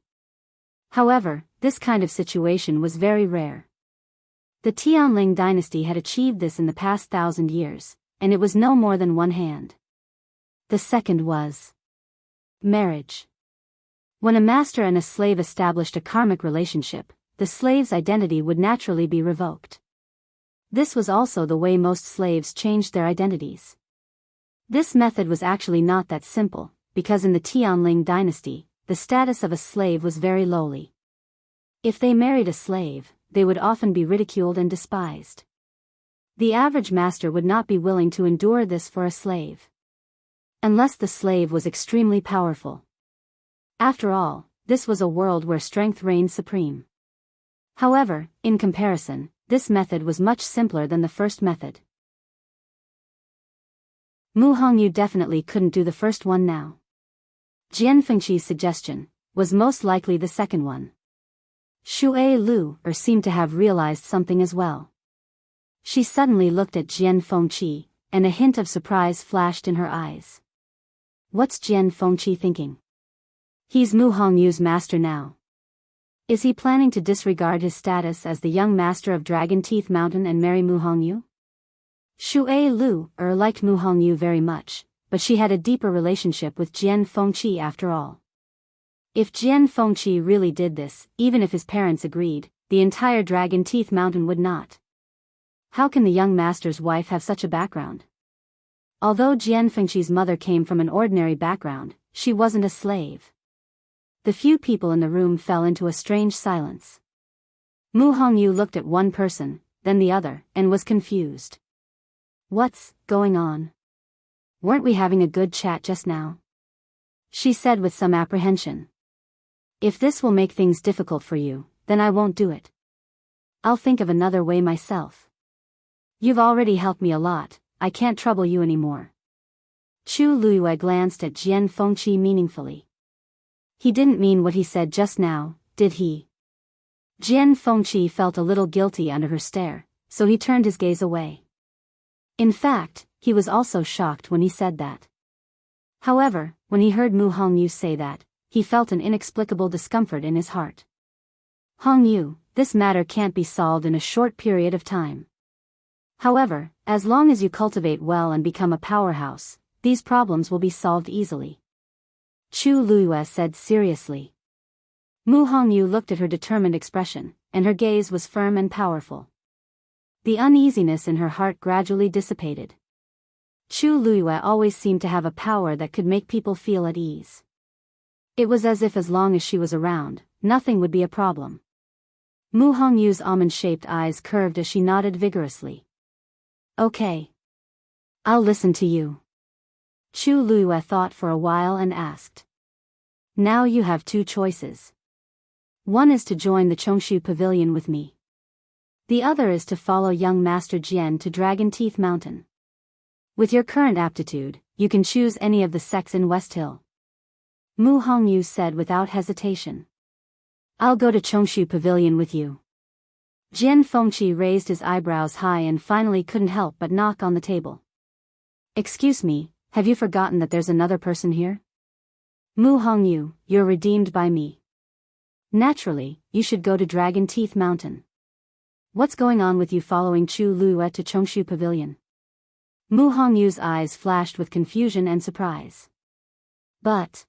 However, this kind of situation was very rare. The Tianling dynasty had achieved this in the past 1,000 years, and it was no more than one hand. The second was marriage. When a master and a slave established a karmic relationship, the slave's identity would naturally be revoked. This was also the way most slaves changed their identities. This method was actually not that simple, because in the Tianling dynasty, the status of a slave was very lowly. If they married a slave, they would often be ridiculed and despised. The average master would not be willing to endure this for a slave. Unless the slave was extremely powerful. After all, this was a world where strength reigned supreme. However, in comparison, this method was much simpler than the first method. Mu Hongyu definitely couldn't do the first one now. Jian Fengqi's suggestion was most likely the second one. Shui Lu seemed to have realized something as well. She suddenly looked at Jian Fengqi, and a hint of surprise flashed in her eyes. What's Jian Fengqi thinking? He's Mu Hongyu's master now. Is he planning to disregard his status as the young master of Dragon Teeth Mountain and marry Mu Hongyu? Shui Lu liked Mu Hongyu very much, but she had a deeper relationship with Jian Fengqi after all. If Jian Fengqi really did this, even if his parents agreed, the entire Dragon Teeth Mountain would not. How can the young master's wife have such a background? Although Jian Fengqi's mother came from an ordinary background, she wasn't a slave. The few people in the room fell into a strange silence. Mu Hongyu looked at one person, then the other, and was confused. What's going on? Weren't we having a good chat just now? She said with some apprehension. If this will make things difficult for you, then I won't do it. I'll think of another way myself. You've already helped me a lot, I can't trouble you anymore. Chu Luyue glanced at Jian Fengqi meaningfully. He didn't mean what he said just now, did he? Jian Fengqi felt a little guilty under her stare, so he turned his gaze away. In fact, he was also shocked when he said that. However, when he heard Mu Hongyu say that, he felt an inexplicable discomfort in his heart. Hongyu, this matter can't be solved in a short period of time. However, as long as you cultivate well and become a powerhouse, these problems will be solved easily. Chu Luyue said seriously. Mu Hongyu looked at her determined expression, and her gaze was firm and powerful. The uneasiness in her heart gradually dissipated. Chu Luyue always seemed to have a power that could make people feel at ease. It was as if as long as she was around, nothing would be a problem. Mu Hongyu's almond-shaped eyes curved as she nodded vigorously. Okay. I'll listen to you. Chu Luyue thought for a while and asked. Now you have two choices. One is to join the Chongshu Pavilion with me. The other is to follow young Master Jian to Dragon Teeth Mountain. With your current aptitude, you can choose any of the sects in West Hill. Mu Hongyu said without hesitation. I'll go to Chongshu Pavilion with you. Jian Fengqi raised his eyebrows high and finally couldn't help but knock on the table. Excuse me, have you forgotten that there's another person here? Mu Hongyu, you're redeemed by me. Naturally, you should go to Dragon Teeth Mountain. What's going on with you following Chu Luyue to Chongshu Pavilion? Mu Hongyu's eyes flashed with confusion and surprise. But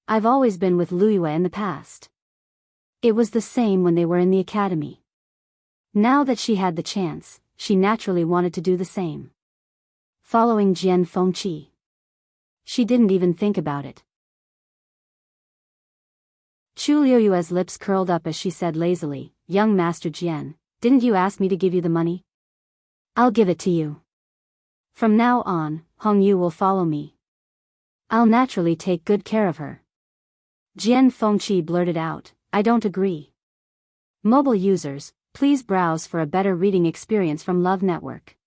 I've always been with Luyue in the past. It was the same when they were in the academy. Now that she had the chance, she naturally wanted to do the same. Following Jian Fengqi. She didn't even think about it. Chu Liuyue's lips curled up as she said lazily, Young Master Jian, didn't you ask me to give you the money? I'll give it to you. From now on, Hongyu will follow me. I'll naturally take good care of her. Jian Fengqi blurted out, I don't agree. Mobile users, please browse for a better reading experience from Love Network.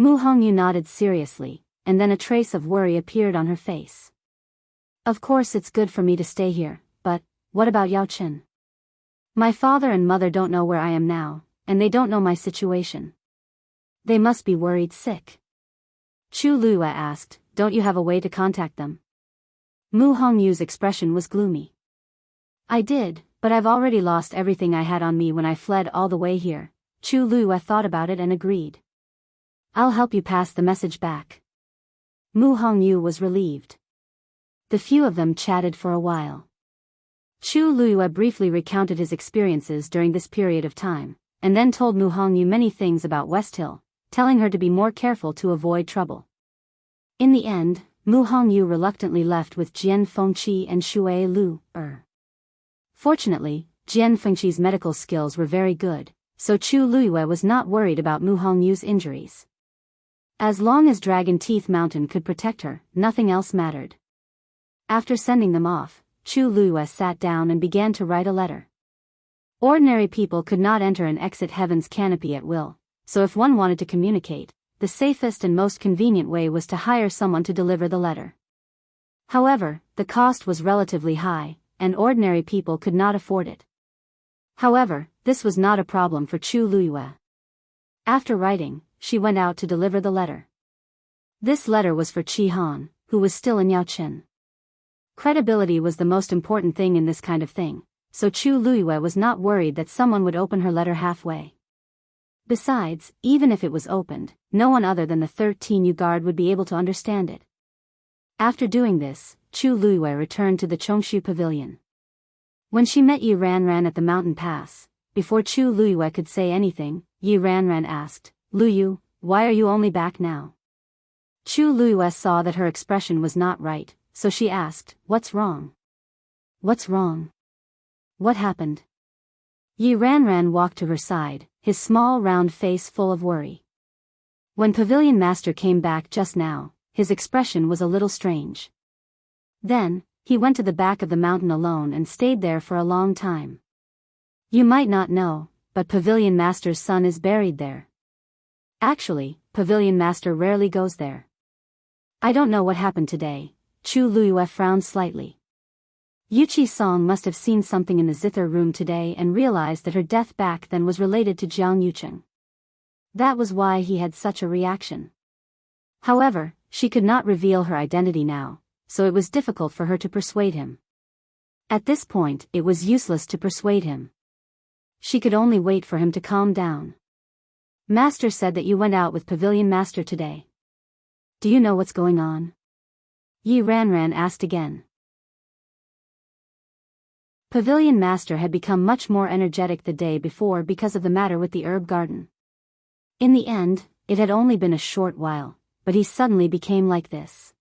Mu Hongyu nodded seriously, and then a trace of worry appeared on her face. Of course it's good for me to stay here, but what about Yao Chen? My father and mother don't know where I am now, and they don't know my situation. They must be worried sick. Chu Lua asked, don't you have a way to contact them? Mu Hongyu's expression was gloomy. I did, but I've already lost everything I had on me when I fled all the way here. Chu Lua thought about it and agreed. I'll help you pass the message back. Mu Hongyu was relieved. The few of them chatted for a while. Chu Lua briefly recounted his experiences during this period of time, and then told Mu Hongyu many things about West Hill, telling her to be more careful to avoid trouble. In the end, Mu Hongyu reluctantly left with Jian Fengqi and Shui Lu. Fortunately, Jian Fengqi's medical skills were very good, so Chu Lua was not worried about Mu Hongyu's injuries. As long as Dragon Teeth Mountain could protect her, nothing else mattered. After sending them off, Chu Lua sat down and began to write a letter. Ordinary people could not enter and exit Heaven's canopy at will, so if one wanted to communicate, the safest and most convenient way was to hire someone to deliver the letter. However, the cost was relatively high, and ordinary people could not afford it. However, this was not a problem for Chu Lua. After writing, she went out to deliver the letter. This letter was for Chi Han, who was still in Yaochen. Credibility was the most important thing in this kind of thing, so Chu Lua was not worried that someone would open her letter halfway. Besides, even if it was opened, no one other than the 13U guard would be able to understand it. After doing this, Chu Lua returned to the Chongshu Pavilion. When she met Yi Ranran at the mountain pass, before Chu Lua could say anything, Yi Ranran asked, Luyu, why are you only back now? Chu Lua saw that her expression was not right, so she asked, what's wrong? What's wrong? What happened? Yi Ranran walked to her side, his small round face full of worry. When Pavilion Master came back just now, his expression was a little strange. Then, he went to the back of the mountain alone and stayed there for a long time. You might not know, but Pavilion Master's son is buried there. Actually, Pavilion Master rarely goes there. I don't know what happened today. Chu Lua frowned slightly. Yuchi Song must have seen something in the zither room today and realized that her death back then was related to Jiang Yucheng. That was why he had such a reaction. However, she could not reveal her identity now, so it was difficult for her to persuade him. At this point, it was useless to persuade him. She could only wait for him to calm down. Master said that you went out with Pavilion Master today. Do you know what's going on? Yi Ranran asked again. Pavilion Master had become much more energetic the day before because of the matter with the herb garden. In the end, it had only been a short while, but he suddenly became like this.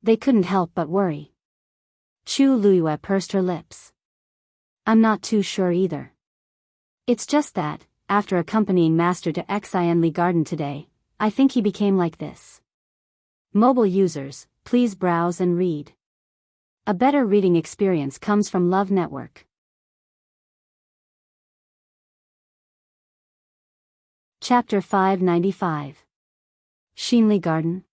They couldn't help but worry. Chu Lua pursed her lips. I'm not too sure either. It's just that, after accompanying Master to Xianli Garden today, I think he became like this. Mobile users, please browse and read. A better reading experience comes from Love Network. Chapter 595. Xinli Garden.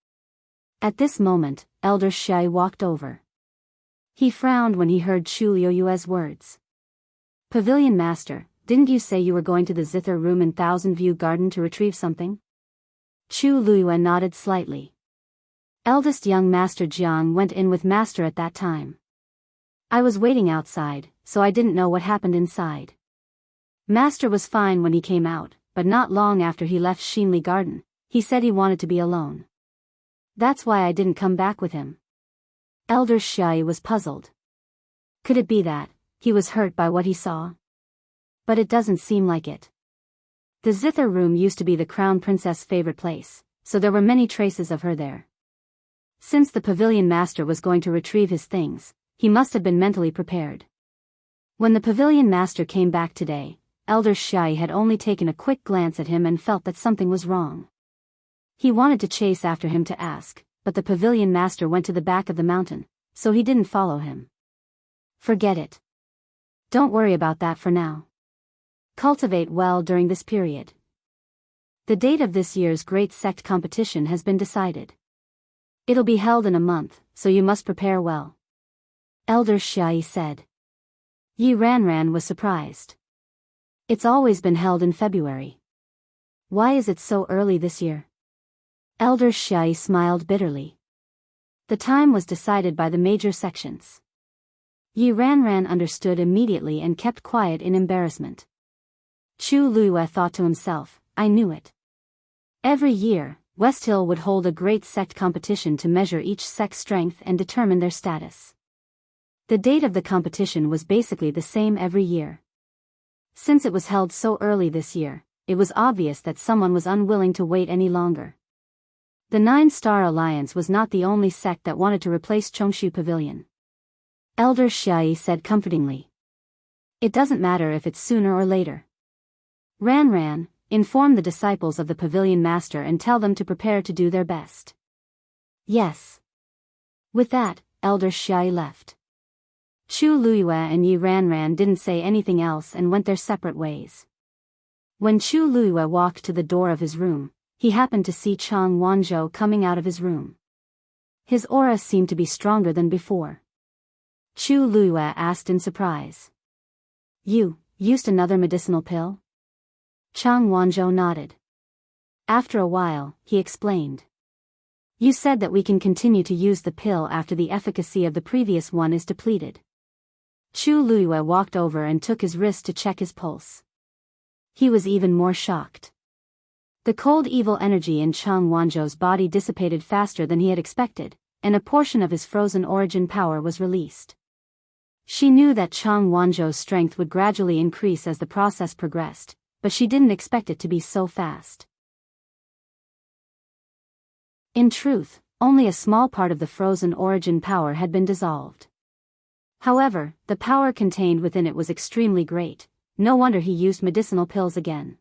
At this moment, Elder Shai walked over. He frowned when he heard Chu Liuyue's words. Pavilion Master, didn't you say you were going to the zither room in Thousand View Garden to retrieve something? Chu Liyue nodded slightly. Eldest young Master Jiang went in with Master at that time. I was waiting outside, so I didn't know what happened inside. Master was fine when he came out, but not long after he left Xinli Garden, he said he wanted to be alone. That's why I didn't come back with him. Elder Shai was puzzled. Could it be that he was hurt by what he saw? But it doesn't seem like it. The zither room used to be the Crown Princess' favorite place, so there were many traces of her there. Since the Pavilion Master was going to retrieve his things, he must have been mentally prepared. When the Pavilion Master came back today, Elder Shai had only taken a quick glance at him and felt that something was wrong. He wanted to chase after him to ask, but the Pavilion Master went to the back of the mountain, so he didn't follow him. Forget it. Don't worry about that for now. Cultivate well during this period. The date of this year's great sect competition has been decided. It'll be held in a month, so you must prepare well. Elder Xiai said. Yi Ranran was surprised. It's always been held in February. Why is it so early this year? Elder Xiai smiled bitterly. The time was decided by the major sections. Yi Ranran understood immediately and kept quiet in embarrassment. Chu Luiyue thought to himself, I knew it. Every year, West Hill would hold a great sect competition to measure each sect's strength and determine their status. The date of the competition was basically the same every year. Since it was held so early this year, it was obvious that someone was unwilling to wait any longer. The Nine-Star Alliance was not the only sect that wanted to replace Chongshu Pavilion. Elder Xiai said comfortingly. It doesn't matter if it's sooner or later. Ranran, inform the disciples of the Pavilion Master and tell them to prepare to do their best. Yes. With that, Elder Xiai left. Chu Luiyue and Yi Ranran didn't say anything else and went their separate ways. When Chu Luiyue walked to the door of his room, he happened to see Chang Wanzhou coming out of his room. His aura seemed to be stronger than before. Chu Luiyue asked in surprise. You used another medicinal pill? Chang Wanzhou nodded. After a while, he explained. You said that we can continue to use the pill after the efficacy of the previous one is depleted. Chu Luiyue walked over and took his wrist to check his pulse. He was even more shocked. The cold evil energy in Chang Wanzhou's body dissipated faster than he had expected, and a portion of his frozen origin power was released. She knew that Chang Wanzhou's strength would gradually increase as the process progressed, but she didn't expect it to be so fast. In truth, only a small part of the frozen origin power had been dissolved. However, the power contained within it was extremely great. No wonder he used medicinal pills again.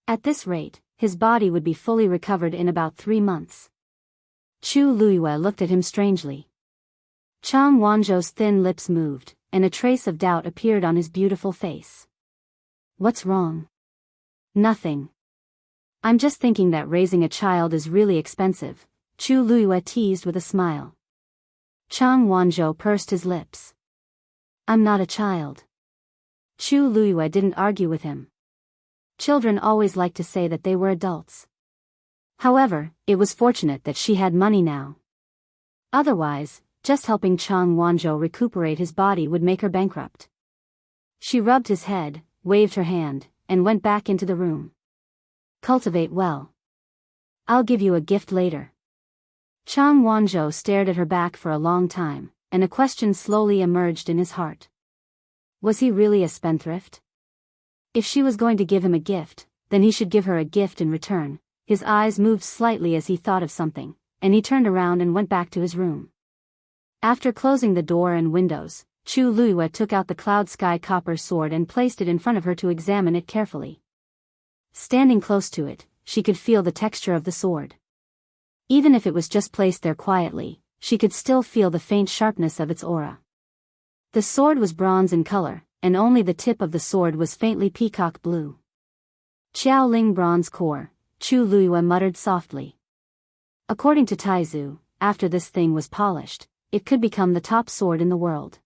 At this rate, his body would be fully recovered in about 3 months. Chu Luiyue looked at him strangely. Chang Wanzhou's thin lips moved, and a trace of doubt appeared on his beautiful face. What's wrong? Nothing. I'm just thinking that raising a child is really expensive, Chu Luiyue teased with a smile. Chang Wanzhou pursed his lips. I'm not a child. Chu Luiyue didn't argue with him. Children always liked to say that they were adults. However, it was fortunate that she had money now. Otherwise, just helping Chang Wanzhou recuperate his body would make her bankrupt. She rubbed his head, waved her hand, and went back into the room. Cultivate well. I'll give you a gift later. Chang Wanzhou stared at her back for a long time, and a question slowly emerged in his heart. Was he really a spendthrift? If she was going to give him a gift, then he should give her a gift in return. His eyes moved slightly as he thought of something, and he turned around and went back to his room. After closing the door and windows, Chu Luiyue took out the cloud sky copper sword and placed it in front of her to examine it carefully. Standing close to it, she could feel the texture of the sword. Even if it was just placed there quietly, she could still feel the faint sharpness of its aura. The sword was bronze in color, and only the tip of the sword was faintly peacock blue. Qiaoling bronze core, Chu Luiyue muttered softly. According to Taizu, after this thing was polished, it could become the top sword in the world.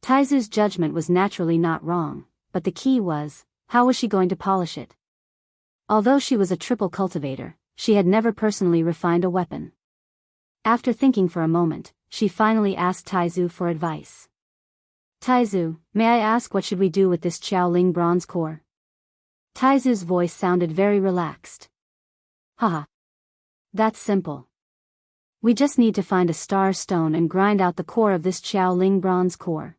Taizu's judgment was naturally not wrong, but the key was, how was she going to polish it? Although she was a triple cultivator, she had never personally refined a weapon. After thinking for a moment, she finally asked Taizu for advice. Taizu, may I ask what should we do with this Qiaoling bronze core? Taizu's voice sounded very relaxed. Haha. That's simple. We just need to find a star stone and grind out the core of this Qiaoling bronze core.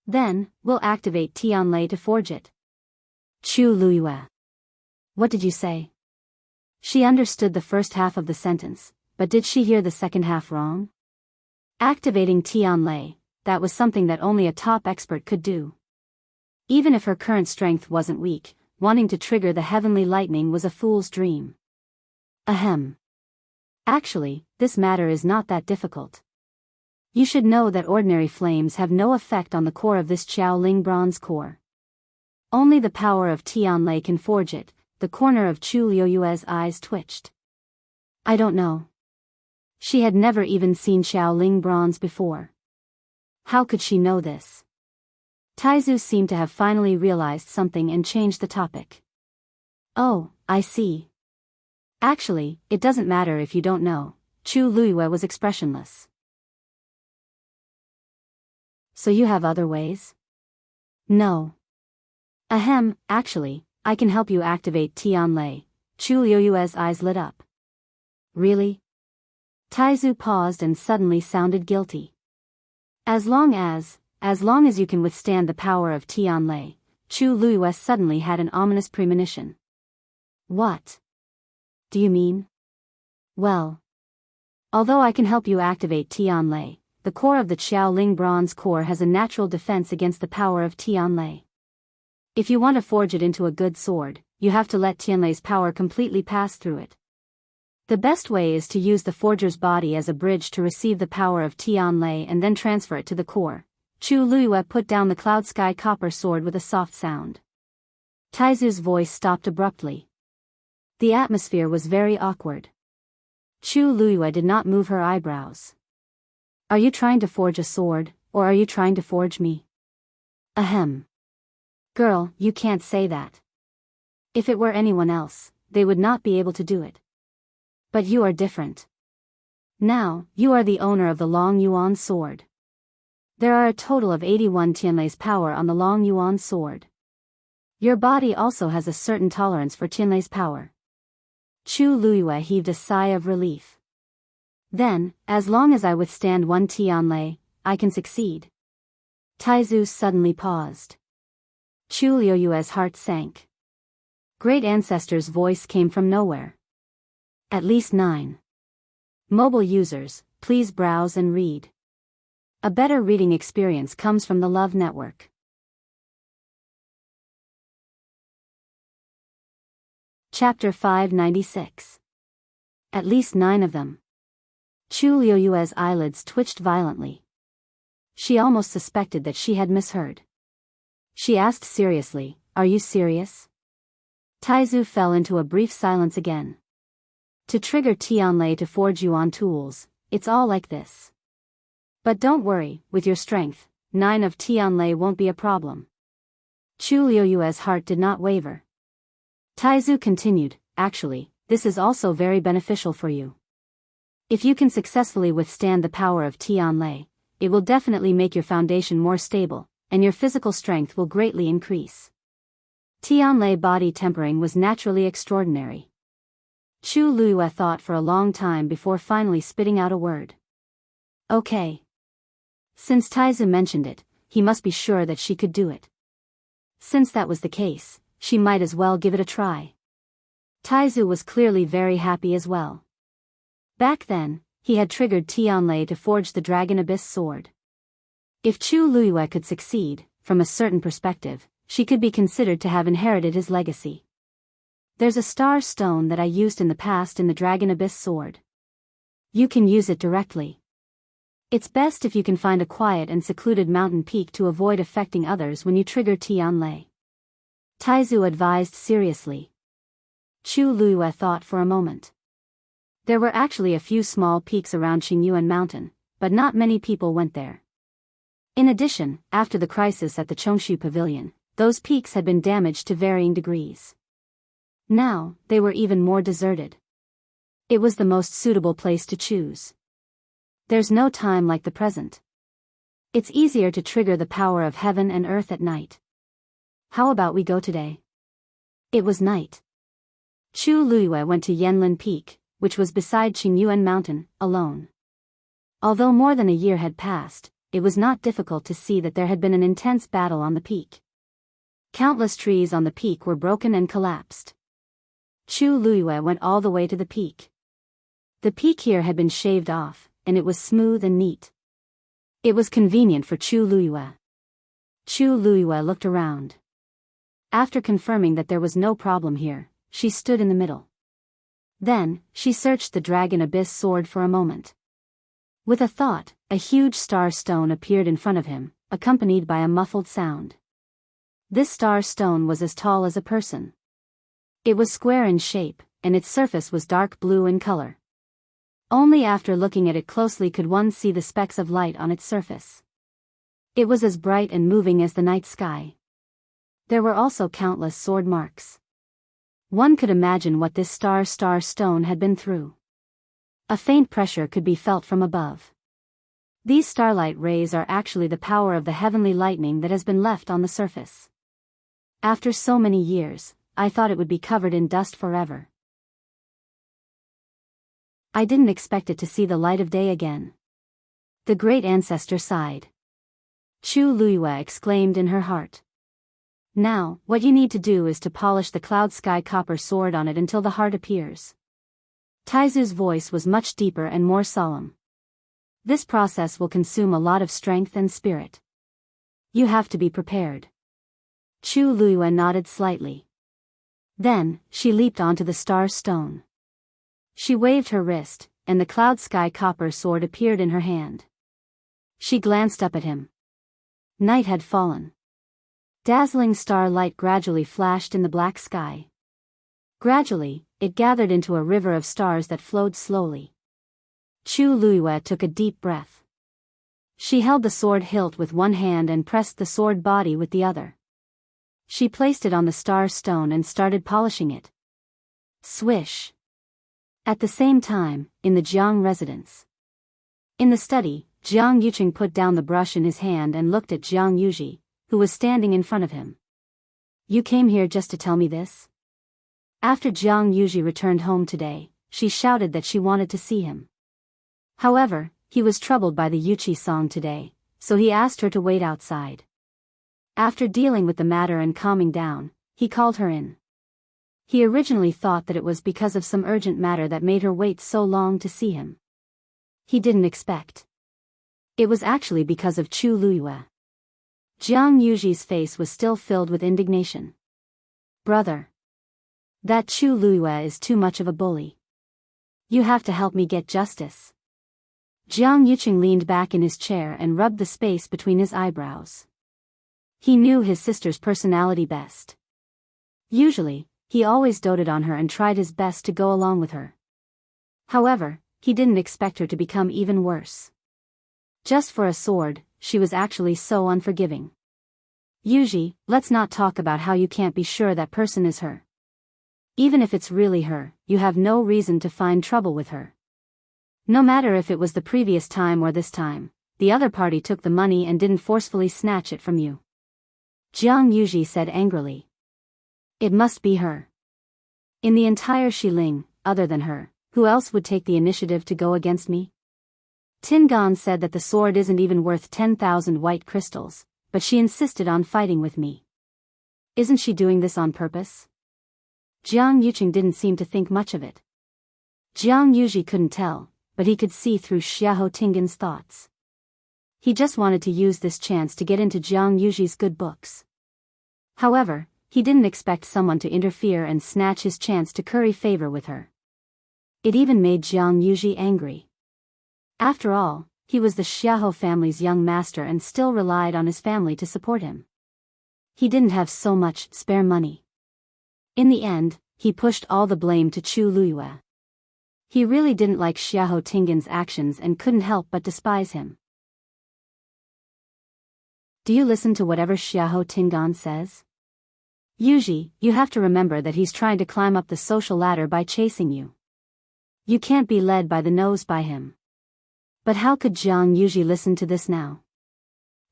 Then, we'll activate Tianlei to forge it. Chu Luiyue. What did you say? She understood the first half of the sentence, but did she hear the second half wrong? Activating Tianlei, that was something that only a top expert could do. Even if her current strength wasn't weak, wanting to trigger the heavenly lightning was a fool's dream. Ahem. Actually, this matter is not that difficult. You should know that ordinary flames have no effect on the core of this Qiaoling bronze core. Only the power of Tianlei can forge it, the corner of Chu Liuyue's eyes twitched. I don't know. She had never even seen Xiaoling bronze before. How could she know this? Taizu seemed to have finally realized something and changed the topic. Oh, I see. Actually, it doesn't matter if you don't know. Chu Luyue was expressionless. So you have other ways? No. Ahem, actually, I can help you activate Tianlei. Chu Liyue's eyes lit up. Really? Taizu paused and suddenly sounded guilty. As long as you can withstand the power of Tianlei, Chu Luyue suddenly had an ominous premonition. What do you mean? Well, although I can help you activate Tianlei, the core of the Xiaoling bronze core has a natural defense against the power of Tianlei. If you want to forge it into a good sword, you have to let Tianlei's power completely pass through it. The best way is to use the forger's body as a bridge to receive the power of Tianlei and then transfer it to the core. Chu Luyue put down the cloud sky copper sword with a soft sound. Taizu's voice stopped abruptly. The atmosphere was very awkward. Chu Luyue did not move her eyebrows. Are you trying to forge a sword, or are you trying to forge me? Ahem. Girl, you can't say that. If it were anyone else, they would not be able to do it. But you are different. Now, you are the owner of the Long Yuan sword. There are a total of 81 Tianlei's power on the Long Yuan sword. Your body also has a certain tolerance for Tianlei's power. Chu Luyue heaved a sigh of relief. Then, as long as I withstand one Tianlei, I can succeed. Taizu suddenly paused. Chu Liyue's heart sank. Great Ancestor's voice came from nowhere. At least 9. Mobile users, please browse and read. A better reading experience comes from the Love Network. Chapter 596. At least 9 of them. Chu Liyue's eyelids twitched violently. She almost suspected that she had misheard. She asked seriously, "Are you serious?" Taizu fell into a brief silence again. To trigger Tianlei to forge Yuan tools, it's all like this. But don't worry, with your strength, 9 of Tianlei won't be a problem. Chu Liyue's heart did not waver. Taizu continued, actually, this is also very beneficial for you. If you can successfully withstand the power of Tianlei, it will definitely make your foundation more stable, and your physical strength will greatly increase. Tianlei body tempering was naturally extraordinary. Chu Luyue thought for a long time before finally spitting out a word. Okay. Since Taizu mentioned it, he must be sure that she could do it. Since that was the case, she might as well give it a try. Taizu was clearly very happy as well. Back then, he had triggered Tianlei to forge the Dragon Abyss sword. If Chu Luyue could succeed, from a certain perspective, she could be considered to have inherited his legacy. There's a star stone that I used in the past in the Dragon Abyss sword. You can use it directly. It's best if you can find a quiet and secluded mountain peak to avoid affecting others when you trigger Tianlei. Taizu advised seriously. Chu Luyue thought for a moment. There were actually a few small peaks around Qingyuan Mountain, but not many people went there. In addition, after the crisis at the Chongshu Pavilion, those peaks had been damaged to varying degrees. Now, they were even more deserted. It was the most suitable place to choose. There's no time like the present. It's easier to trigger the power of heaven and earth at night. How about we go today? It was night. Chu Luyue went to Yanlin Peak, which was beside Qingyuan Mountain, alone. Although more than a year had passed, it was not difficult to see that there had been an intense battle on the peak. Countless trees on the peak were broken and collapsed. Chu Luyue went all the way to the peak. The peak here had been shaved off, and it was smooth and neat. It was convenient for Chu Luyue. Chu Luyue looked around. After confirming that there was no problem here, she stood in the middle. Then, she searched the Dragon Abyss sword for a moment. With a thought, a huge star stone appeared in front of him, accompanied by a muffled sound. This star stone was as tall as a person. It was square in shape, and its surface was dark blue in color. Only after looking at it closely could one see the specks of light on its surface. It was as bright and moving as the night sky. There were also countless sword marks. One could imagine what this star stone had been through. A faint pressure could be felt from above. These starlight rays are actually the power of the heavenly lightning that has been left on the surface. After so many years, I thought it would be covered in dust forever. I didn't expect it to see the light of day again. The great ancestor sighed. Chu Luiyue exclaimed in her heart. Now, what you need to do is to polish the cloud sky copper sword on it until the heart appears. Taizu's voice was much deeper and more solemn. This process will consume a lot of strength and spirit. You have to be prepared. Chu Luiyue nodded slightly. Then, she leaped onto the star stone. She waved her wrist, and the cloud sky copper sword appeared in her hand. She glanced up at him. Night had fallen. Dazzling starlight gradually flashed in the black sky. Gradually, it gathered into a river of stars that flowed slowly. Chu Luiyue took a deep breath. She held the sword hilt with one hand and pressed the sword body with the other. She placed it on the star stone and started polishing it. Swish! At the same time, in the Jiang residence. In the study, Jiang Yuqing put down the brush in his hand and looked at Jiang Yuji, who was standing in front of him. You came here just to tell me this? After Jiang Yuji returned home today, she shouted that she wanted to see him. However, he was troubled by the Yuqi song today, so he asked her to wait outside. After dealing with the matter and calming down, he called her in. He originally thought that it was because of some urgent matter that made her wait so long to see him. He didn't expect. It was actually because of Chu Luiyue. Jiang Yuji's face was still filled with indignation. Brother. That Chu Luiyue is too much of a bully. You have to help me get justice. Jiang Yuqing leaned back in his chair and rubbed the space between his eyebrows. He knew his sister's personality best. Usually, he always doted on her and tried his best to go along with her. However, he didn't expect her to become even worse. Just for a sword, she was actually so unforgiving. Yuji, let's not talk about how you can't be sure that person is her. Even if it's really her, you have no reason to find trouble with her. No matter if it was the previous time or this time, the other party took the money and didn't forcefully snatch it from you. Jiang Yuji said angrily. It must be her. In the entire Shiling, other than her, who else would take the initiative to go against me? Tingan said that the sword isn't even worth 10,000 white crystals, but she insisted on fighting with me. Isn't she doing this on purpose? Jiang Yuqing didn't seem to think much of it. Jiang Yuji couldn't tell, but he could see through Xiahou Tingan's thoughts. He just wanted to use this chance to get into Jiang Yuji's good books. However, he didn't expect someone to interfere and snatch his chance to curry favor with her. It even made Jiang Yuji angry. After all, he was the Xiahou family's young master and still relied on his family to support him. He didn't have so much spare money. In the end, he pushed all the blame to Chu Luiyue. He really didn't like Xiahou Tingan's actions and couldn't help but despise him. Do you listen to whatever Xiahou Tingan says? Yuji, you have to remember that he's trying to climb up the social ladder by chasing you. You can't be led by the nose by him. But how could Jiang Yuji listen to this now?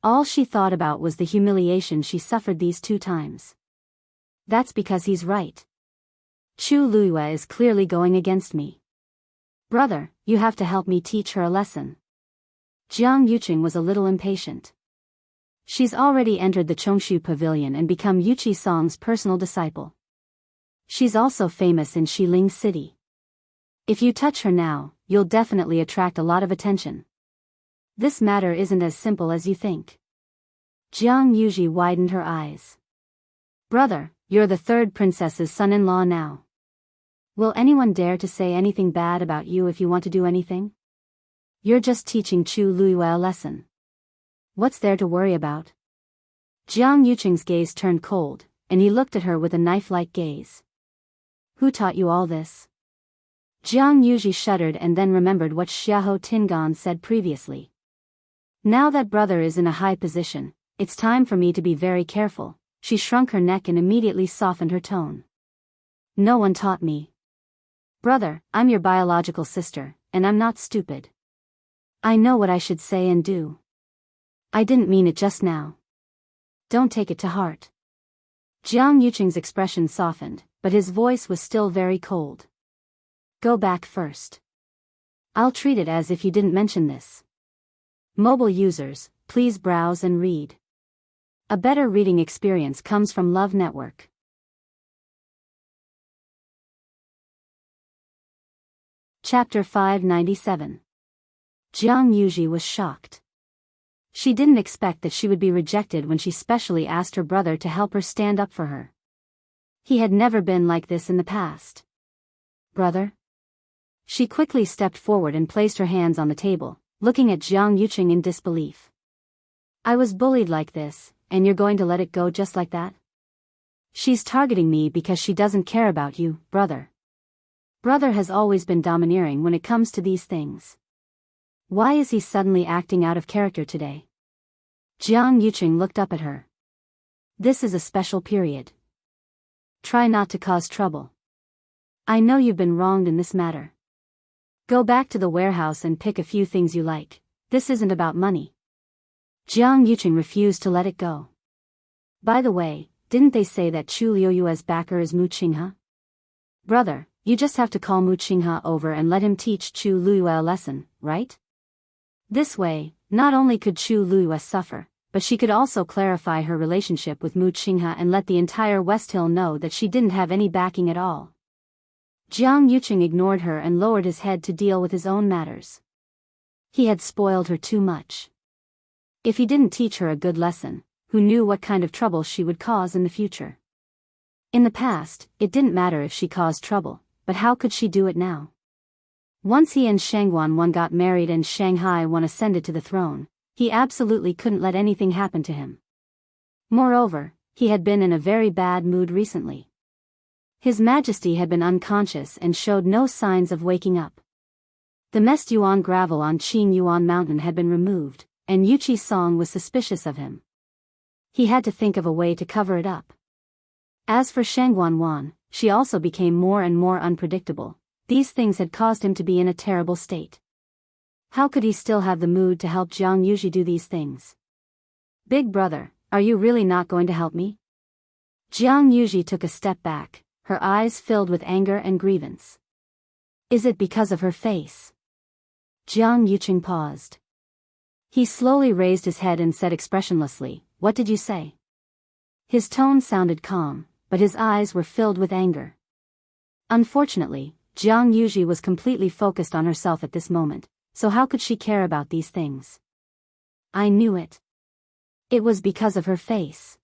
All she thought about was the humiliation she suffered these 2 times. That's because he's right. Chu Luiyue is clearly going against me. Brother, you have to help me teach her a lesson. Jiang Yuqing was a little impatient. She's already entered the Chongshu Pavilion and become Yuqi Song's personal disciple. She's also famous in Shiling City. If you touch her now, you'll definitely attract a lot of attention. This matter isn't as simple as you think. Jiang Yuji widened her eyes. Brother, you're the 3rd princess's son-in-law now. Will anyone dare to say anything bad about you if you want to do anything? You're just teaching Chu Luiyue a lesson. What's there to worry about? Jiang Yuqing's gaze turned cold, and he looked at her with a knife-like gaze. Who taught you all this? Jiang Yuji shuddered and then remembered what Xiahou Tingan said previously. Now that brother is in a high position, it's time for me to be very careful. She shrunk her neck and immediately softened her tone. No one taught me. Brother, I'm your biological sister, and I'm not stupid. I know what I should say and do. I didn't mean it just now. Don't take it to heart. Jiang Yuqing's expression softened, but his voice was still very cold. Go back first. I'll treat it as if you didn't mention this. Mobile users, please browse and read. A better reading experience comes from Love Network. Chapter 597. Jiang Yuji was shocked. She didn't expect that she would be rejected when she specially asked her brother to help her stand up for her. He had never been like this in the past. Brother? She quickly stepped forward and placed her hands on the table, looking at Jiang Yuqing in disbelief. I was bullied like this, and you're going to let it go just like that? She's targeting me because she doesn't care about you, brother. Brother has always been domineering when it comes to these things. Why is he suddenly acting out of character today? Jiang Yuqing looked up at her. This is a special period. Try not to cause trouble. I know you've been wronged in this matter. Go back to the warehouse and pick a few things you like. This isn't about money. Jiang Yuqing refused to let it go. By the way, didn't they say that Chu Liuyue's backer is Mu Qinghe? Brother, you just have to call Mu Qinghe over and let him teach Chu Liyue a lesson, right? This way, not only could Chu Liyue suffer, but she could also clarify her relationship with Mu Qinghe and let the entire West Hill know that she didn't have any backing at all. Jiang Yuqing ignored her and lowered his head to deal with his own matters. He had spoiled her too much. If he didn't teach her a good lesson, who knew what kind of trouble she would cause in the future? In the past, it didn't matter if she caused trouble, but how could she do it now? Once he and Shangguan Wan got married and Shanghai Wan ascended to the throne, he absolutely couldn't let anything happen to him. Moreover, he had been in a very bad mood recently. His Majesty had been unconscious and showed no signs of waking up. The messed Yuan gravel on Qing Yuan Mountain had been removed, and Yu Qi-song was suspicious of him. He had to think of a way to cover it up. As for Shangguan Wan, she also became more and more unpredictable. These things had caused him to be in a terrible state. How could he still have the mood to help Jiang Yuji do these things? Big brother, are you really not going to help me? Jiang Yuji took a step back, her eyes filled with anger and grievance. Is it because of her face? Jiang Yuqing paused. He slowly raised his head and said expressionlessly, What did you say? His tone sounded calm, but his eyes were filled with anger. Unfortunately, Jiang Yuji was completely focused on herself at this moment, so how could she care about these things? I knew it. It was because of her face.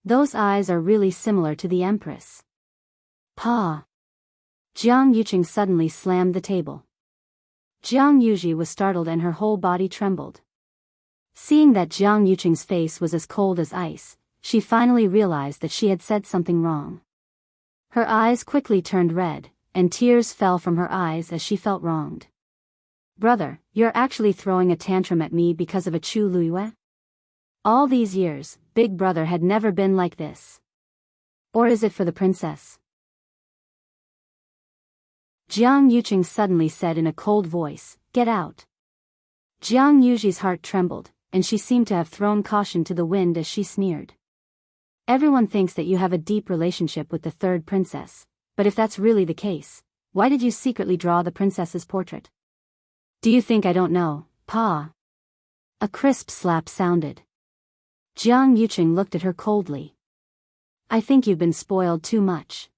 Those eyes are really similar to the Empress. Pa! Jiang Yuqing suddenly slammed the table. Jiang Yuji was startled and her whole body trembled. Seeing that Jiang Yuqing's face was as cold as ice, she finally realized that she had said something wrong. Her eyes quickly turned red, and tears fell from her eyes as she felt wronged. Brother, you're actually throwing a tantrum at me because of a Chu Liyue? All these years, Big Brother had never been like this. Or is it for the princess? Jiang Yuqing suddenly said in a cold voice, Get out. Jiang Yuji's heart trembled, and she seemed to have thrown caution to the wind as she sneered. Everyone thinks that you have a deep relationship with the third princess, but if that's really the case, why did you secretly draw the princess's portrait? Do you think I don't know, Pa? A crisp slap sounded. Jiang Yuqing looked at her coldly. I think you've been spoiled too much.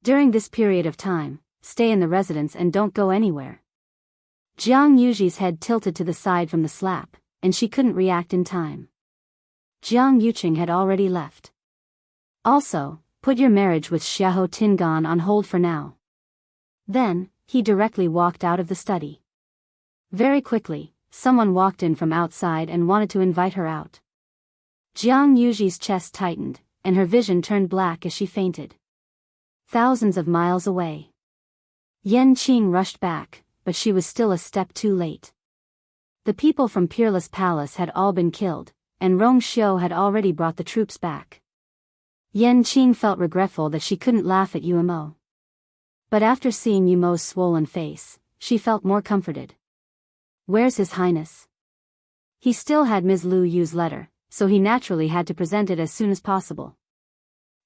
During this period of time, stay in the residence and don't go anywhere. Jiang Yuji's head tilted to the side from the slap, and she couldn't react in time. Jiang Yuqing had already left. Also, put your marriage with Xiahou Tingan on hold for now. Then, he directly walked out of the study. Very quickly, someone walked in from outside and wanted to invite her out. Jiang Yuji's chest tightened, and her vision turned black as she fainted. thousands of miles away. Yanqing rushed back, but she was still a step too late. The people from Peerless Palace had all been killed, and Rongxiu had already brought the troops back. Yanqing felt regretful that she couldn't laugh at Yumo. But after seeing Yumo's swollen face, she felt more comforted. Where's His Highness? He still had Ms. Lu Yu's letter, so he naturally had to present it as soon as possible.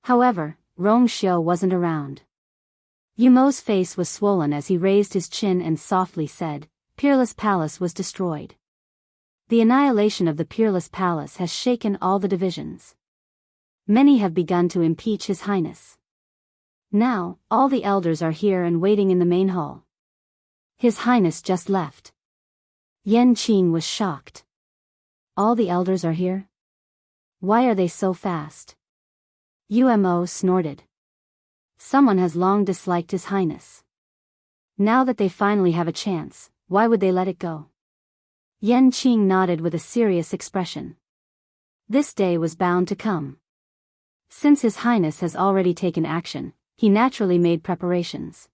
However, Rongxiu wasn't around. Yumo's face was swollen as he raised his chin and softly said, Peerless Palace was destroyed. The annihilation of the Peerless Palace has shaken all the divisions. Many have begun to impeach His Highness. Now, all the elders are here and waiting in the main hall. His Highness just left. Yanqing was shocked. All the elders are here? Why are they so fast? Umo snorted. Someone has long disliked His Highness. Now that they finally have a chance, why would they let it go? Yanqing nodded with a serious expression. This day was bound to come. Since His Highness has already taken action, he naturally made preparations.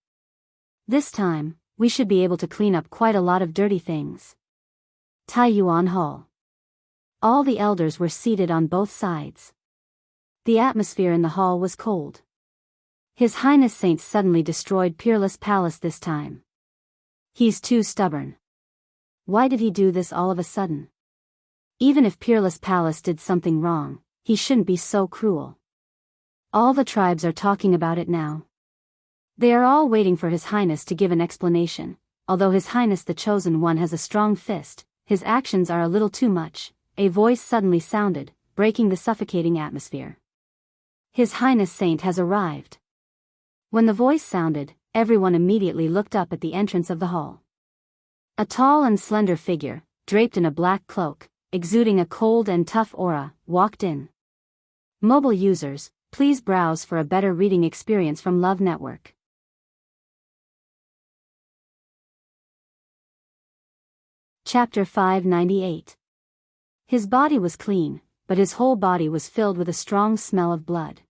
This time, we should be able to clean up quite a lot of dirty things. Taiyuan Hall. All the elders were seated on both sides. The atmosphere in the hall was cold. His Highness Saint suddenly destroyed Peerless Palace this time. He's too stubborn. Why did he do this all of a sudden? Even if Peerless Palace did something wrong, he shouldn't be so cruel. All the tribes are talking about it now. They are all waiting for His Highness to give an explanation. Although His Highness the Chosen One has a strong fist, his actions are a little too much. A voice suddenly sounded, breaking the suffocating atmosphere. His Highness Saint has arrived. When the voice sounded, everyone immediately looked up at the entrance of the hall. A tall and slender figure, draped in a black cloak, exuding a cold and tough aura, walked in. Mobile users, please browse for a better reading experience from Love Network. Chapter 598. His body was clean, but his whole body was filled with a strong smell of blood.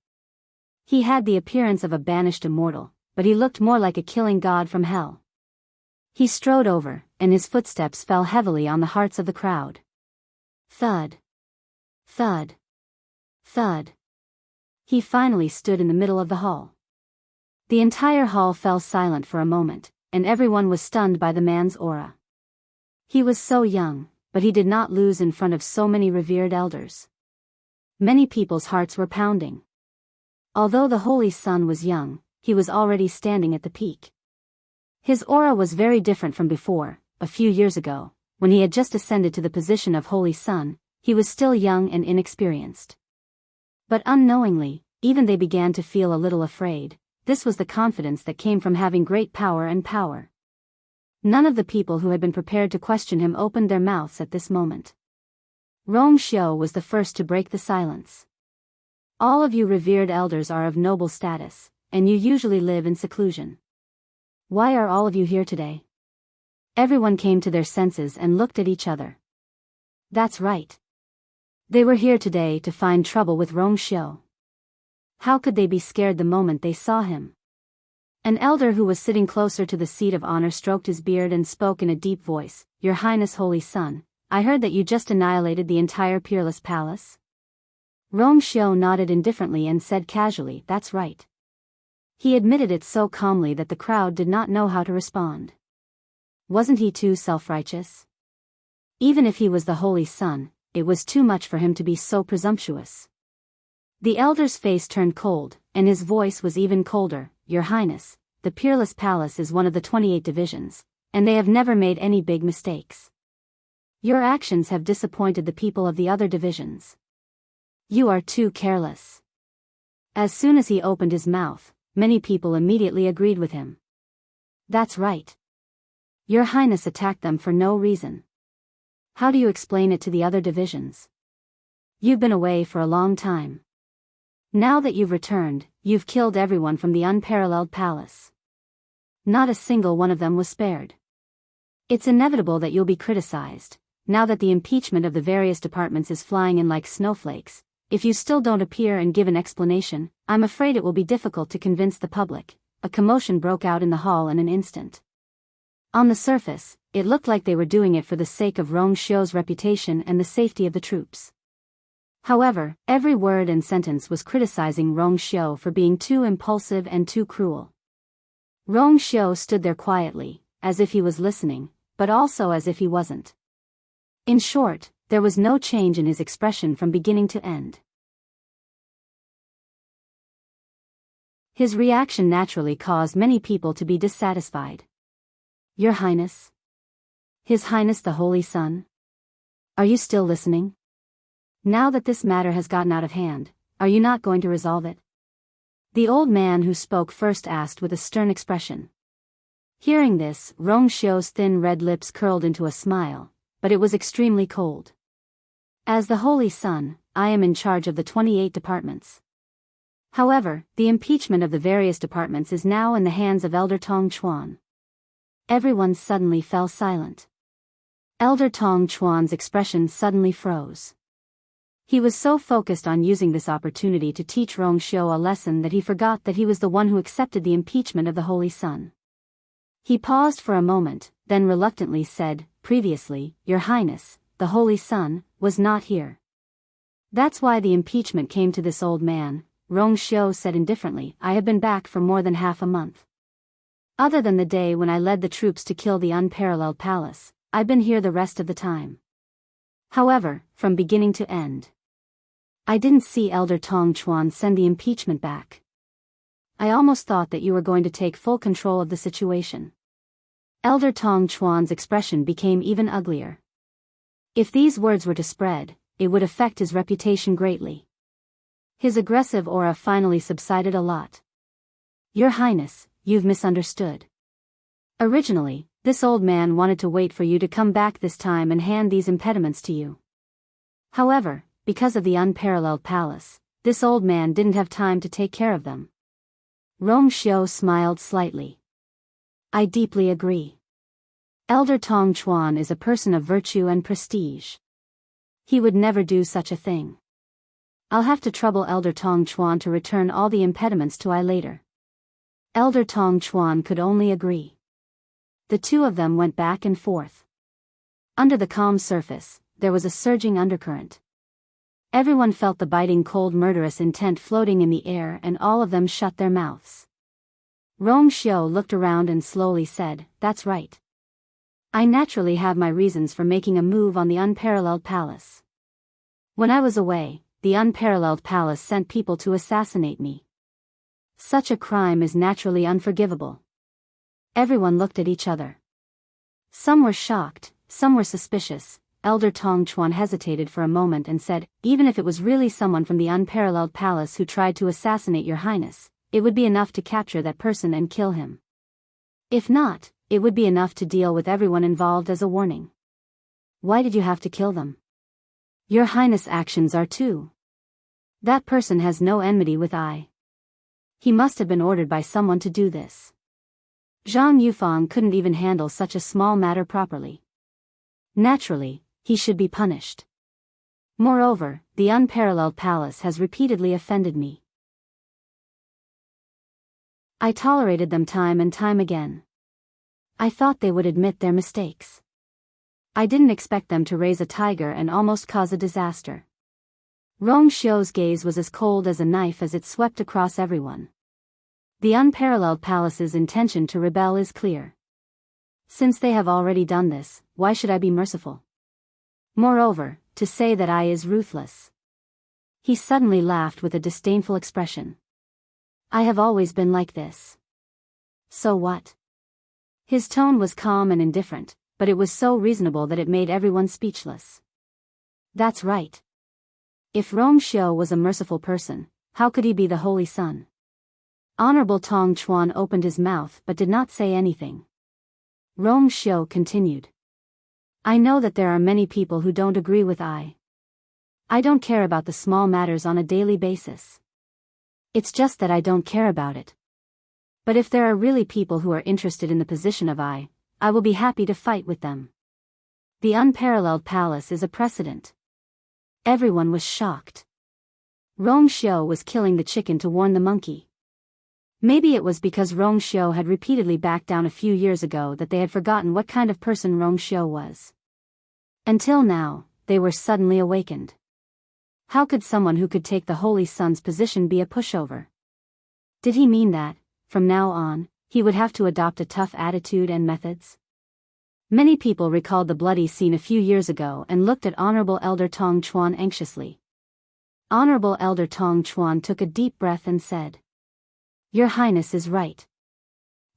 He had the appearance of a banished immortal, but he looked more like a killing god from hell. He strode over, and his footsteps fell heavily on the hearts of the crowd. Thud. Thud. Thud. He finally stood in the middle of the hall. The entire hall fell silent for a moment, and everyone was stunned by the man's aura. He was so young, but he did not lose in front of so many revered elders. Many people's hearts were pounding. Although the Holy Sun was young, he was already standing at the peak. His aura was very different from before. A few years ago, when he had just ascended to the position of Holy Sun, he was still young and inexperienced. But unknowingly, even they began to feel a little afraid. This was the confidence that came from having great power and power. None of the people who had been prepared to question him opened their mouths at this moment. Rongxiu was the first to break the silence. All of you revered elders are of noble status, and you usually live in seclusion. Why are all of you here today? Everyone came to their senses and looked at each other. That's right. They were here today to find trouble with Rongxiu. How could they be scared the moment they saw him? An elder who was sitting closer to the seat of honor stroked his beard and spoke in a deep voice, Your Highness Holy Son, I heard that you just annihilated the entire Peerless Palace. Rongxiu nodded indifferently and said casually, That's right. He admitted it so calmly that the crowd did not know how to respond. Wasn't he too self-righteous? Even if he was the Holy Son, it was too much for him to be so presumptuous. The elder's face turned cold, and his voice was even colder. Your Highness, the Peerless Palace is one of the 28 divisions, and they have never made any big mistakes. Your actions have disappointed the people of the other divisions. You are too careless. As soon as he opened his mouth, many people immediately agreed with him. That's right. Your Highness attacked them for no reason. How do you explain it to the other divisions? You've been away for a long time. Now that you've returned, you've killed everyone from the unparalleled palace. Not a single one of them was spared. It's inevitable that you'll be criticized. Now that the impeachment of the various departments is flying in like snowflakes, if you still don't appear and give an explanation, I'm afraid it will be difficult to convince the public. A commotion broke out in the hall in an instant. On the surface, it looked like they were doing it for the sake of Rongshio's reputation and the safety of the troops. However, every word and sentence was criticizing Rongshio for being too impulsive and too cruel. Rongshio stood there quietly, as if he was listening, but also as if he wasn't. In short, there was no change in his expression from beginning to end. His reaction naturally caused many people to be dissatisfied. Your Highness? His Highness the Holy Sun? Are you still listening? Now that this matter has gotten out of hand, are you not going to resolve it? The old man who spoke first asked with a stern expression. Hearing this, Rongshio's thin red lips curled into a smile, but it was extremely cold. As the Holy Sun, I am in charge of the 28 departments. However, the impeachment of the various departments is now in the hands of Elder Tong Chuan. Everyone suddenly fell silent. Elder Tong Chuan's expression suddenly froze. He was so focused on using this opportunity to teach Rongshio a lesson that he forgot that he was the one who accepted the impeachment of the Holy Sun. He paused for a moment, then reluctantly said, "Previously, Your Highness, the Holy Sun, was not here. That's why the impeachment came to this old man." Rongshio said indifferently, "I have been back for more than half a month. Other than the day when I led the troops to kill the unparalleled palace, I've been here the rest of the time. However, from beginning to end, I didn't see Elder Tong Chuan send the impeachment back. I almost thought that you were going to take full control of the situation." Elder Tong Chuan's expression became even uglier. If these words were to spread, it would affect his reputation greatly. His aggressive aura finally subsided a lot. "Your Highness, you've misunderstood. Originally, this old man wanted to wait for you to come back this time and hand these impediments to you. However, because of the unparalleled palace, this old man didn't have time to take care of them." Rongshio smiled slightly. "I deeply agree. Elder Tong Chuan is a person of virtue and prestige. He would never do such a thing. I'll have to trouble Elder Tong Chuan to return all the impediments to I later." Elder Tong Chuan could only agree. The two of them went back and forth. Under the calm surface, there was a surging undercurrent. Everyone felt the biting cold murderous intent floating in the air, and all of them shut their mouths. Rongshio looked around and slowly said, "That's right. I naturally have my reasons for making a move on the unparalleled palace. When I was away, the unparalleled palace sent people to assassinate me. Such a crime is naturally unforgivable." Everyone looked at each other. Some were shocked, some were suspicious. Elder Tong Chuan hesitated for a moment and said, "Even if it was really someone from the unparalleled palace who tried to assassinate Your Highness, it would be enough to capture that person and kill him. If not, it would be enough to deal with everyone involved as a warning. Why did you have to kill them? Your Highness' actions are too. That person has no enmity with I. He must have been ordered by someone to do this. Zhang Yufang couldn't even handle such a small matter properly. Naturally, he should be punished. Moreover, the unparalleled palace has repeatedly offended me. I tolerated them time and time again. I thought they would admit their mistakes. I didn't expect them to raise a tiger and almost cause a disaster." Rongshio's gaze was as cold as a knife as it swept across everyone. The unparalleled palace's intention to rebel is clear. Since they have already done this, why should I be merciful? Moreover, to say that I is ruthless. He suddenly laughed with a disdainful expression. "I have always been like this. So what?" His tone was calm and indifferent, but it was so reasonable that it made everyone speechless. That's right. If Rongshio was a merciful person, how could he be the Holy Sun? Honorable Tong Chuan opened his mouth but did not say anything. Rongshio continued. "I know that there are many people who don't agree with I. I don't care about the small matters on a daily basis. It's just that I don't care about it. But if there are really people who are interested in the position of I will be happy to fight with them. The unparalleled palace is a precedent." Everyone was shocked. Rong Xiu was killing the chicken to warn the monkey. Maybe it was because Rong Xiu had repeatedly backed down a few years ago that they had forgotten what kind of person Rong Xiu was. Until now, they were suddenly awakened. How could someone who could take the Holy Sun's position be a pushover? Did he mean that, from now on, he would have to adopt a tough attitude and methods? Many people recalled the bloody scene a few years ago and looked at Honorable Elder Tong Chuan anxiously. Honorable Elder Tong Chuan took a deep breath and said, "Your Highness is right.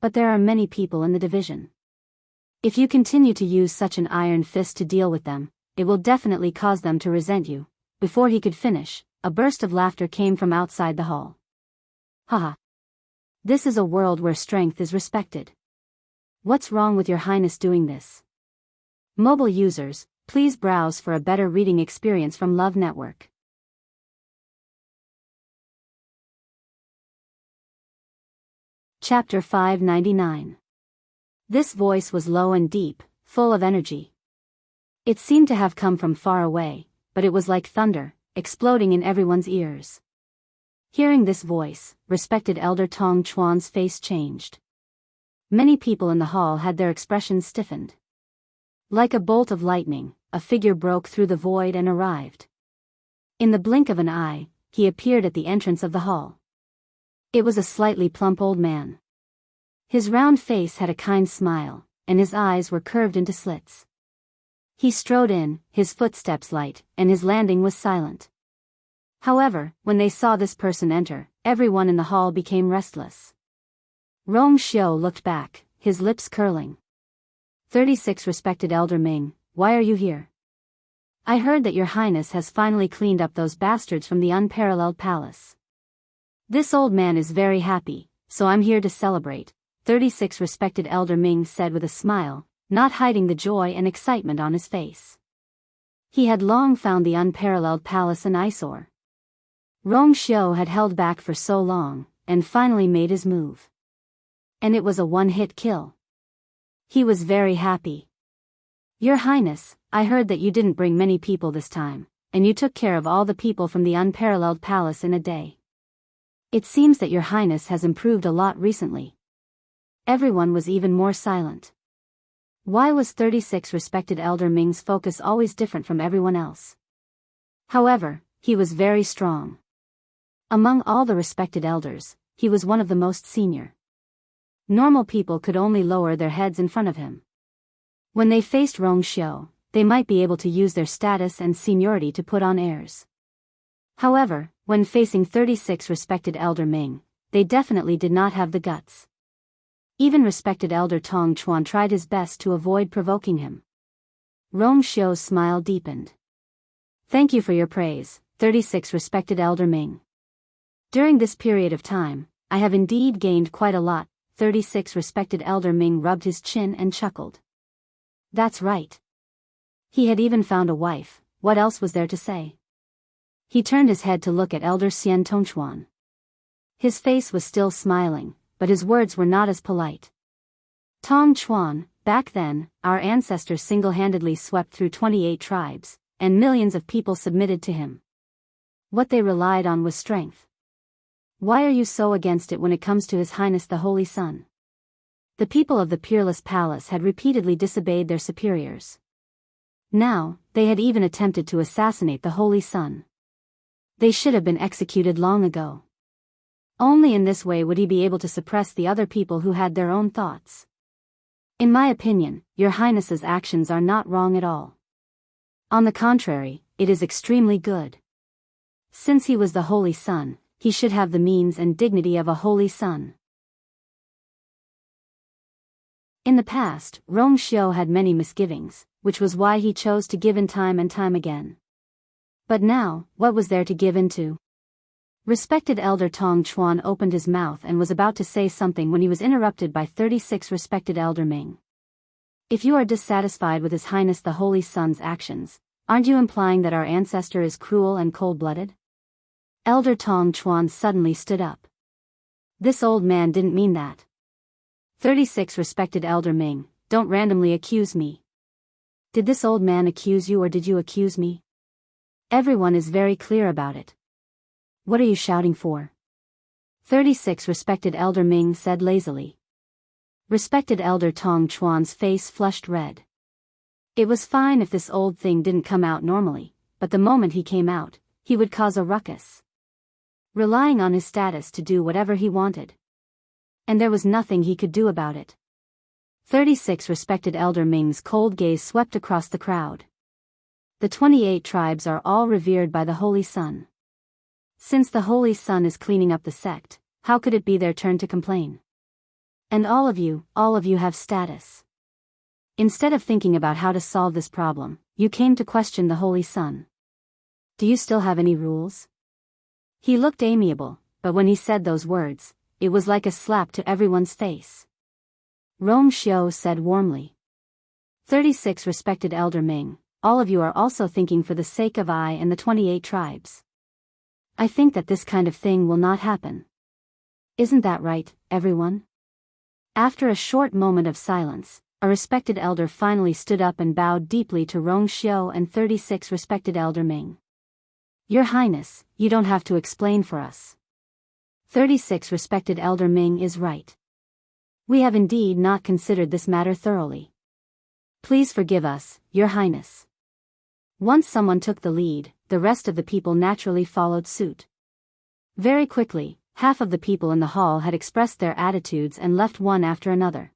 But there are many people in the division. If you continue to use such an iron fist to deal with them, it will definitely cause them to resent you." Before he could finish, a burst of laughter came from outside the hall. Haha. This is a world where strength is respected. What's wrong with Your Highness doing this? Mobile users, please browse for a better reading experience from Love Network. Chapter 599. This voice was low and deep, full of energy. It seemed to have come from far away, but it was like thunder, exploding in everyone's ears. Hearing this voice, respected Elder Tong Chuan's face changed. Many people in the hall had their expressions stiffened. Like a bolt of lightning, a figure broke through the void and arrived. In the blink of an eye, he appeared at the entrance of the hall. It was a slightly plump old man. His round face had a kind smile, and his eyes were curved into slits. He strode in, his footsteps light, and his landing was silent. However, when they saw this person enter, everyone in the hall became restless. Rong Xiu looked back, his lips curling. 36 Respected Elder Ming, why are you here? I heard that Your Highness has finally cleaned up those bastards from the unparalleled palace. This old man is very happy, so I'm here to celebrate, 36 Respected Elder Ming said with a smile, not hiding the joy and excitement on his face. He had long found the unparalleled palace an eyesore. Rong Xiu had held back for so long, and finally made his move. And it was a one-hit kill. He was very happy. Your Highness, I heard that you didn't bring many people this time, and you took care of all the people from the unparalleled palace in a day. It seems that Your Highness has improved a lot recently. Everyone was even more silent. Why was 36 Respected Elder Ming's focus always different from everyone else? However, he was very strong. Among all the respected elders, he was one of the most senior. Normal people could only lower their heads in front of him. When they faced Rong Xiu, they might be able to use their status and seniority to put on airs. However, when facing 36 Respected Elder Ming, they definitely did not have the guts. Even respected Elder Tong Chuan tried his best to avoid provoking him. Rong Xiu's smile deepened. Thank you for your praise, 36 Respected Elder Ming. During this period of time, I have indeed gained quite a lot, 36 Respected Elder Ming rubbed his chin and chuckled. That's right. He had even found a wife, what else was there to say? He turned his head to look at Elder Xian Tongchuan. His face was still smiling, but his words were not as polite. Tong Chuan, back then, our ancestors single-handedly swept through 28 tribes, and millions of people submitted to him. What they relied on was strength. Why are you so against it when it comes to His Highness the Holy Sun? The people of the Peerless Palace had repeatedly disobeyed their superiors. Now, they had even attempted to assassinate the Holy Sun. They should have been executed long ago. Only in this way would he be able to suppress the other people who had their own thoughts. In my opinion, Your Highness's actions are not wrong at all. On the contrary, it is extremely good. Since he was the Holy Sun, he should have the means and dignity of a Holy Sun. In the past, Rong Xiu had many misgivings, which was why he chose to give in time and time again. But now, what was there to give in to? Respected Elder Tong Chuan opened his mouth and was about to say something when he was interrupted by 36 Respected Elder Ming. If you are dissatisfied with His Highness the Holy Sun's actions, aren't you implying that our ancestor is cruel and cold-blooded? Elder Tong Chuan suddenly stood up. This old man didn't mean that. 36 Respected Elder Ming, don't randomly accuse me. Did this old man accuse you or did you accuse me? Everyone is very clear about it. What are you shouting for? 36 Respected Elder Ming said lazily. Respected Elder Tong Chuan's face flushed red. It was fine if this old thing didn't come out normally, but the moment he came out, he would cause a ruckus. Relying on his status to do whatever he wanted. And there was nothing he could do about it. 36 Respected Elder Ming's cold gaze swept across the crowd. The 28 tribes are all revered by the Holy Sun. Since the Holy Sun is cleaning up the sect, how could it be their turn to complain? And all of you have status. Instead of thinking about how to solve this problem, you came to question the Holy Sun. Do you still have any rules? He looked amiable, but when he said those words, it was like a slap to everyone's face. Rong Xiu said warmly. 36 Respected Elder Ming, all of you are also thinking for the sake of I and the 28 tribes. I think that this kind of thing will not happen. Isn't that right, everyone? After a short moment of silence, a respected elder finally stood up and bowed deeply to Rong Xiu and 36 Respected Elder Ming. Your Highness, you don't have to explain for us. 36 Respected Elder Ming is right. We have indeed not considered this matter thoroughly. Please forgive us, Your Highness. Once someone took the lead, the rest of the people naturally followed suit. Very quickly, half of the people in the hall had expressed their attitudes and left one after another.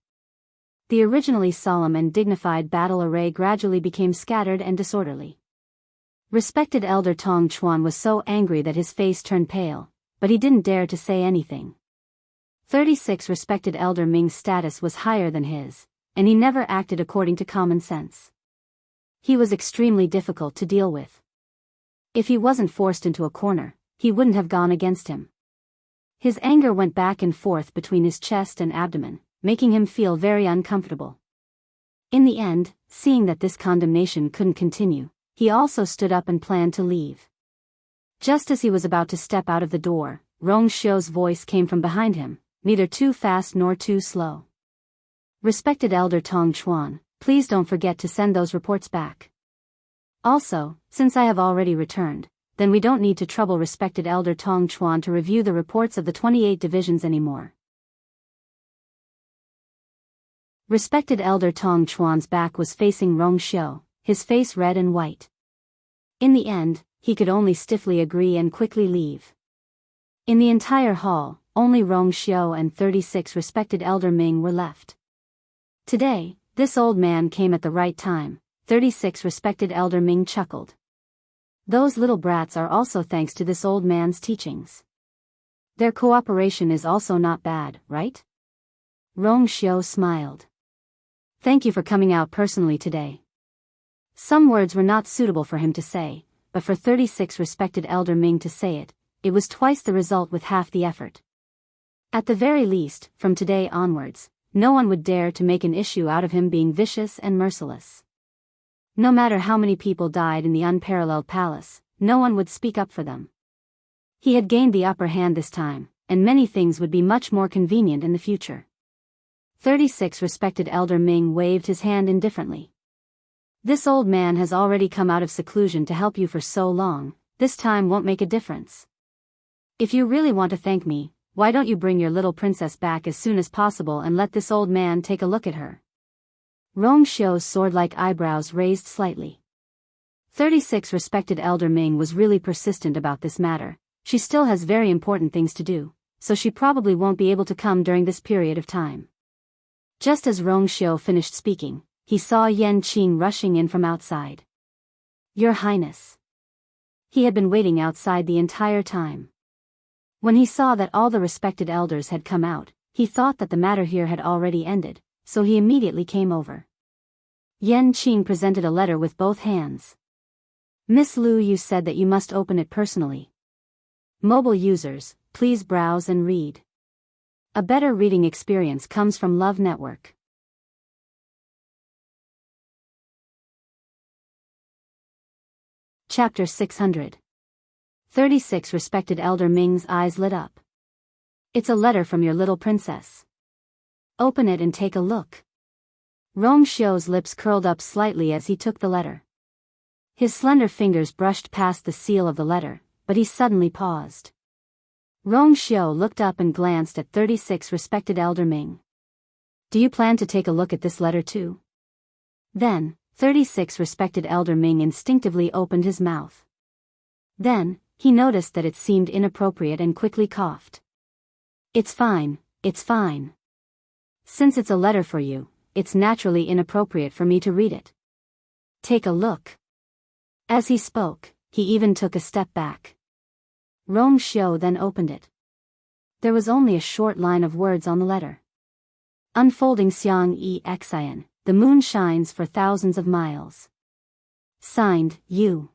The originally solemn and dignified battle array gradually became scattered and disorderly. Respected Elder Tong Chuan was so angry that his face turned pale, but he didn't dare to say anything. 36 Respected Elder Ming's status was higher than his, and he never acted according to common sense. He was extremely difficult to deal with. If he wasn't forced into a corner, he wouldn't have gone against him. His anger went back and forth between his chest and abdomen, making him feel very uncomfortable. In the end, seeing that this condemnation couldn't continue, he also stood up and planned to leave. Just as he was about to step out of the door, Rong Xiu's voice came from behind him, neither too fast nor too slow. Respected Elder Tong Chuan, please don't forget to send those reports back. Also, since I have already returned, then we don't need to trouble Respected Elder Tong Chuan to review the reports of the 28 divisions anymore. Respected Elder Tong Chuan's back was facing Rong Xiu, his face red and white. In the end, he could only stiffly agree and quickly leave. In the entire hall, only Rong Xiu and 36 Respected Elder Ming were left. Today, this old man came at the right time, 36 Respected Elder Ming chuckled. Those little brats are also thanks to this old man's teachings. Their cooperation is also not bad, right? Rong Xiu smiled. Thank you for coming out personally today. Some words were not suitable for him to say, but for 36 Respected Elder Ming to say it, it was twice the result with half the effort. At the very least, from today onwards, no one would dare to make an issue out of him being vicious and merciless. No matter how many people died in the unparalleled palace, no one would speak up for them. He had gained the upper hand this time, and many things would be much more convenient in the future. 36 Respected Elder Ming waved his hand indifferently. This old man has already come out of seclusion to help you for so long, this time won't make a difference. If you really want to thank me, why don't you bring your little princess back as soon as possible and let this old man take a look at her? Rong Xiu's sword-like eyebrows raised slightly. 36 Respected Elder Ming was really persistent about this matter. She still has very important things to do, so she probably won't be able to come during this period of time. Just as Rong Xiu finished speaking, he saw Yan Qing rushing in from outside. Your Highness. He had been waiting outside the entire time. When he saw that all the respected elders had come out, he thought that the matter here had already ended, so he immediately came over. Yan Qing presented a letter with both hands. Miss Lu, you said that you must open it personally. Mobile users, please browse and read. A better reading experience comes from Love Network. Chapter 600. 36 Respected Elder Ming's eyes lit up. It's a letter from your little princess. Open it and take a look. Rong Xiu's lips curled up slightly as he took the letter. His slender fingers brushed past the seal of the letter, but he suddenly paused. Rong Xiu looked up and glanced at 36 respected Elder Ming. Do you plan to take a look at this letter too? Then, 36 respected Elder Ming instinctively opened his mouth. Then, he noticed that it seemed inappropriate and quickly coughed. It's fine, it's fine. Since it's a letter for you, it's naturally inappropriate for me to read it. Take a look. As he spoke, he even took a step back. Rong Xiu then opened it. There was only a short line of words on the letter. Unfolding Xiang E Xian, the moon shines for thousands of miles. Signed, you.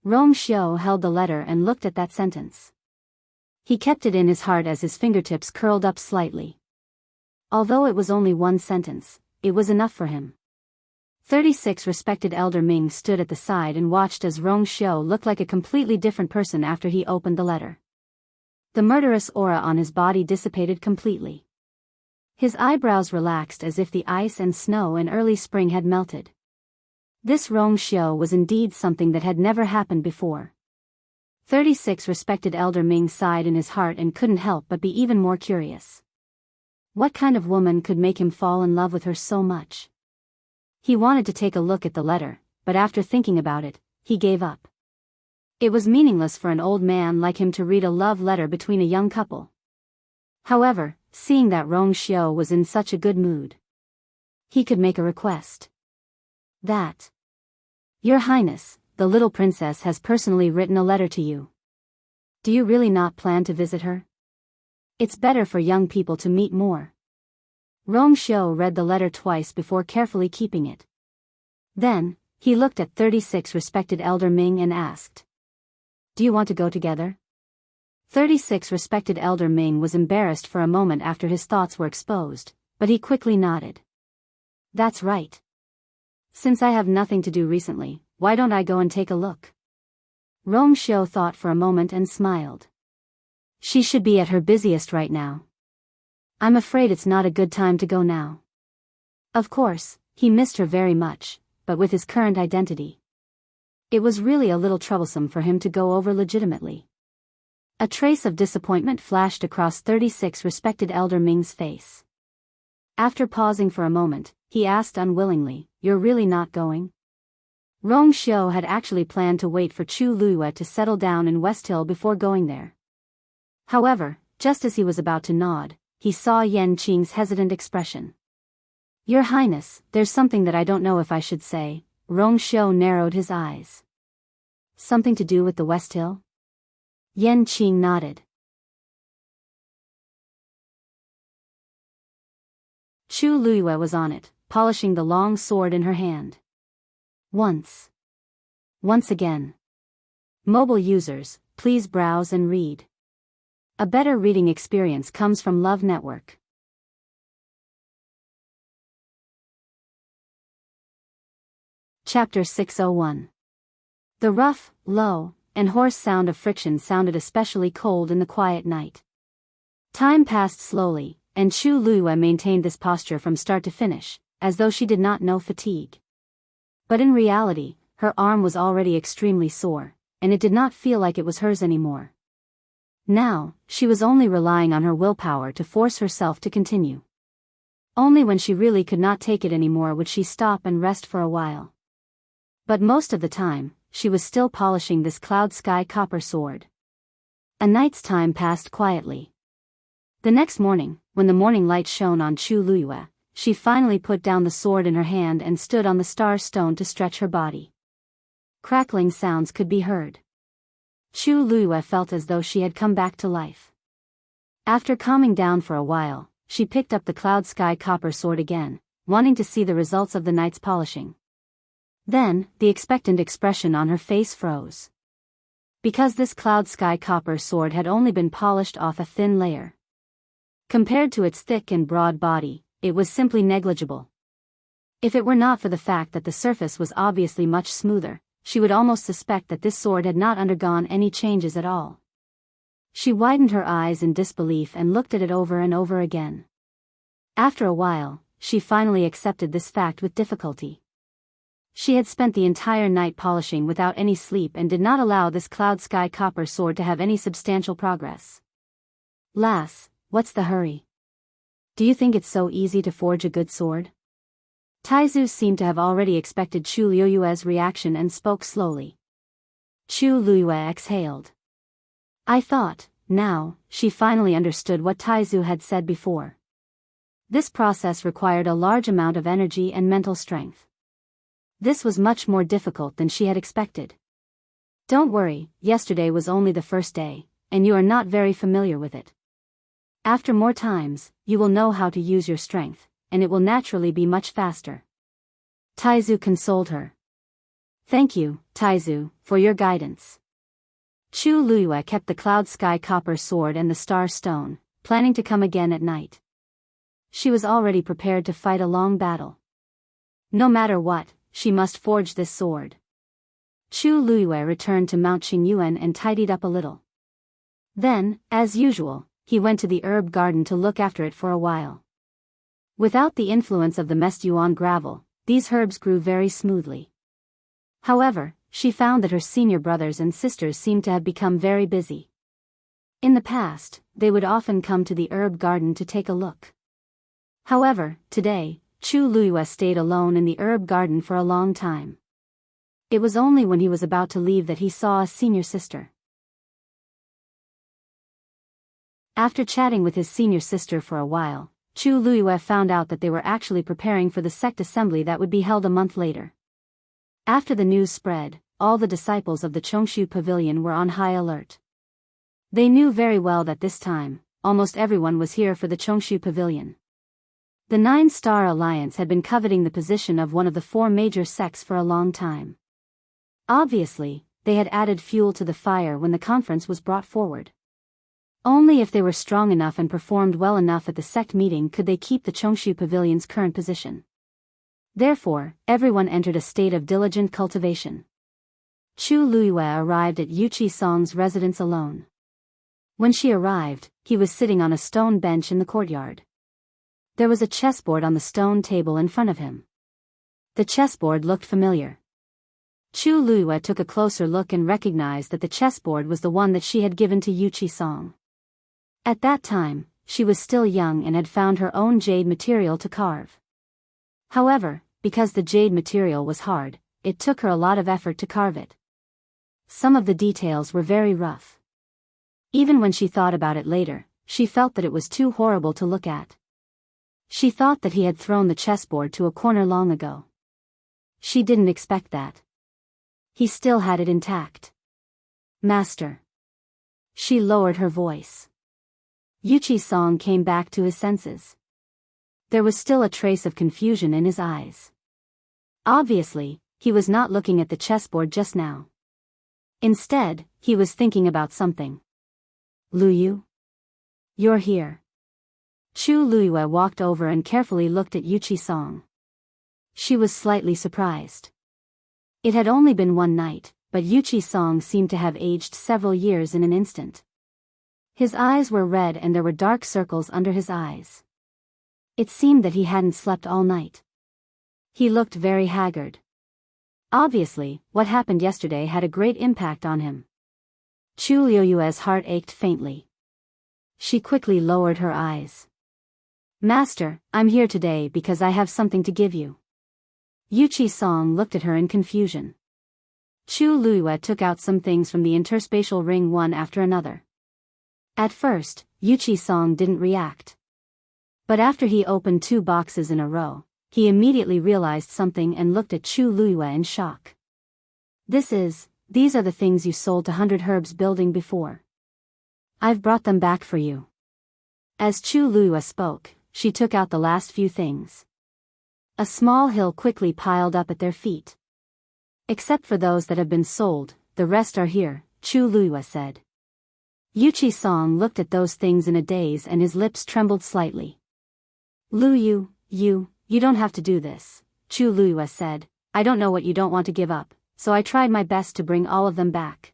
Rong Xiu held the letter and looked at that sentence. He kept it in his heart as his fingertips curled up slightly. Although it was only one sentence, it was enough for him. 36 respected Elder Ming stood at the side and watched as Rong Xiu looked like a completely different person after he opened the letter. The murderous aura on his body dissipated completely. His eyebrows relaxed as if the ice and snow in early spring had melted. This Rong Xiu was indeed something that had never happened before. 36 respected Elder Ming sighed in his heart and couldn't help but be even more curious. What kind of woman could make him fall in love with her so much? He wanted to take a look at the letter, but after thinking about it, he gave up. It was meaningless for an old man like him to read a love letter between a young couple. However, seeing that Rong Xiu was in such a good mood, he could make a request. That. Your Highness, the little princess has personally written a letter to you. Do you really not plan to visit her? It's better for young people to meet more. Rong Xiu read the letter twice before carefully keeping it. Then, he looked at 36 respected Elder Ming and asked. Do you want to go together? 36 respected Elder Ming was embarrassed for a moment after his thoughts were exposed, but he quickly nodded. That's right. Since I have nothing to do recently, why don't I go and take a look? Rong Xiu thought for a moment and smiled. She should be at her busiest right now. I'm afraid it's not a good time to go now. Of course, he missed her very much, but with his current identity, it was really a little troublesome for him to go over legitimately. A trace of disappointment flashed across 36 respected Elder Ming's face. After pausing for a moment, he asked unwillingly, You're really not going? Rong Xiu had actually planned to wait for Chu Luiyue to settle down in West Hill before going there. However, just as he was about to nod, he saw Yan Qing's hesitant expression. Your Highness, there's something that I don't know if I should say. Rong Xiu narrowed his eyes. Something to do with the West Hill? Yan Qing nodded. Chu Luiyue was on it, polishing the long sword in her hand. Once again. Mobile users, please browse and read. A better reading experience comes from Love Network. Chapter 601. The rough, low, and hoarse sound of friction sounded especially cold in the quiet night. Time passed slowly, and Chu Luiyue maintained this posture from start to finish, as though she did not know fatigue. But in reality, her arm was already extremely sore, and it did not feel like it was hers anymore. Now, she was only relying on her willpower to force herself to continue. Only when she really could not take it anymore would she stop and rest for a while. But most of the time, she was still polishing this cloud sky copper sword. A night's time passed quietly. The next morning, when the morning light shone on Chu Luiyue, she finally put down the sword in her hand and stood on the star stone to stretch her body. Crackling sounds could be heard. Chu Luiyue felt as though she had come back to life. After calming down for a while, she picked up the cloud sky copper sword again, wanting to see the results of the night's polishing. Then, the expectant expression on her face froze. Because this cloud sky copper sword had only been polished off a thin layer. Compared to its thick and broad body, it was simply negligible. If it were not for the fact that the surface was obviously much smoother, she would almost suspect that this sword had not undergone any changes at all. She widened her eyes in disbelief and looked at it over and over again. After a while, she finally accepted this fact with difficulty. She had spent the entire night polishing without any sleep and did not allow this cloud sky copper sword to have any substantial progress. Lass, what's the hurry? Do you think it's so easy to forge a good sword? Taizu seemed to have already expected Chu Liyue's reaction and spoke slowly. Chu Liyue exhaled. I thought, now, she finally understood what Taizu had said before. This process required a large amount of energy and mental strength. This was much more difficult than she had expected. Don't worry, yesterday was only the first day, and you are not very familiar with it. After more times, you will know how to use your strength, and it will naturally be much faster. Taizu consoled her. Thank you, Taizu, for your guidance. Chu Liyue kept the cloud sky copper sword and the star stone, planning to come again at night. She was already prepared to fight a long battle. No matter what, she must forge this sword. Chu Liyue returned to Mount Qingyuan and tidied up a little. Then, as usual, he went to the herb garden to look after it for a while. Without the influence of the Mestuan gravel, these herbs grew very smoothly. However, she found that her senior brothers and sisters seemed to have become very busy. In the past, they would often come to the herb garden to take a look. However, today, Chu Liyue stayed alone in the herb garden for a long time. It was only when he was about to leave that he saw a senior sister. After chatting with his senior sister for a while, Chu Liyue found out that they were actually preparing for the sect assembly that would be held a month later. After the news spread, all the disciples of the Chongshu Pavilion were on high alert. They knew very well that this time, almost everyone was here for the Chongshu Pavilion. The Nine-Star Alliance had been coveting the position of one of the four major sects for a long time. Obviously, they had added fuel to the fire when the conference was brought forward. Only if they were strong enough and performed well enough at the sect meeting could they keep the Chongshu Pavilion's current position. Therefore, everyone entered a state of diligent cultivation. Chu Liyue arrived at Yu Qi-song's residence alone. When she arrived, he was sitting on a stone bench in the courtyard. There was a chessboard on the stone table in front of him. The chessboard looked familiar. Chu Liyue took a closer look and recognized that the chessboard was the one that she had given to Yu Qi-song. At that time, she was still young and had found her own jade material to carve. However, because the jade material was hard, it took her a lot of effort to carve it. Some of the details were very rough. Even when she thought about it later, she felt that it was too horrible to look at. She thought that he had thrown the chessboard to a corner long ago. She didn't expect that. He still had it intact. Master. She lowered her voice. Yu Qi-song came back to his senses. There was still a trace of confusion in his eyes. Obviously, he was not looking at the chessboard just now. Instead, he was thinking about something. Luyu? You're here. Chu Liyue walked over and carefully looked at Yu Qi-song. She was slightly surprised. It had only been one night, but Yu Qi-song seemed to have aged several years in an instant. His eyes were red and there were dark circles under his eyes. It seemed that he hadn't slept all night. He looked very haggard. Obviously, what happened yesterday had a great impact on him. Chu Liyue's heart ached faintly. She quickly lowered her eyes. Master, I'm here today because I have something to give you. Yu Qi-song looked at her in confusion. Chu Liyue took out some things from the interspatial ring one after another. At first, Yu Qi-song didn't react. But after he opened 2 boxes in a row, he immediately realized something and looked at Chu Liyue in shock. These are the things you sold to 100 Herbs building before. I've brought them back for you. As Chu Liyue spoke, she took out the last few things. A small hill quickly piled up at their feet. Except for those that have been sold, the rest are here, Chu Liyue said. Yu Qi-song looked at those things in a daze and his lips trembled slightly. You don't have to do this, Chu Liyue said. I don't know what you don't want to give up, so I tried my best to bring all of them back.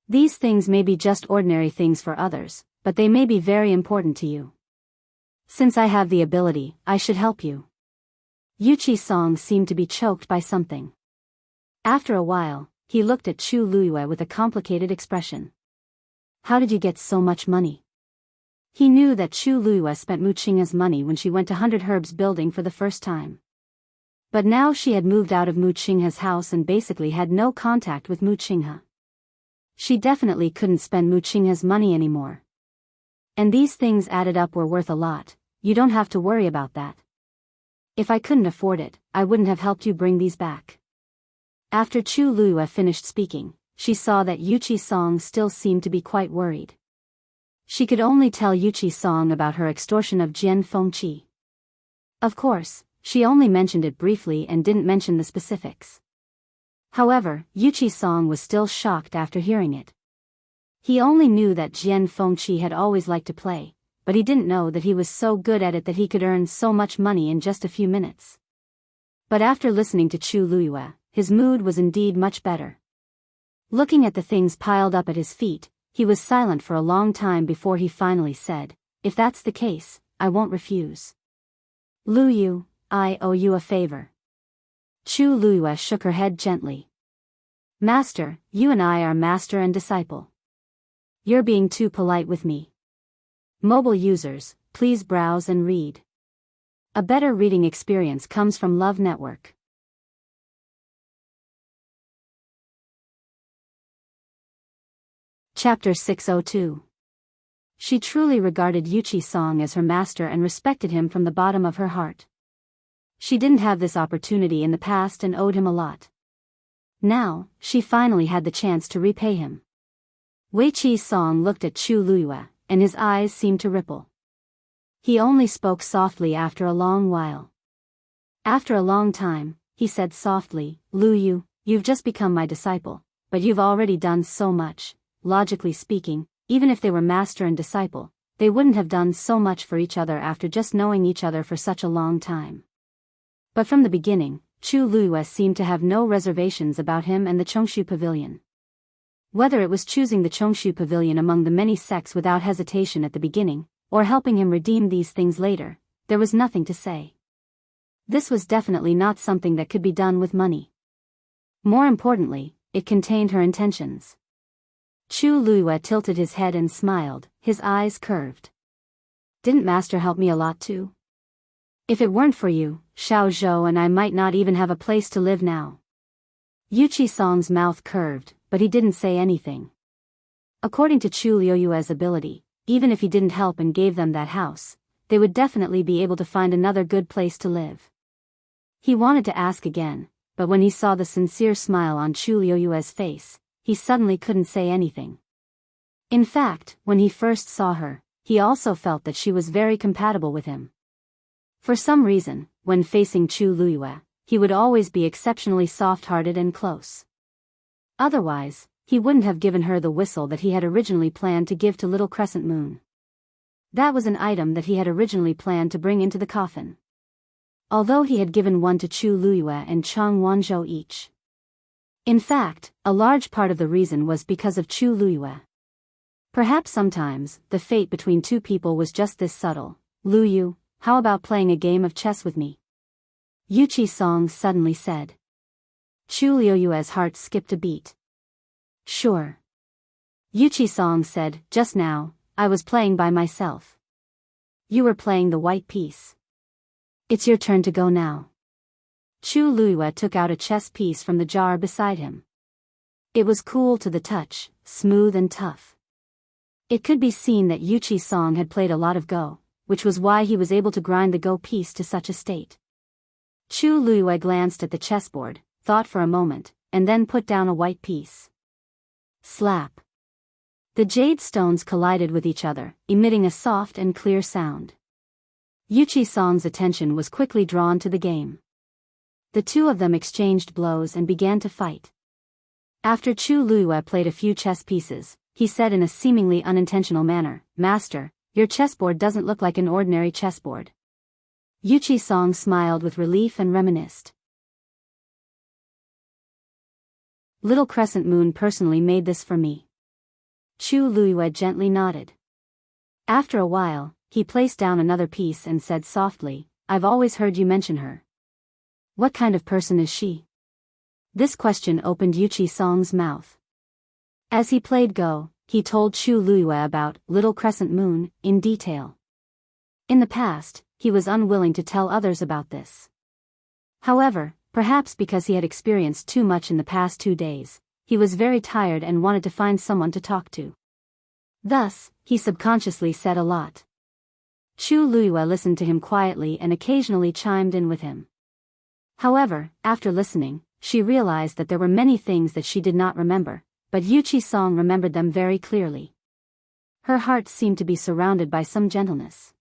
These things may be just ordinary things for others, but they may be very important to you. Since I have the ability, I should help you. Yu Qi-song seemed to be choked by something. After a while, he looked at Chu Liyue with a complicated expression. how did you get so much money? He knew that Chu Luiyue spent Mu Qinghe's money when she went to 100 Herbs building for the first time. But now she had moved out of Mu Qinghe's house and basically had no contact with Mu Qinghe. She definitely couldn't spend Mu Qinghe's money anymore. And these things added up were worth a lot. You don't have to worry about that. If I couldn't afford it, I wouldn't have helped you bring these back. After Chu Luiyue finished speaking, she saw that Yuqi Song still seemed to be quite worried. She could only tell Yuqi Song about her extortion of Jian Fengqi. Of course, she only mentioned it briefly and didn't mention the specifics. However, Yuqi Song was still shocked after hearing it. He only knew that Jian Fengqi had always liked to play, but he didn't know that he was so good at it that he could earn so much money in just a few minutes. But after listening to Chu Luiyue, his mood was indeed much better. Looking at the things piled up at his feet, he was silent for a long time before he finally said, "If that's the case, I won't refuse. Luiyue, I owe you a favor." Chu Luiyue shook her head gently. "Master, you and I are master and disciple. You're being too polite with me. Mobile users, please browse and read. A better reading experience comes from Love Network." Chapter 602. She truly regarded Yuqi Song as her master and respected him from the bottom of her heart. She didn't have this opportunity in the past and owed him a lot. Now, she finally had the chance to repay him. Yuqi Song looked at Chu Luiyue, and his eyes seemed to ripple. He only spoke softly after a long while. After a long time, he said softly, "Luiyue, you've just become my disciple, but you've already done so much. Logically speaking, even if they were master and disciple, they wouldn't have done so much for each other after just knowing each other for such a long time." But from the beginning, Chu Luiyue seemed to have no reservations about him and the Chongshu Pavilion. Whether it was choosing the Chongshu Pavilion among the many sects without hesitation at the beginning, or helping him redeem these things later, there was nothing to say. This was definitely not something that could be done with money. More importantly, it contained her intentions. Chu Luiyue tilted his head and smiled, his eyes curved. "Didn't Master help me a lot too? If it weren't for you, Xiao Zhou and I might not even have a place to live now." Yuqi Song's mouth curved, but he didn't say anything. According to Chu Luiyue's ability, even if he didn't help and gave them that house, they would definitely be able to find another good place to live. He wanted to ask again, but when he saw the sincere smile on Chu Luiyue's face, he suddenly couldn't say anything. In fact, when he first saw her, he also felt that she was very compatible with him. For some reason, when facing Chu Luiyue, he would always be exceptionally soft-hearted and close. Otherwise, he wouldn't have given her the whistle that he had originally planned to give to Little Crescent Moon. That was an item that he had originally planned to bring into the coffin. Although he had given one to Chu Luiyue and Chang Wanzhou each. In fact, a large part of the reason was because of Chu Luiyue. Perhaps sometimes, the fate between two people was just this subtle. "Luiyue, how about playing a game of chess with me?" Yuqi Song suddenly said. Chu Luiyue's heart skipped a beat. "Sure." Yuqi Song said, "Just now, I was playing by myself. You were playing the white piece. It's your turn to go now." Chu Luiyue took out a chess piece from the jar beside him. It was cool to the touch, smooth and tough. It could be seen that Yuqi Song had played a lot of Go, which was why he was able to grind the Go piece to such a state. Chu Luiyue glanced at the chessboard, thought for a moment, and then put down a white piece. Slap. The jade stones collided with each other, emitting a soft and clear sound. Yuqi Song's attention was quickly drawn to the game. The two of them exchanged blows and began to fight. After Chu Luiyue played a few chess pieces, he said in a seemingly unintentional manner, "Master, your chessboard doesn't look like an ordinary chessboard." Yuqi Song smiled with relief and reminisced. "Little Crescent Moon personally made this for me." Chu Luiyue gently nodded. After a while, he placed down another piece and said softly, "I've always heard you mention her. What kind of person is she?" This question opened Yuqi Song's mouth. As he played Go, he told Chu Luiyue about Little Crescent Moon in detail. In the past, he was unwilling to tell others about this. However, perhaps because he had experienced too much in the past 2 days, he was very tired and wanted to find someone to talk to. Thus, he subconsciously said a lot. Chu Luiyue listened to him quietly and occasionally chimed in with him. However, after listening, she realized that there were many things that she did not remember, but Yu Qisong remembered them very clearly. Her heart seemed to be surrounded by some gentleness.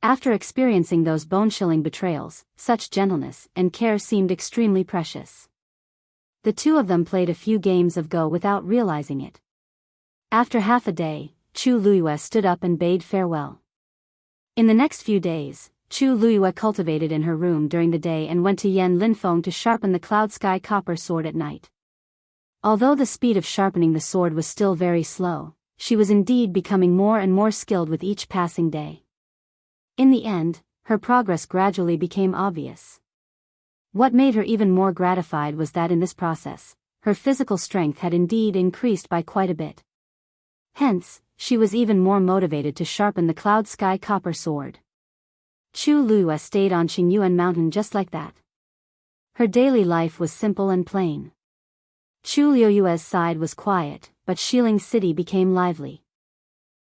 After experiencing those bone-chilling betrayals, such gentleness and care seemed extremely precious. The two of them played a few games of Go without realizing it. After half a day, Chu Luiyue stood up and bade farewell. In the next few days, Chu Luiyue cultivated in her room during the day and went to Yan Linfeng to sharpen the Cloud Sky Copper sword at night. Although the speed of sharpening the sword was still very slow, she was indeed becoming more and more skilled with each passing day. In the end, her progress gradually became obvious. What made her even more gratified was that in this process, her physical strength had indeed increased by quite a bit. Hence, she was even more motivated to sharpen the Cloud Sky Copper sword. Chu Luiyue stayed on Qingyuan Mountain just like that. Her daily life was simple and plain. Chu Luiyue's side was quiet, but Xiling City became lively.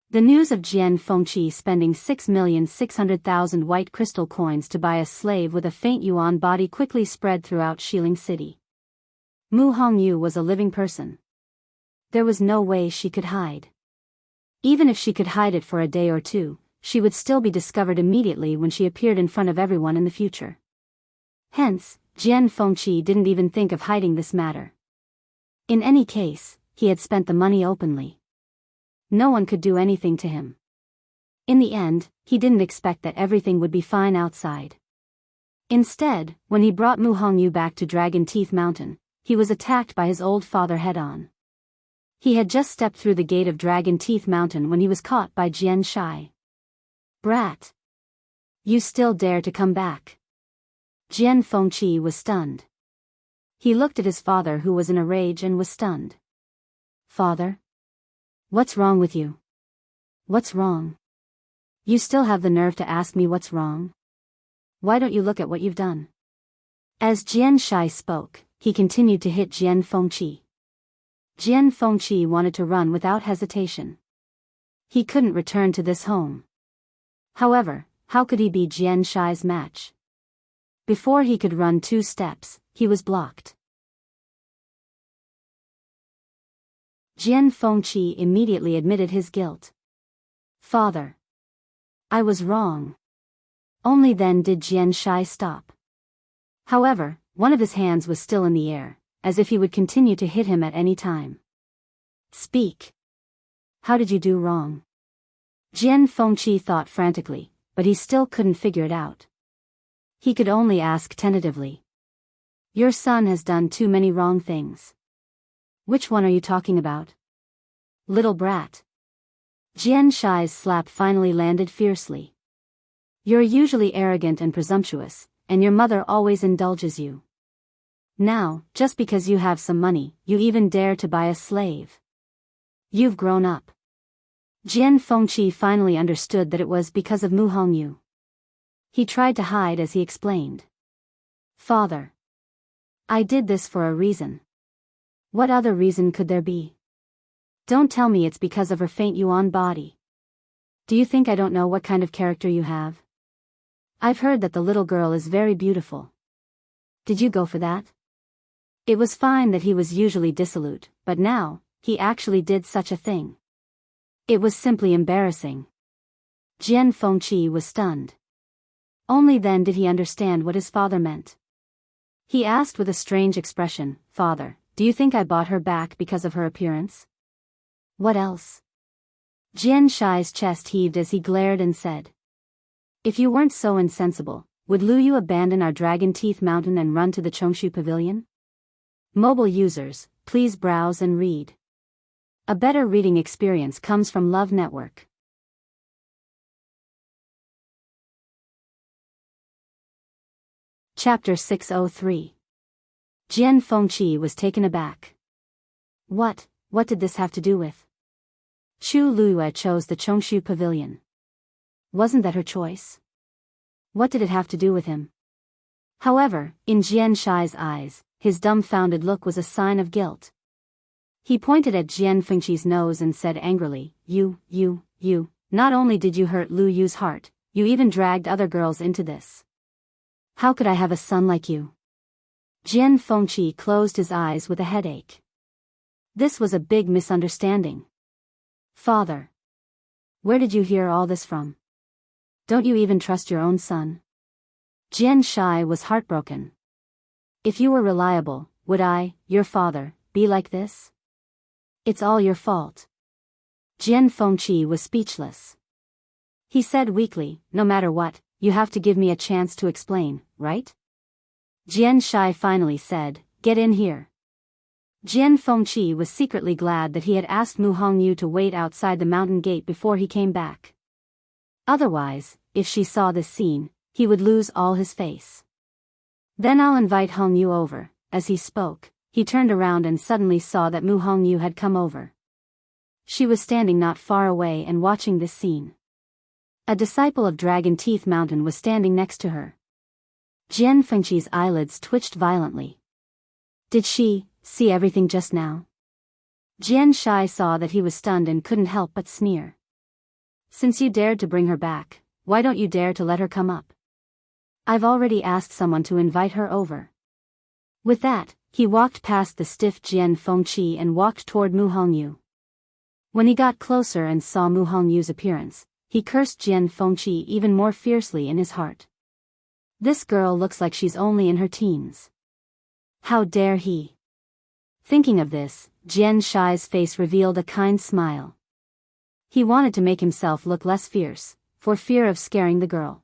The news of Jian Fengqi spending 6,600,000 white crystal coins to buy a slave with a faint yuan body quickly spread throughout Xiling City. Mu Hongyu was a living person. There was no way she could hide. Even if she could hide it for a day or two, she would still be discovered immediately when she appeared in front of everyone in the future. Hence, Jian Fengqi didn't even think of hiding this matter. In any case, he had spent the money openly. No one could do anything to him. In the end, he didn't expect that everything would be fine outside. Instead, when he brought Mu Hongyu back to Dragon Teeth Mountain, he was attacked by his old father head-on. He had just stepped through the gate of Dragon Teeth Mountain when he was caught by Jian Shai. "Brat! You still dare to come back?" Jian Fengqi was stunned. He looked at his father who was in a rage and was stunned. "Father? What's wrong with you? What's wrong? You still have the nerve to ask me what's wrong? Why don't you look at what you've done?" As Jian Shai spoke, he continued to hit Jian Fengqi. Jian Fengqi wanted to run without hesitation. He couldn't return to this home. However, how could he be Jian Shai's match? Before he could run 2 steps, he was blocked. Jian Fengqi immediately admitted his guilt. "Father, I was wrong." Only then did Jian Shai stop. However, one of his hands was still in the air, as if he would continue to hit him at any time. "Speak. How did you do wrong?" Jian Fengqi thought frantically, but he still couldn't figure it out. He could only ask tentatively. "Your son has done too many wrong things. Which one are you talking about? Little brat." Jian Shai's slap finally landed fiercely. "You're usually arrogant and presumptuous, and your mother always indulges you. Now, just because you have some money, you even dare to buy a slave. You've grown up." Jian Fengqi finally understood that it was because of Mu Hongyu. He tried to hide as he explained. "Father, I did this for a reason. What other reason could there be? Don't tell me it's because of her faint yuan body. Do you think I don't know what kind of character you have? I've heard that the little girl is very beautiful. Did you go for that?" It was fine that he was usually dissolute, but now, he actually did such a thing. It was simply embarrassing. Jian Fengqi was stunned. Only then did he understand what his father meant. He asked with a strange expression, "Father, do you think I bought her back because of her appearance? What else?" Jian Shai's chest heaved as he glared and said, "If you weren't so insensible, would Luyu abandon our Dragon Teeth Mountain and run to the Chongshu Pavilion?" Mobile users, please browse and read. A better reading experience comes from Love Network. Chapter 603. Jian Fengqi was taken aback. What did this have to do with? Chu Luyue chose the Chongshu Pavilion. Wasn't that her choice? What did it have to do with him? However, in Jian Shai's eyes, his dumbfounded look was a sign of guilt. He pointed at Jian Fengqi's nose and said angrily, You, not only did you hurt Lu Yu's heart, you even dragged other girls into this. How could I have a son like you? Jian Fengqi closed his eyes with a headache. This was a big misunderstanding. Father. Where did you hear all this from? Don't you even trust your own son? Jian Shai was heartbroken. If you were reliable, would I, your father, be like this? It's all your fault. Jian Fengqi was speechless. He said weakly, No matter what, you have to give me a chance to explain, right? Jian Shai finally said, Get in here. Jian Fengqi was secretly glad that he had asked Mu Hongyu to wait outside the mountain gate before he came back. Otherwise, if she saw this scene, he would lose all his face. Then I'll invite Hongyu over. As he spoke, he turned around and suddenly saw that Mu Hongyu had come over. She was standing not far away and watching this scene. A disciple of Dragon Teeth Mountain was standing next to her. Jian Fengqi's eyelids twitched violently. Did she see everything just now? Jian Shai saw that he was stunned and couldn't help but sneer. Since you dared to bring her back, why don't you dare to let her come up? I've already asked someone to invite her over. With that, he walked past the stiff Jian Fengqi and walked toward Mu Hongyu. When he got closer and saw Mu Hongyu's appearance, he cursed Jian Fengqi even more fiercely in his heart. This girl looks like she's only in her teens. How dare he? Thinking of this, Jian Shai's face revealed a kind smile. He wanted to make himself look less fierce, for fear of scaring the girl.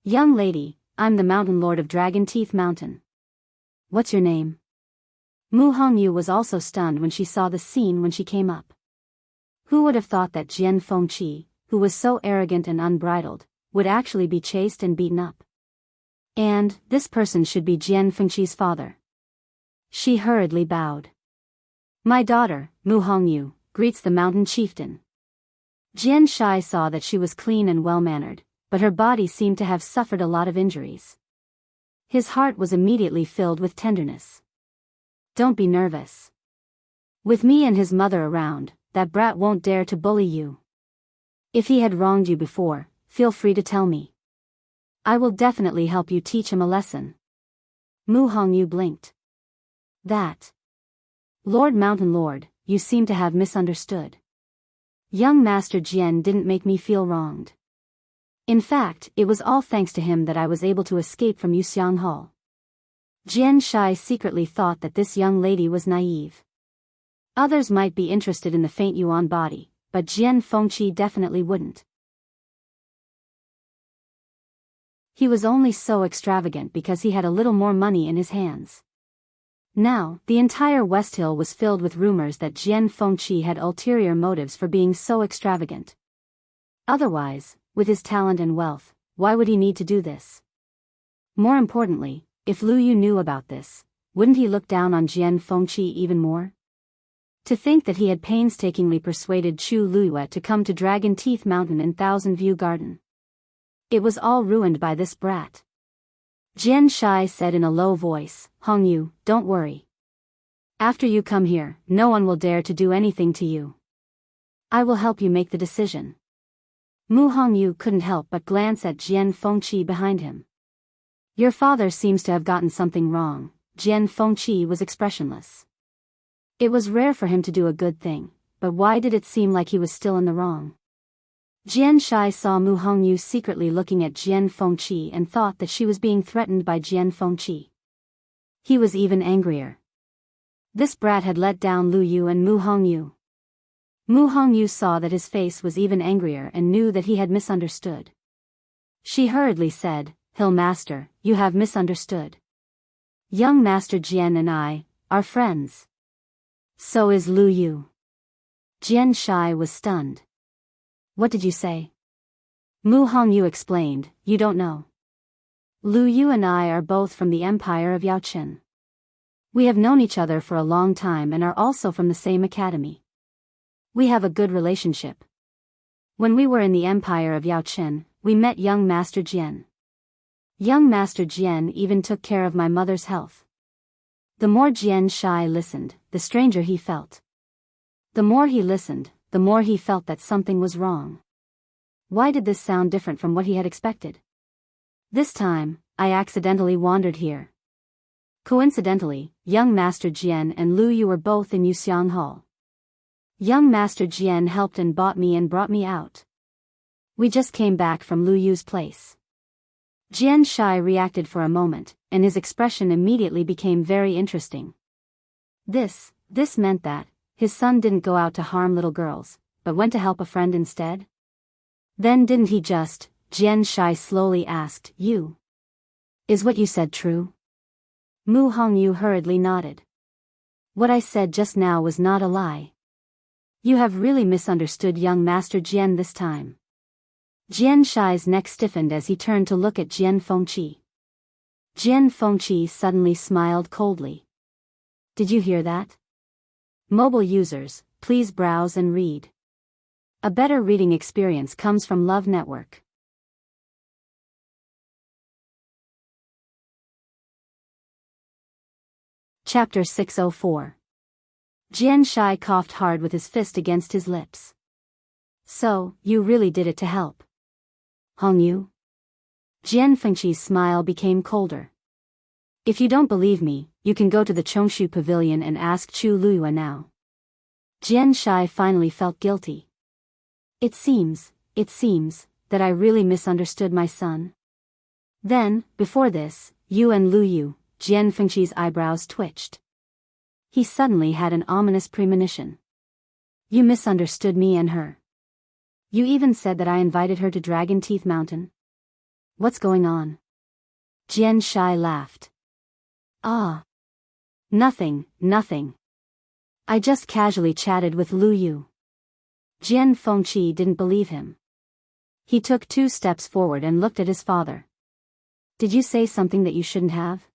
Young lady, I'm the Mountain Lord of Dragon Teeth Mountain. What's your name? Mu Hongyu was also stunned when she saw the scene when she came up. Who would have thought that Jian Fengqi, who was so arrogant and unbridled, would actually be chased and beaten up? And, this person should be Jian Fengqi's father. She hurriedly bowed. My daughter, Mu Hongyu, greets the mountain chieftain. Jian Shai saw that she was clean and well-mannered, but her body seemed to have suffered a lot of injuries. His heart was immediately filled with tenderness. Don't be nervous. With me and his mother around, that brat won't dare to bully you. If he had wronged you before, feel free to tell me. I will definitely help you teach him a lesson. Mu Hongyu blinked. That. Lord Mountain Lord, you seem to have misunderstood. Young Master Jian didn't make me feel wronged. In fact, it was all thanks to him that I was able to escape from Yuxiang Hall. Jian Shai secretly thought that this young lady was naive. Others might be interested in the faint Yuan body, but Jian Fengqi definitely wouldn't. He was only so extravagant because he had a little more money in his hands. Now, the entire West Hill was filled with rumors that Jian Fengqi had ulterior motives for being so extravagant. Otherwise, with his talent and wealth, why would he need to do this? More importantly, if Lu Yu knew about this, wouldn't he look down on Jian Fengqi even more? To think that he had painstakingly persuaded Chu Luyue to come to Dragon Teeth Mountain in Thousand View Garden. It was all ruined by this brat. Jian Shai said in a low voice, Hongyu, don't worry. After you come here, no one will dare to do anything to you. I will help you make the decision. Mu Hongyu couldn't help but glance at Jian Fengqi behind him. Your father seems to have gotten something wrong. Jian Fengqi was expressionless. It was rare for him to do a good thing, but why did it seem like he was still in the wrong? Jian Shai saw Mu Hongyu secretly looking at Jian Fengqi and thought that she was being threatened by Jian Fengqi. He was even angrier. This brat had let down Lu Yu and Mu Hongyu. Mu Hongyu saw that his face was even angrier and knew that he had misunderstood. She hurriedly said, Hill Master, you have misunderstood. Young Master Jian and I are friends. So is Lu Yu. Jian Shai was stunned. What did you say? Mu Hongyu explained, you don't know. Lu Yu and I are both from the Empire of Yaochen. We have known each other for a long time and are also from the same academy. We have a good relationship. When we were in the empire of Yao Chen, we met young Master Jian. Young Master Jian even took care of my mother's health. The more Jian Shai listened, the stranger he felt. The more he listened, the more he felt that something was wrong. Why did this sound different from what he had expected? This time, I accidentally wandered here. Coincidentally, young Master Jian and Lu Yu were both in Yuxiang Hall. Young Master Jian helped and bought me and brought me out. We just came back from Lu Yu's place. Jian Shai reacted for a moment, and his expression immediately became very interesting. This meant that his son didn't go out to harm little girls, but went to help a friend instead? Then didn't he just, Jian Shai slowly asked, you? Is what you said true? Mu Hongyu hurriedly nodded. What I said just now was not a lie. You have really misunderstood young Master Jian this time. Jian Shai's neck stiffened as he turned to look at Jian Fengqi. Jian Fengqi suddenly smiled coldly. Did you hear that? Mobile users, please browse and read. A better reading experience comes from Love Network. Chapter 604. Jian Shai coughed hard with his fist against his lips. So, you really did it to help. Hongyu? Jian Fengqi's smile became colder. If you don't believe me, you can go to the Chongshu Pavilion and ask Chu Luyue now. Jian Shai finally felt guilty. It seems that I really misunderstood my son. Then, before this, you and Lu Yu, Jian Fengqi's eyebrows twitched. He suddenly had an ominous premonition. You misunderstood me and her. You even said that I invited her to Dragon Teeth Mountain. What's going on? Jian Shai laughed. Ah. Nothing. I just casually chatted with Lu Yu. Jian Fengqi didn't believe him. He took 2 steps forward and looked at his father. Did you say something that you shouldn't have?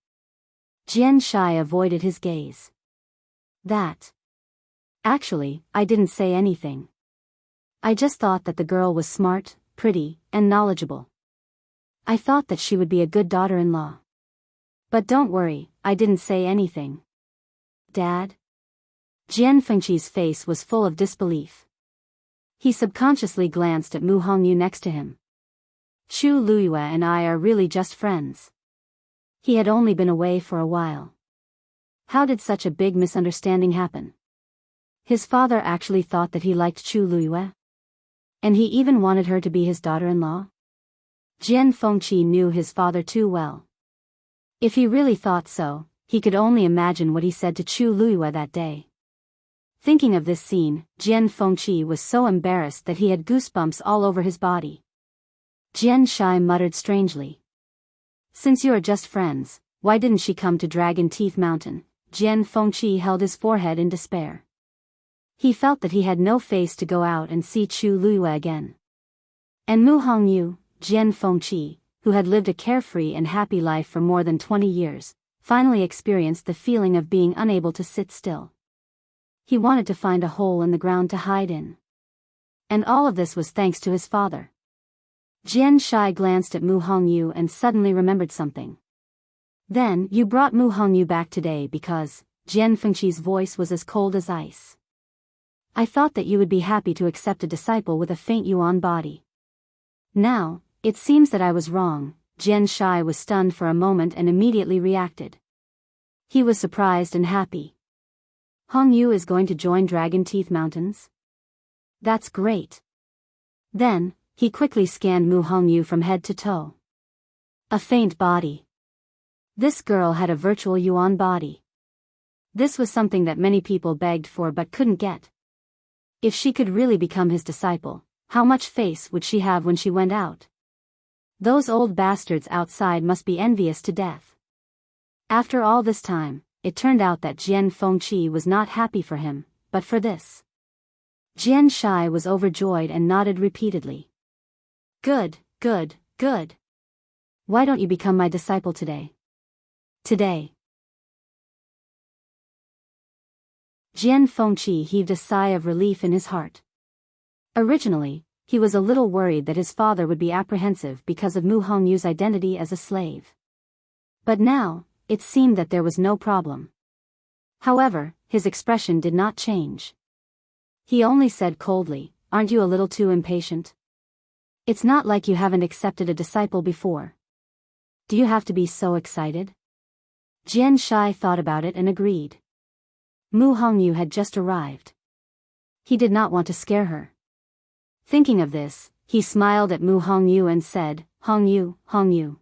Jian Shai avoided his gaze. That. Actually, I didn't say anything. I just thought that the girl was smart, pretty, and knowledgeable. I thought that she would be a good daughter-in-law. But don't worry, I didn't say anything. Dad? Jian Fengqi's face was full of disbelief. He subconsciously glanced at Mu Hongyu next to him. Chu Luyue and I are really just friends. He had only been away for a while. How did such a big misunderstanding happen? His father actually thought that he liked Chu Luyue? And he even wanted her to be his daughter-in-law? Jian Fengqi knew his father too well. If he really thought so, he could only imagine what he said to Chu Luyue that day. Thinking of this scene, Jian Fengqi was so embarrassed that he had goosebumps all over his body. Jian Shai muttered strangely. Since you are just friends, why didn't she come to Dragon Teeth Mountain? Jian Fengqi held his forehead in despair. He felt that he had no face to go out and see Chu Luyue again. And Mu Hongyu, Jian Fengqi, who had lived a carefree and happy life for more than 20 years, finally experienced the feeling of being unable to sit still. He wanted to find a hole in the ground to hide in. And all of this was thanks to his father. Jian Shai glanced at Mu Hongyu and suddenly remembered something. Then, you brought Mu Hongyu back today because, Jian Fengqi's voice was as cold as ice. I thought that you would be happy to accept a disciple with a faint yuan body. Now, it seems that I was wrong. Jian Shai was stunned for a moment and immediately reacted. He was surprised and happy. Hongyu is going to join Dragon Teeth Mountains? That's great. Then, he quickly scanned Mu Hongyu from head to toe. A faint body. This girl had a virtual yuan body. This was something that many people begged for but couldn't get. If she could really become his disciple, how much face would she have when she went out? Those old bastards outside must be envious to death. After all this time, it turned out that Jian Fengqi was not happy for him, but for this. Jian Shai was overjoyed and nodded repeatedly. Good. Why don't you become my disciple today? Today. Jian Fengqi heaved a sigh of relief in his heart. Originally, he was a little worried that his father would be apprehensive because of Mu Hongyu's identity as a slave. But now, it seemed that there was no problem. However, his expression did not change. He only said coldly, "Aren't you a little too impatient? It's not like you haven't accepted a disciple before. Do you have to be so excited?" Jian Shai thought about it and agreed. Mu Hongyu had just arrived. He did not want to scare her. Thinking of this, he smiled at Mu Hongyu and said, "Hongyu, Hongyu.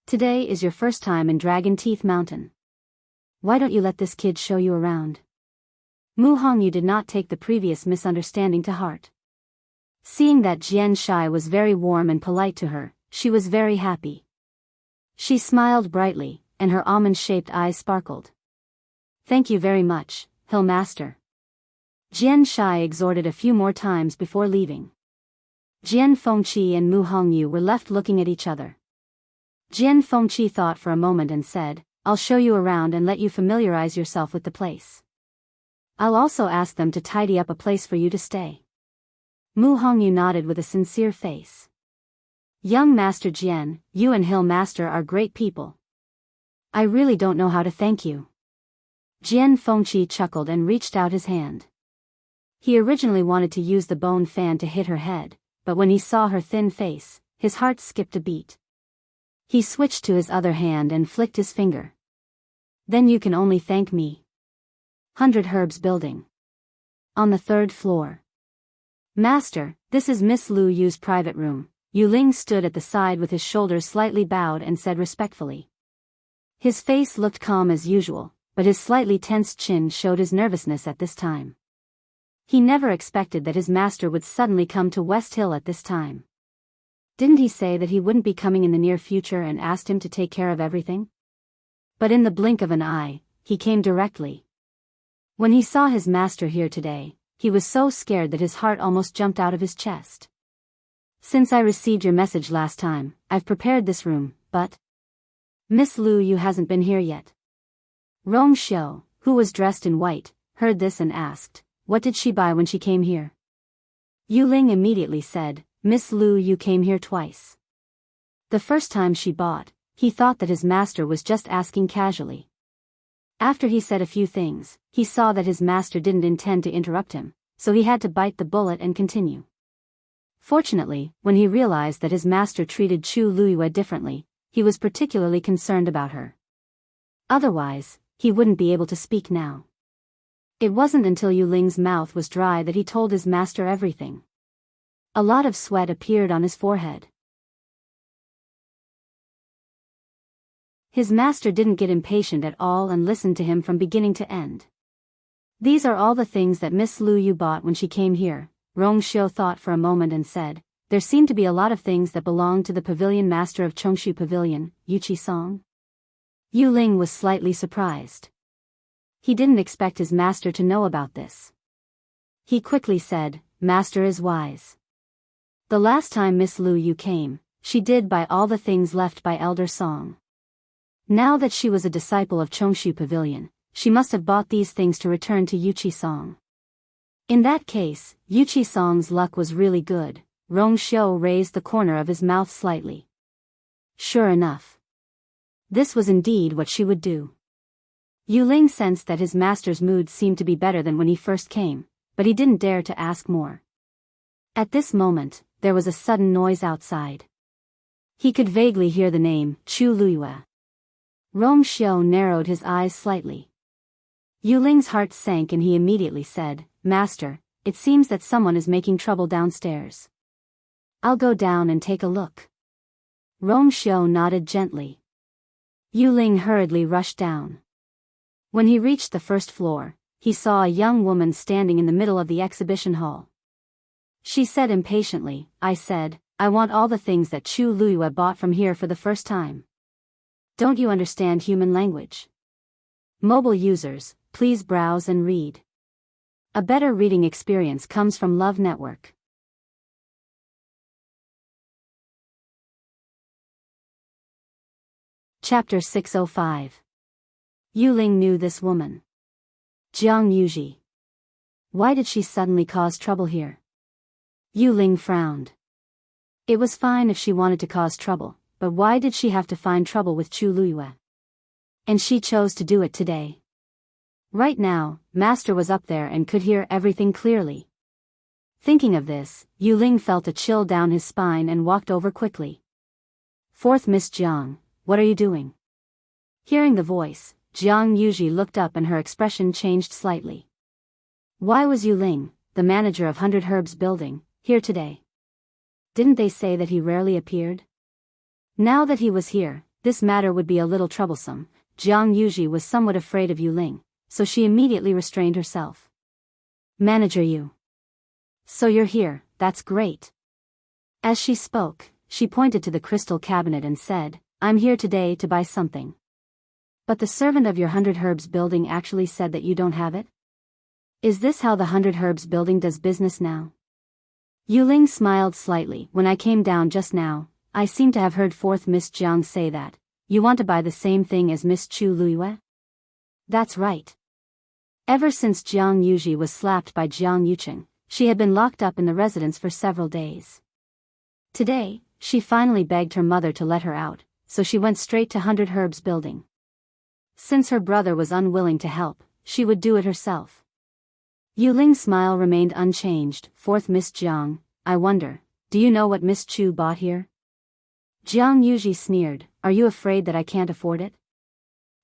Today is your first time in Dragon Teeth Mountain. Why don't you let this kid show you around?" Mu Hongyu did not take the previous misunderstanding to heart. Seeing that Jian Shai was very warm and polite to her, she was very happy. She smiled brightly, and her almond-shaped eyes sparkled. "Thank you very much, Hill Master." Jian Shai exhorted a few more times before leaving. Jian Fengqi and Mu Hongyu were left looking at each other. Jian Fengqi thought for a moment and said, "I'll show you around and let you familiarize yourself with the place. I'll also ask them to tidy up a place for you to stay." Mu Hongyu nodded with a sincere face. "Young Master Jian, you and Hill Master are great people. I really don't know how to thank you." Jian Fengqi chuckled and reached out his hand. He originally wanted to use the bone fan to hit her head, but when he saw her thin face, his heart skipped a beat. He switched to his other hand and flicked his finger. "Then you can only thank me." 100 Herbs Building. On the 3rd floor. "Master, this is Miss Lu Yu's private room." Yu Ling stood at the side with his shoulders slightly bowed and said respectfully. His face looked calm as usual, but his slightly tensed chin showed his nervousness at this time. He never expected that his master would suddenly come to West Hill at this time. Didn't he say that he wouldn't be coming in the near future and asked him to take care of everything? But in the blink of an eye, he came directly. When he saw his master here today, he was so scared that his heart almost jumped out of his chest. "Since I received your message last time, I've prepared this room, but Miss Lu Yu hasn't been here yet." Rong Xiu, who was dressed in white, heard this and asked, "What did she buy when she came here?" Yu Ling immediately said, "Miss Lu Yu came here twice. The first time she bought, he thought that his master was just asking casually. After he said a few things, he saw that his master didn't intend to interrupt him, so he had to bite the bullet and continue. Fortunately, when he realized that his master treated Chu Luiyue differently, he was particularly concerned about her. Otherwise, he wouldn't be able to speak now. It wasn't until Yu Ling's mouth was dry that he told his master everything. A lot of sweat appeared on his forehead. His master didn't get impatient at all and listened to him from beginning to end. "These are all the things that Miss Lu Yu bought when she came here," Rong Xiu thought for a moment and said. "There seem to be a lot of things that belong to the pavilion master of Chongshu Pavilion, Yuchi Song." Yu Ling was slightly surprised. He didn't expect his master to know about this. He quickly said, "Master is wise. The last time Miss Lu Yu came, she did buy all the things left by Elder Song. Now that she was a disciple of Chongshu Pavilion, she must have bought these things to return to Yuchi Song. In that case, Yuchi Song's luck was really good." Rong Xiu raised the corner of his mouth slightly. Sure enough. This was indeed what she would do. Yu Ling sensed that his master's mood seemed to be better than when he first came, but he didn't dare to ask more. At this moment, there was a sudden noise outside. He could vaguely hear the name, Chu Luiyue. Rong Xiu narrowed his eyes slightly. Yu Ling's heart sank and he immediately said, "Master, it seems that someone is making trouble downstairs. I'll go down and take a look." Rong Xiu nodded gently. Yu Ling hurriedly rushed down. When he reached the first floor, he saw a young woman standing in the middle of the exhibition hall. She said impatiently, I want all the things that Chu Luiyue bought from here for the first time. Don't you understand human language? Mobile users, please browse and read. A better reading experience comes from Love Network. Chapter 605. Yu Ling knew this woman. Jiang Yuji. Why did she suddenly cause trouble here? Yu Ling frowned. It was fine if she wanted to cause trouble, but why did she have to find trouble with Chu Luyue? And she chose to do it today. Right now, Master was up there and could hear everything clearly. Thinking of this, Yu Ling felt a chill down his spine and walked over quickly. Fourth Miss Jiang, what are you doing? Hearing the voice, Jiang Yuji looked up and her expression changed slightly. Why was Yu Ling, the manager of 100 Herbs Building, here today? Didn't they say that he rarely appeared? Now that he was here, this matter would be a little troublesome. Jiang Yuji was somewhat afraid of Yu Ling, so she immediately restrained herself. Manager Yu. So you're here, that's great. As she spoke, she pointed to the crystal cabinet and said, I'm here today to buy something. But the servant of your 100 Herbs Building actually said that you don't have it? Is this how the 100 Herbs Building does business now? Yu Ling smiled slightly. When I came down just now, I seem to have heard fourth Miss Jiang say that. You want to buy the same thing as Miss Chu Luyue? That's right. Ever since Jiang Yuji was slapped by Jiang Yucheng, she had been locked up in the residence for several days. Today, she finally begged her mother to let her out, so she went straight to 100 Herbs Building. Since her brother was unwilling to help, she would do it herself. Yu Ling's smile remained unchanged. Fourth Miss Jiang, I wonder, do you know what Miss Chu bought here? Jiang Yuji sneered, are you afraid that I can't afford it?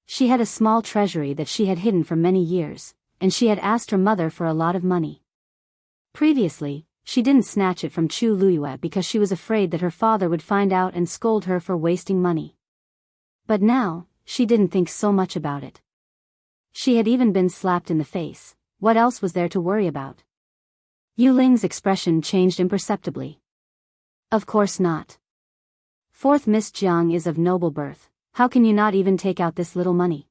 She had a small treasury that she had hidden for many years, and she had asked her mother for a lot of money. Previously, she didn't snatch it from Chu Luyue because she was afraid that her father would find out and scold her for wasting money. But now, she didn't think so much about it. She had even been slapped in the face. What else was there to worry about? Yu Ling's expression changed imperceptibly. Of course not. Fourth Miss Jiang is of noble birth. How can you not even take out this little money?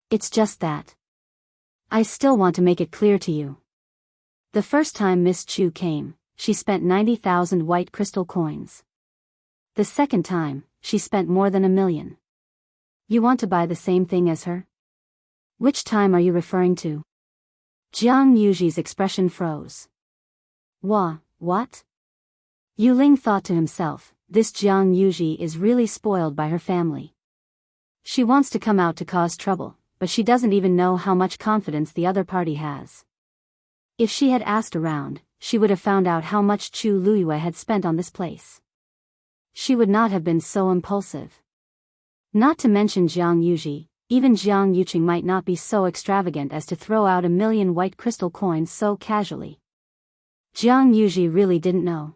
It's just that. I still want to make it clear to you. The first time Miss Chu came, she spent 90,000 white crystal coins. The second time, she spent more than 1,000,000. You want to buy the same thing as her? Which time are you referring to? Jiang Yuji's expression froze. What? Yu Ling thought to himself, this Jiang Yuji is really spoiled by her family. She wants to come out to cause trouble, but she doesn't even know how much confidence the other party has. If she had asked around, she would have found out how much Chu Luyue had spent on this place. She would not have been so impulsive. Not to mention Jiang Yuji, even Jiang Yucheng might not be so extravagant as to throw out 1,000,000 white crystal coins so casually. Jiang Yuji really didn't know.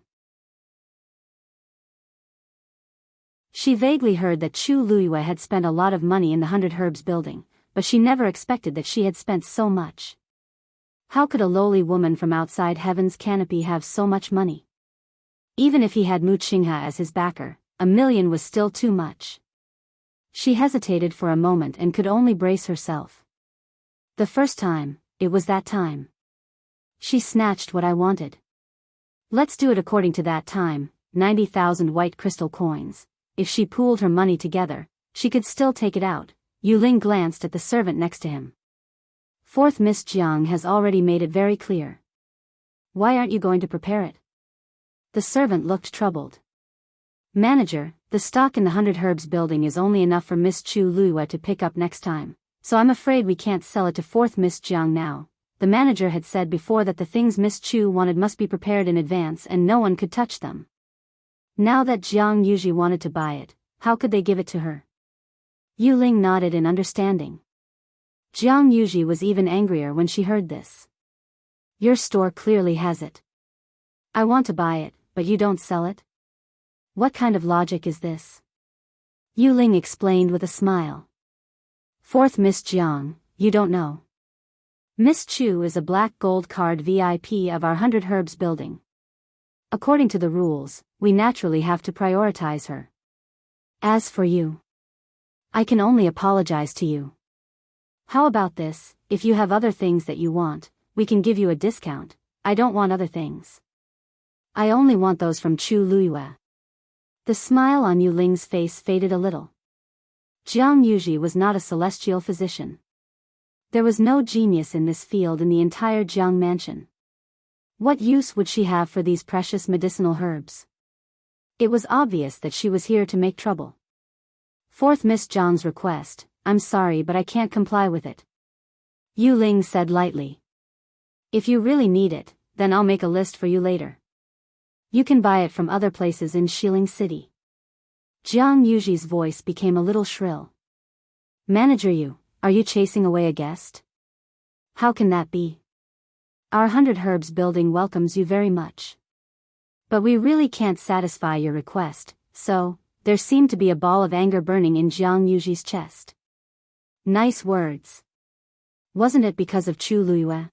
She vaguely heard that Chu Luyue had spent a lot of money in the 100 Herbs Building, but she never expected that she had spent so much. How could a lowly woman from outside Heaven's Canopy have so much money? Even if he had Mu Qinghe as his backer, 1,000,000 was still too much. She hesitated for a moment and could only brace herself. The first time, it was that time. She snatched what I wanted. Let's do it according to that time, 90,000 white crystal coins. If she pooled her money together, she could still take it out. Yu Ling glanced at the servant next to him. Fourth Miss Jiang has already made it very clear. Why aren't you going to prepare it? The servant looked troubled. Manager, the stock in the 100 Herbs Building is only enough for Miss Chu Luyue to pick up next time, so I'm afraid we can't sell it to fourth Miss Jiang now. The manager had said before that the things Miss Chu wanted must be prepared in advance and no one could touch them. Now that Jiang Yuji wanted to buy it, how could they give it to her? Yu Ling nodded in understanding. Jiang Yuji was even angrier when she heard this. Your store clearly has it. I want to buy it, but you don't sell it? What kind of logic is this? Yu Ling explained with a smile. Fourth Miss Jiang, you don't know. Miss Chu is a black gold card VIP of our 100 Herbs Building. According to the rules, we naturally have to prioritize her. As for you, I can only apologize to you. How about this, if you have other things that you want, we can give you a discount. I don't want other things. I only want those from Chu Luyue. The smile on Yu Ling's face faded a little. Jiang Yuji was not a celestial physician. There was no genius in this field in the entire Jiang mansion. What use would she have for these precious medicinal herbs? It was obvious that she was here to make trouble. Fourth Miss Jiang's request, I'm sorry but I can't comply with it. Yu Ling said lightly. If you really need it, then I'll make a list for you later. You can buy it from other places in Xiling City. Jiang Yuji's voice became a little shrill. Manager Yu, are you chasing away a guest? How can that be? Our 100 Herbs building welcomes you very much. But we really can't satisfy your request, so, there seemed to be a ball of anger burning in Jiang Yuji's chest. Nice words. Wasn't it because of Chu Luyue?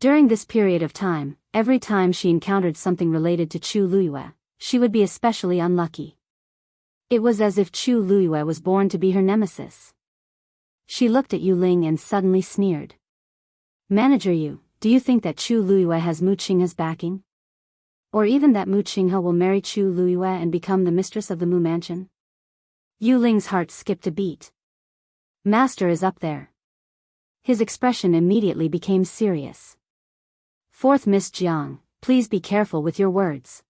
During this period of time, every time she encountered something related to Chu Luyue, she would be especially unlucky. It was as if Chu Luyue was born to be her nemesis. She looked at Yu Ling and suddenly sneered. Manager Yu, do you think that Chu Luyue has Mu Qinghe's backing? Or even that Mu Qinghe will marry Chu Luyue and become the mistress of the Mu Mansion? Yu Ling's heart skipped a beat. Master is up there. His expression immediately became serious. Fourth Miss Jiang, please be careful with your words.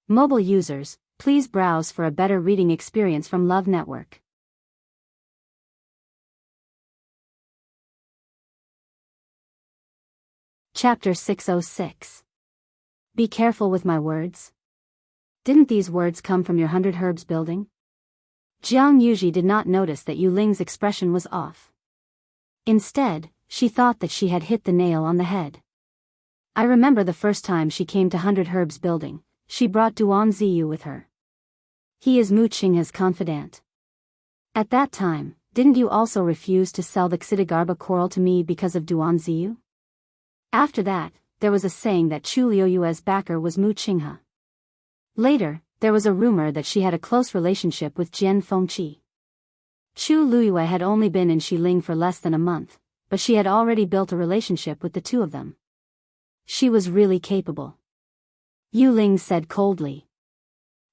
Mobile users, please browse for a better reading experience from Love Network. Chapter 606. Be careful with my words. Didn't these words come from your 100 Herbs building? Jiang Yuji did not notice that Yu Ling's expression was off. Instead, she thought that she had hit the nail on the head. I remember the first time she came to 100 Herbs building, she brought Duan Ziyu with her. He is Mu Qinghe's confidant. At that time, didn't you also refuse to sell the Xidigarba coral to me because of Duan Ziyu? After that, there was a saying that Chu Liuyue's backer was Mu Qinghe. Later, there was a rumor that she had a close relationship with Jian Fengqi. Chu Luyue had only been in Xiling for less than a month, but she had already built a relationship with the two of them. She was really capable. Yu Ling said coldly.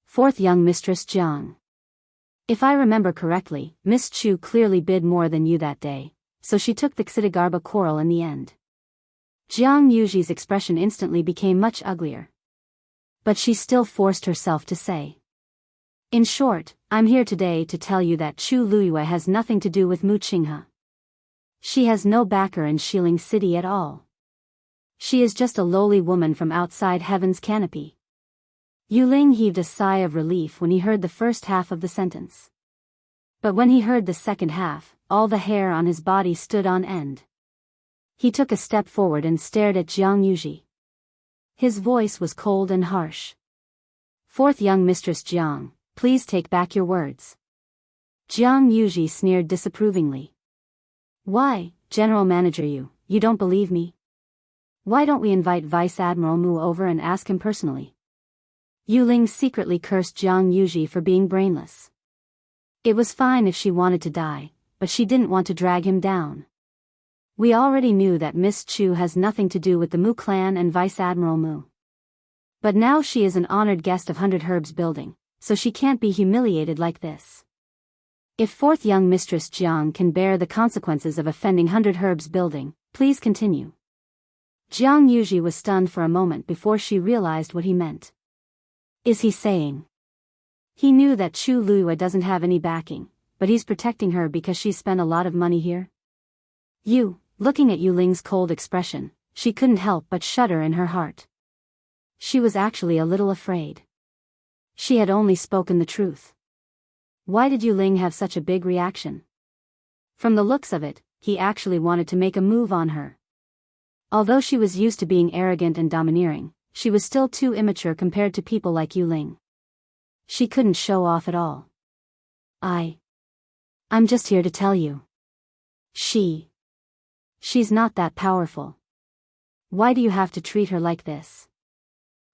Fourth young Mistress Jiang. If I remember correctly, Miss Chu clearly bid more than you that day, so she took the Xidigarba coral in the end. Jiang Yuji's expression instantly became much uglier. But she still forced herself to say. In short, I'm here today to tell you that Chu Luyue has nothing to do with Mu Qinghe. She has no backer in Xiling City at all. She is just a lowly woman from outside heaven's canopy. Yu Ling heaved a sigh of relief when he heard the first half of the sentence. But when he heard the second half, all the hair on his body stood on end. He took a step forward and stared at Jiang Yuji. His voice was cold and harsh. Fourth young Mistress Jiang, please take back your words. Jiang Yuji sneered disapprovingly. Why, General Manager you don't believe me? Why don't we invite Vice Admiral Mu over and ask him personally? Yu Ling secretly cursed Jiang Yuji for being brainless. It was fine if she wanted to die, but she didn't want to drag him down. We already knew that Miss Chu has nothing to do with the Mu clan and Vice Admiral Mu. But now she is an honored guest of 100 Herbs building, so she can't be humiliated like this. If fourth young Mistress Jiang can bear the consequences of offending 100 Herbs building, please continue. Jiang Yuji was stunned for a moment before she realized what he meant. Is he saying? He knew that Chu Luyue doesn't have any backing, but he's protecting her because she's spent a lot of money here? Looking at Yu Ling's cold expression, she couldn't help but shudder in her heart. She was actually a little afraid. She had only spoken the truth. Why did Yu Ling have such a big reaction? From the looks of it, he actually wanted to make a move on her. Although she was used to being arrogant and domineering, she was still too immature compared to people like Yu Ling. She couldn't show off at all. I'm just here to tell you. She's not that powerful. Why do you have to treat her like this?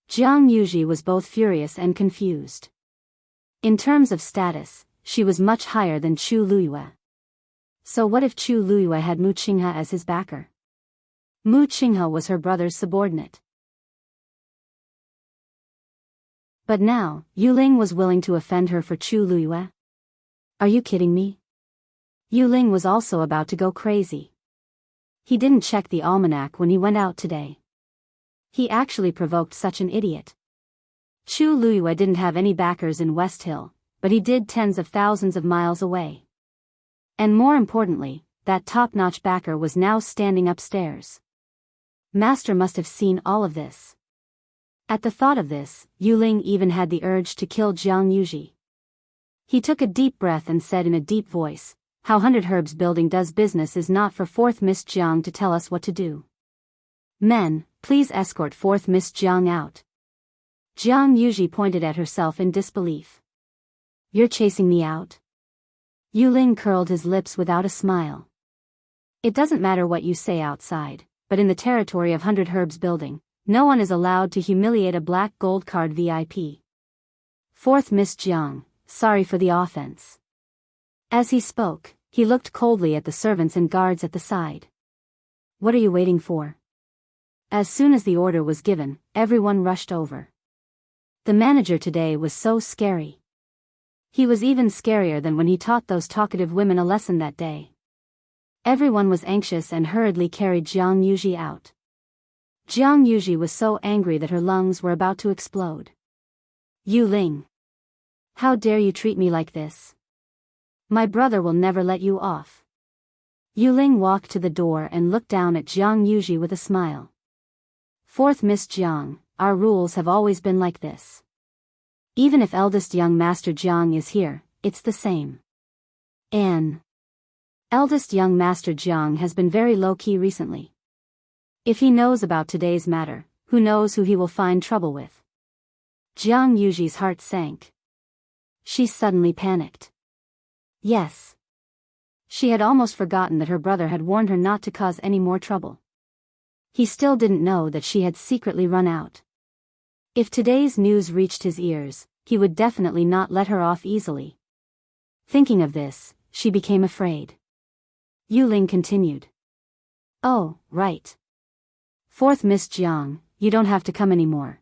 Jiang Yuji was both furious and confused. In terms of status, she was much higher than Chu Luyue. So what if Chu Luyue had Mu Qinghe as his backer? Mu Qinghe was her brother's subordinate. But now, Yu Ling was willing to offend her for Chu Luyue? Are you kidding me? Yu Ling was also about to go crazy. He didn't check the almanac when he went out today. He actually provoked such an idiot. Chu Luyue didn't have any backers in West Hill, but he did tens of thousands of miles away. And more importantly, that top-notch backer was now standing upstairs. Master must have seen all of this. At the thought of this, Yu Ling even had the urge to kill Jiang Yuji. He took a deep breath and said in a deep voice, "How 100 Herbs Building does business is not for 4th Miss Jiang to tell us what to do. Men, please escort 4th Miss Jiang out." Jiang Yuji pointed at herself in disbelief. "You're chasing me out?" Yu Ling curled his lips without a smile. "It doesn't matter what you say outside, but in the territory of 100 Herbs Building, no one is allowed to humiliate a black gold card VIP. 4th Miss Jiang, sorry for the offense." As he spoke, he looked coldly at the servants and guards at the side. "What are you waiting for?" As soon as the order was given, everyone rushed over. The manager today was so scary. He was even scarier than when he taught those talkative women a lesson that day. Everyone was anxious and hurriedly carried Jiang Yuji out. Jiang Yuji was so angry that her lungs were about to explode. "Yu Ling! How dare you treat me like this? My brother will never let you off." Yu Ling walked to the door and looked down at Jiang Yuji with a smile. "4th Miss Jiang, our rules have always been like this. Even if eldest young Master Jiang is here, it's the same. Eldest young Master Jiang has been very low-key recently. If he knows about today's matter, who knows who he will find trouble with." Jiang Yuji's heart sank. She suddenly panicked. Yes. She had almost forgotten that her brother had warned her not to cause any more trouble. He still didn't know that she had secretly run out. If today's news reached his ears, he would definitely not let her off easily. Thinking of this, she became afraid. Yu Ling continued. "Oh, right. 4th Miss Jiang, you don't have to come anymore.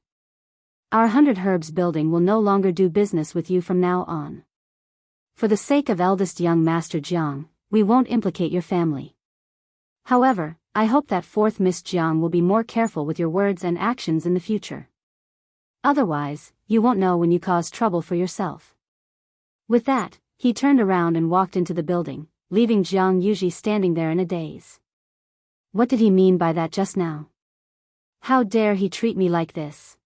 Our 100 Herbs Building will no longer do business with you from now on. For the sake of eldest young Master Jiang, we won't implicate your family. However, I hope that 4th Miss Jiang will be more careful with your words and actions in the future. Otherwise, you won't know when you cause trouble for yourself." With that, he turned around and walked into the building, leaving Jiang Yuji standing there in a daze. What did he mean by that just now? How dare he treat me like this?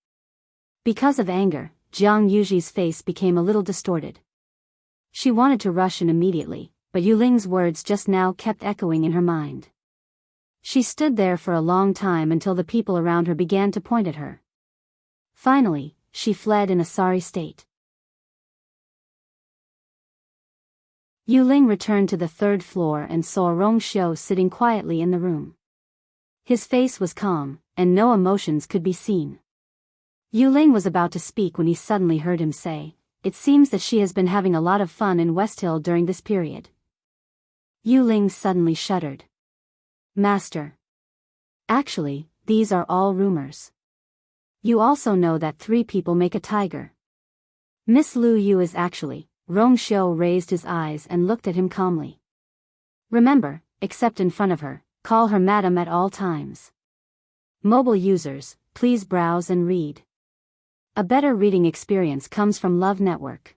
Because of anger, Jiang Yuji's face became a little distorted. She wanted to rush in immediately, but Yu Ling's words just now kept echoing in her mind. She stood there for a long time until the people around her began to point at her. Finally, she fled in a sorry state. Yu Ling returned to the 3rd floor and saw Rong Xiu sitting quietly in the room. His face was calm, and no emotions could be seen. Yu Ling was about to speak when he suddenly heard him say, "It seems that she has been having a lot of fun in West Hill during this period." Yu Ling suddenly shuddered. "Master. Actually, these are all rumors. You also know that 3 people make a tiger. Miss Lu Yu is actually..." Rong Xiu raised his eyes and looked at him calmly. "Remember, except in front of her, call her madam at all times. Mobile users, please browse and read. A better reading experience comes from Love Network."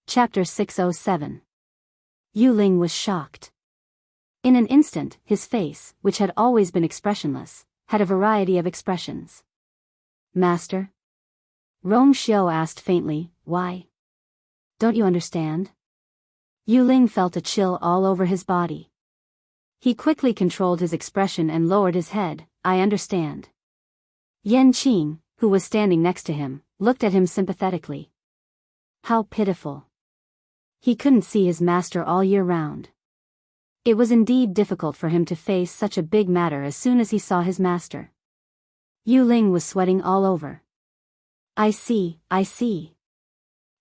Chapter 607. Yu Ling was shocked. In an instant, his face, which had always been expressionless, had a variety of expressions. "Master?" Rong Xiu asked faintly, "Why? Don't you understand?" Yu Ling felt a chill all over his body. He quickly controlled his expression and lowered his head. "I understand." Yan Qing, who was standing next to him, looked at him sympathetically. How pitiful. He couldn't see his master all year round. It was indeed difficult for him to face such a big matter as soon as he saw his master. Yu Ling was sweating all over. I see.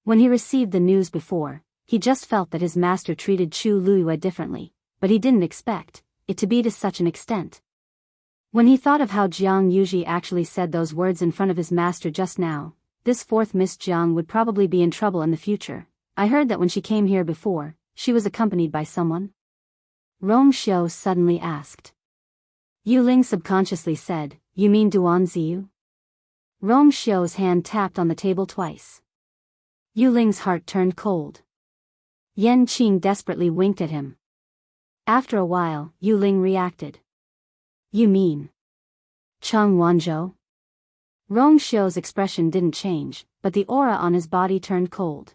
When he received the news before, he just felt that his master treated Chu Luyue differently, but he didn't expect it to be to such an extent. When he thought of how Jiang Yuji actually said those words in front of his master just now, this fourth Miss Jiang would probably be in trouble in the future. I heard that when she came here before, she was accompanied by someone? Rong Xiu suddenly asked. Yu Ling subconsciously said, You mean Duan Ziyu? Rong Xiu's hand tapped on the table twice. Yu Ling's heart turned cold. Yan Qing desperately winked at him. After a while, Yu Ling reacted. You mean Cheng Wanzhou? Rong Xiu's expression didn't change, but the aura on his body turned cold.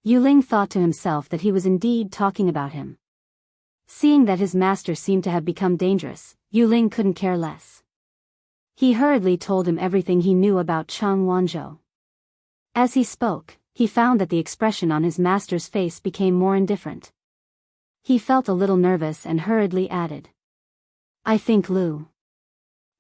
Yu Ling thought to himself that he was indeed talking about him. Seeing that his master seemed to have become dangerous, Yu Ling couldn't care less. He hurriedly told him everything he knew about Cheng Wanzhou. As he spoke, he found that the expression on his master's face became more indifferent. He felt a little nervous and hurriedly added. I think Lu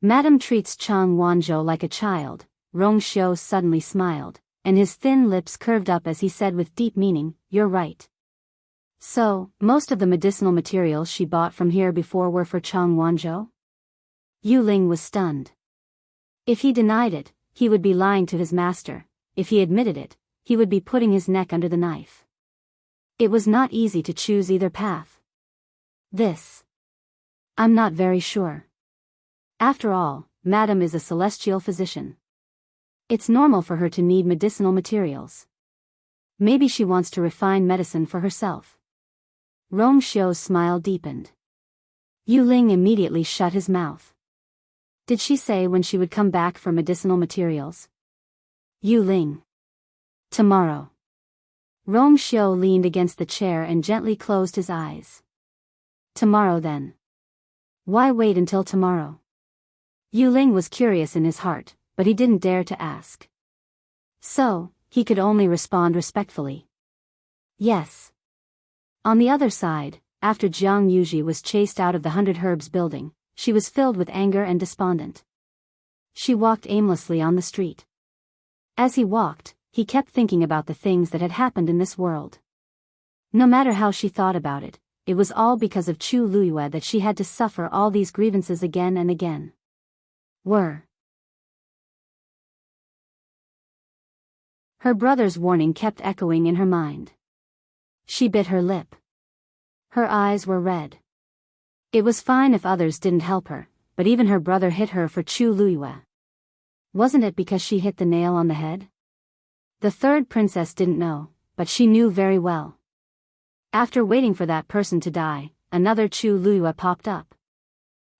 Madam treats Cheng Wanzhou like a child. Rong Xiu suddenly smiled, and his thin lips curved up as he said with deep meaning, You're right. So, most of the medicinal materials she bought from here before were for Cheng Wanzhou? Yu Ling was stunned. If he denied it, he would be lying to his master. If he admitted it, he would be putting his neck under the knife. It was not easy to choose either path. I'm not very sure. After all, Madam is a celestial physician. It's normal for her to need medicinal materials. Maybe she wants to refine medicine for herself. Rong Xiu's smile deepened. Yu Ling immediately shut his mouth. Did she say when she would come back for medicinal materials? Yu Ling. Tomorrow. Rong Xiu leaned against the chair and gently closed his eyes. Tomorrow then. Why wait until tomorrow? Yu Ling was curious in his heart, but he didn't dare to ask. So, he could only respond respectfully. Yes. On the other side, after Jiang Yuji was chased out of the 100 Herbs building, she was filled with anger and despondent. She walked aimlessly on the street. As he walked, he kept thinking about the things that had happened in this world. No matter how she thought about it, it was all because of Chu Luiyue that she had to suffer all these grievances again and again. Her brother's warning kept echoing in her mind. She bit her lip. Her eyes were red. It was fine if others didn't help her, but even her brother hit her for Chu Luiyue. Wasn't it because she hit the nail on the head? The third princess didn't know, but she knew very well. After waiting for that person to die, another Chu Luiyue popped up.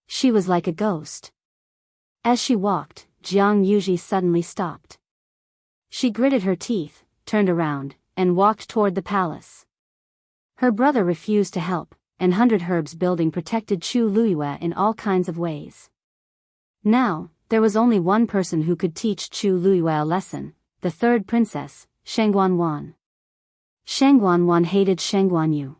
She was like a ghost. As she walked, Jiang Yuji suddenly stopped. She gritted her teeth, turned around, and walked toward the palace. Her brother refused to help, and 100 Herbs building protected Chu Luiyue in all kinds of ways. Now, there was only one person who could teach Chu Luiyue a lesson, the third princess, Sheng Guanwan. Sheng Guanwan hated Sheng Guanyu.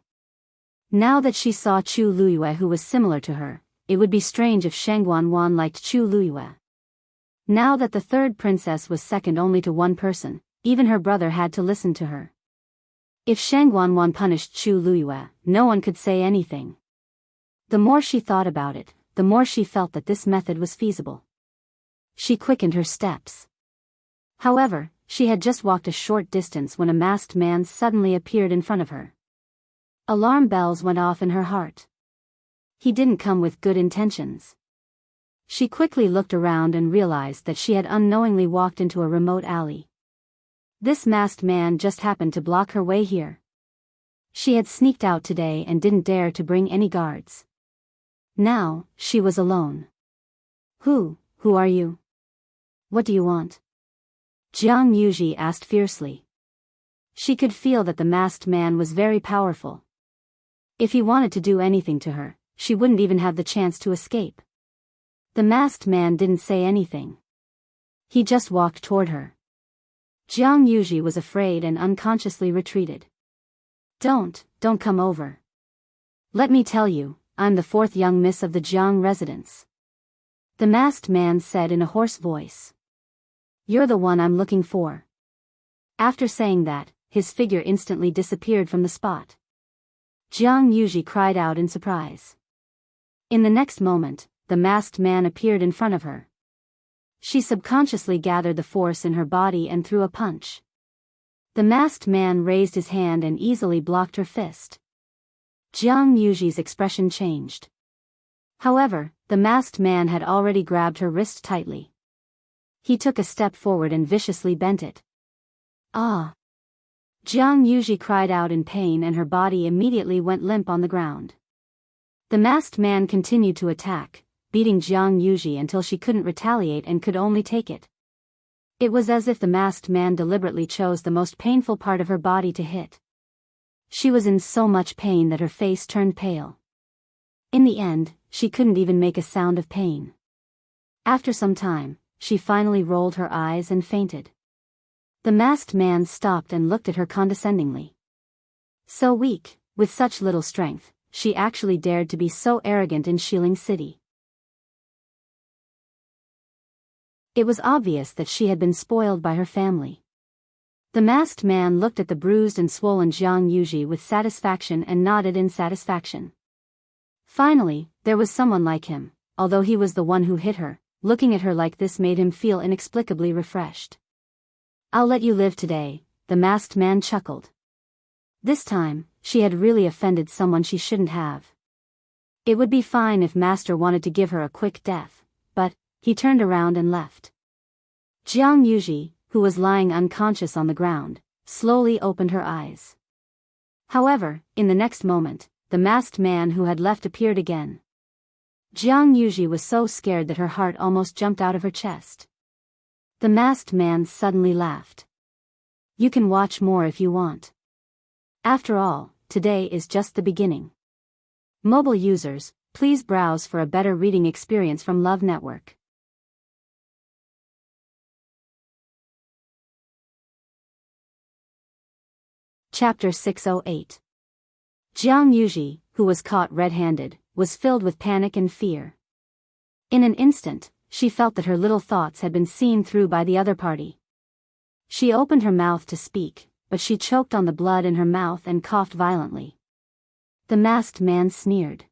Now that she saw Chu Luiyue who was similar to her, it would be strange if Sheng Guanwan liked Chu Luiyue. Now that the third princess was second only to one person, even her brother had to listen to her. If Sheng Guanwan punished Chu Luiyue, no one could say anything. The more she thought about it, the more she felt that this method was feasible. She quickened her steps. However, she had just walked a short distance when a masked man suddenly appeared in front of her. Alarm bells went off in her heart. He didn't come with good intentions. She quickly looked around and realized that she had unknowingly walked into a remote alley. This masked man just happened to block her way here. She had sneaked out today and didn't dare to bring any guards. Now, she was alone. Who are you? What do you want? Jiang Yuji asked fiercely. She could feel that the masked man was very powerful. If he wanted to do anything to her, she wouldn't even have the chance to escape. The masked man didn't say anything. He just walked toward her. Jiang Yuji was afraid and unconsciously retreated. Don't come over. Let me tell you, I'm the fourth young miss of the Jiang residence. The masked man said in a hoarse voice. You're the one I'm looking for. After saying that, his figure instantly disappeared from the spot. Jiang Yuji cried out in surprise. In the next moment, the masked man appeared in front of her. She subconsciously gathered the force in her body and threw a punch. The masked man raised his hand and easily blocked her fist. Jiang Yuji's expression changed. However, the masked man had already grabbed her wrist tightly. He took a step forward and viciously bent it. Ah! Jiang Yuji cried out in pain and her body immediately went limp on the ground. The masked man continued to attack, beating Jiang Yuji until she couldn't retaliate and could only take it. It was as if the masked man deliberately chose the most painful part of her body to hit. She was in so much pain that her face turned pale. In the end, she couldn't even make a sound of pain. After some time, she finally rolled her eyes and fainted. The masked man stopped and looked at her condescendingly. So weak, with such little strength, she actually dared to be so arrogant in Shilling City. It was obvious that she had been spoiled by her family. The masked man looked at the bruised and swollen Jiang Yuji with satisfaction and nodded in satisfaction. Finally, there was someone like him, although he was the one who hit her. Looking at her like this made him feel inexplicably refreshed. "I'll let you live today," the masked man chuckled. This time, she had really offended someone she shouldn't have. It would be fine if Master wanted to give her a quick death, but he turned around and left. Jiang Yuji, who was lying unconscious on the ground, slowly opened her eyes. However, in the next moment, the masked man who had left appeared again. Jiang Yuji was so scared that her heart almost jumped out of her chest. The masked man suddenly laughed. "You can watch more if you want. After all, today is just the beginning." Mobile users, please browse for a better reading experience from Love Network. Chapter 608. Jiang Yuji, who was caught red-handed, was filled with panic and fear. In an instant, she felt that her little thoughts had been seen through by the other party. She opened her mouth to speak, but she choked on the blood in her mouth and coughed violently. The masked man sneered.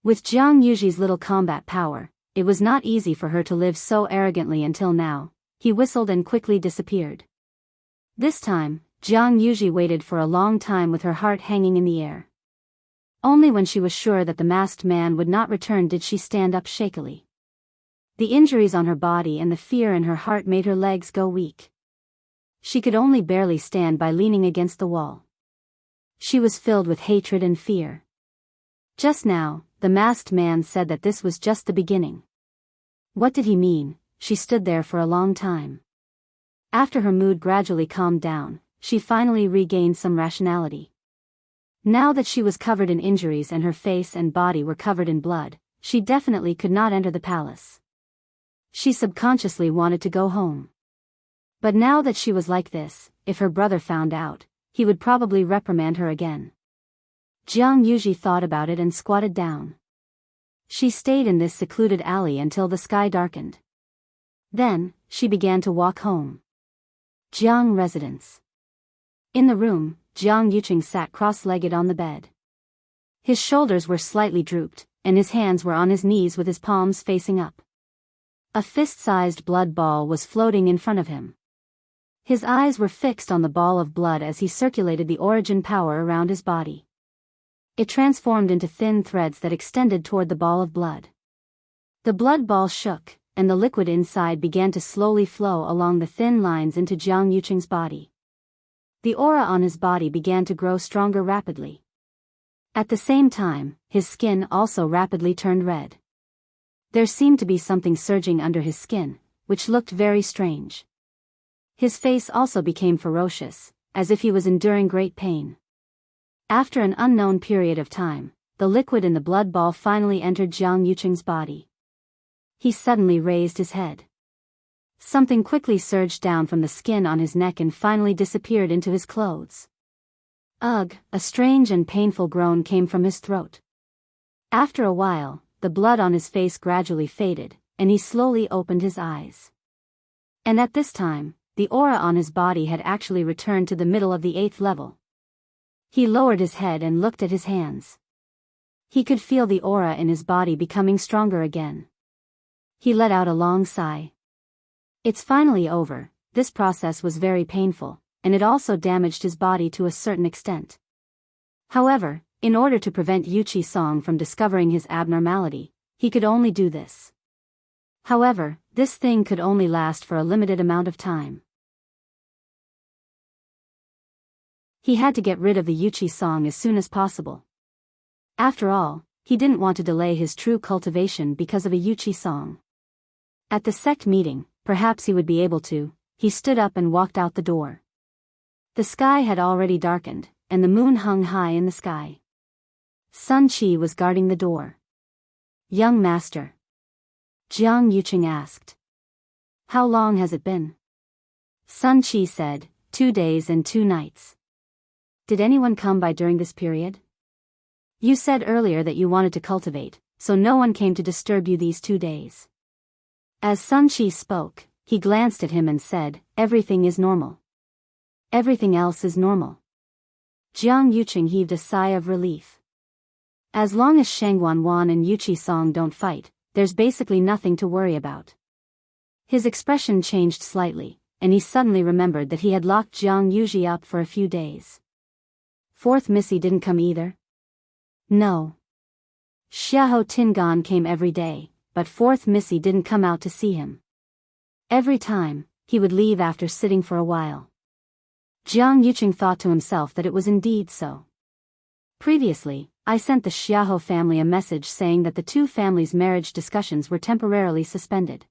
With Jiang Yuji's little combat power, it was not easy for her to live so arrogantly until now. He whistled and quickly disappeared. This time, Jiang Yuji waited for a long time with her heart hanging in the air. Only when she was sure that the masked man would not return did she stand up shakily. The injuries on her body and the fear in her heart made her legs go weak. She could only barely stand by leaning against the wall. She was filled with hatred and fear. Just now, the masked man said that this was just the beginning. What did he mean? She stood there for a long time. After her mood gradually calmed down, she finally regained some rationality. Now that she was covered in injuries and her face and body were covered in blood, she definitely could not enter the palace. She subconsciously wanted to go home. But now that she was like this, if her brother found out, he would probably reprimand her again. Jiang Yuji thought about it and squatted down. She stayed in this secluded alley until the sky darkened. Then, she began to walk home. Jiang residence. In the room, Jiang Yuching sat cross-legged on the bed. His shoulders were slightly drooped, and his hands were on his knees with his palms facing up. A fist-sized blood ball was floating in front of him. His eyes were fixed on the ball of blood as he circulated the origin power around his body. It transformed into thin threads that extended toward the ball of blood. The blood ball shook, and the liquid inside began to slowly flow along the thin lines into Jiang Yuching's body. The aura on his body began to grow stronger rapidly. At the same time, his skin also rapidly turned red. There seemed to be something surging under his skin, which looked very strange. His face also became ferocious, as if he was enduring great pain. After an unknown period of time, the liquid in the blood ball finally entered Jiang Yuching's body. He suddenly raised his head. Something quickly surged down from the skin on his neck and finally disappeared into his clothes. Ugh, a strange and painful groan came from his throat. After a while, the blood on his face gradually faded, and he slowly opened his eyes. And at this time, the aura on his body had actually returned to the middle of the 8th level. He lowered his head and looked at his hands. He could feel the aura in his body becoming stronger again. He let out a long sigh. It's finally over. This process was very painful, and it also damaged his body to a certain extent. However, in order to prevent Yuchi Song from discovering his abnormality, he could only do this. However, this thing could only last for a limited amount of time. He had to get rid of the Yuchi Song as soon as possible. After all, he didn't want to delay his true cultivation because of a Yuchi Song. At the sect meeting, perhaps he would be able to. He stood up and walked out the door. The sky had already darkened, and the moon hung high in the sky. Sun Qi was guarding the door. "Young master?" Jiang Yuqing asked. "How long has it been?" Sun Qi said, 2 days and 2 nights. "Did anyone come by during this period?" "You said earlier that you wanted to cultivate, so no one came to disturb you these 2 days." As Sun Qi spoke, he glanced at him and said, "Everything is normal. Everything else is normal." Jiang Yuqing heaved a sigh of relief. As long as Shangguan Wan and Yuchi Song don't fight, there's basically nothing to worry about. His expression changed slightly, and he suddenly remembered that he had locked Jiang Yuji up for a few days. Fourth Missy didn't come either? No. Xiahou Tingan came every day, but Fourth Missy didn't come out to see him. Every time, he would leave after sitting for a while. Jiang Yuqing thought to himself that it was indeed so. Previously, I sent the Xiahou family a message saying that the two families' marriage discussions were temporarily suspended.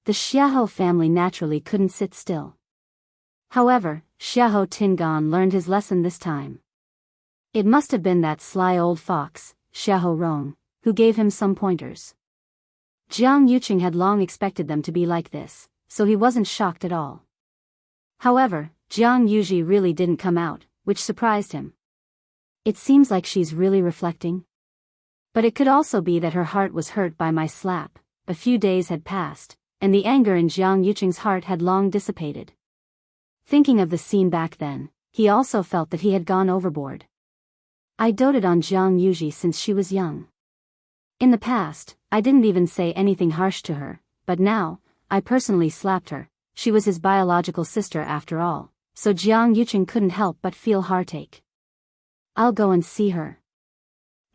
The Xiahou family naturally couldn't sit still. However, Xiahou Tingan learned his lesson this time. It must have been that sly old fox, Xiahou Rong, who gave him some pointers. Jiang Yuqing had long expected them to be like this, so he wasn't shocked at all. However, Jiang Yuji really didn't come out, which surprised him. It seems like she's really reflecting. But it could also be that her heart was hurt by my slap. A few days had passed, and the anger in Jiang Yuqing's heart had long dissipated. Thinking of the scene back then, he also felt that he had gone overboard. I doted on Jiang Yuji since she was young. In the past, I didn't even say anything harsh to her, but now, I personally slapped her. She was his biological sister after all, so Jiang Yuqing couldn't help but feel heartache. I'll go and see her.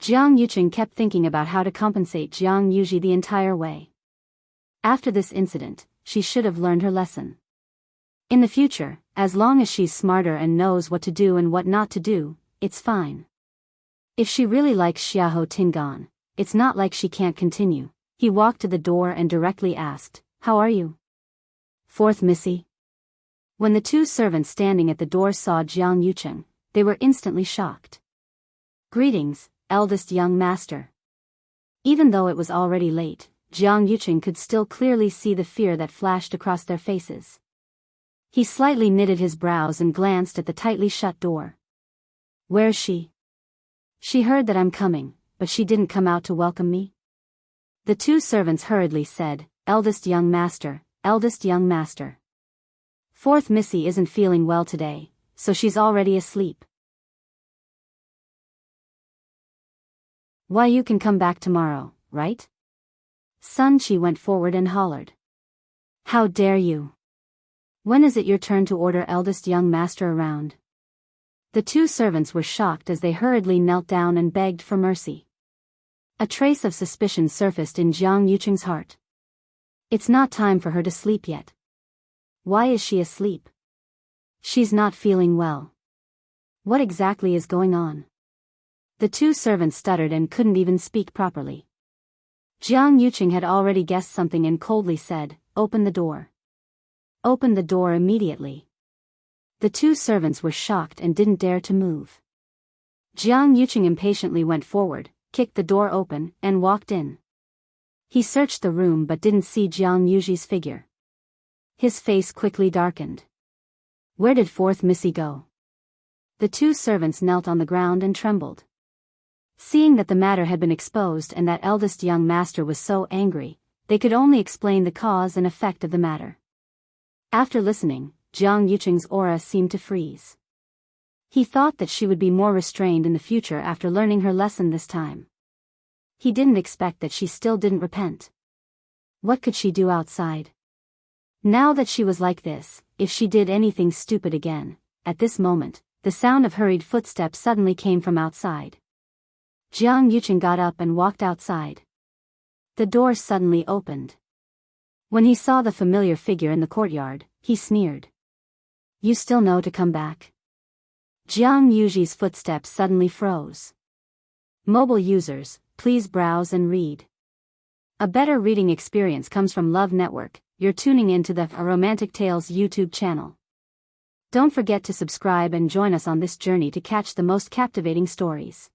Jiang Yuqing kept thinking about how to compensate Jiang Yuji the entire way. After this incident, she should have learned her lesson. In the future, as long as she's smarter and knows what to do and what not to do, it's fine. If she really likes Xiahou Tingan, it's not like she can't continue. He walked to the door and directly asked, "How are you?" Fourth Missy. When the two servants standing at the door saw Jiang Yuqing, they were instantly shocked. "Greetings, eldest young master." Even though it was already late, Jiang Yuqing could still clearly see the fear that flashed across their faces. He slightly knitted his brows and glanced at the tightly shut door. "Where's she?" "She heard that I'm coming, but she didn't come out to welcome me." The two servants hurriedly said, "Eldest young master, eldest young master. Fourth Missy isn't feeling well today, so she's already asleep." "Why, you can come back tomorrow, right?" Sun Qi went forward and hollered. "How dare you? When is it your turn to order eldest young master around?" The two servants were shocked as they hurriedly knelt down and begged for mercy. A trace of suspicion surfaced in Jiang Yuqing's heart. It's not time for her to sleep yet. Why is she asleep? She's not feeling well. What exactly is going on? The two servants stuttered and couldn't even speak properly. Jiang Yuqing had already guessed something and coldly said, "Open the door." "Open the door immediately." The two servants were shocked and didn't dare to move. Jiang Yuqing impatiently went forward, kicked the door open, and walked in. He searched the room but didn't see Jiang Yuji's figure. His face quickly darkened. Where did Fourth Missy go? The two servants knelt on the ground and trembled. Seeing that the matter had been exposed and that eldest young master was so angry, they could only explain the cause and effect of the matter. After listening, Jiang Yuqing's aura seemed to freeze. He thought that she would be more restrained in the future after learning her lesson this time. He didn't expect that she still didn't repent. What could she do outside? Now that she was like this, if she did anything stupid again, at this moment, the sound of hurried footsteps suddenly came from outside. Jiang Yuchen got up and walked outside. The door suddenly opened. When he saw the familiar figure in the courtyard, he sneered. You still know to come back? Jiang Yuji's footsteps suddenly froze. Mobile users, please browse and read. A better reading experience comes from Love Network. You're tuning into the Romantic Tales YouTube channel. Don't forget to subscribe and join us on this journey to catch the most captivating stories.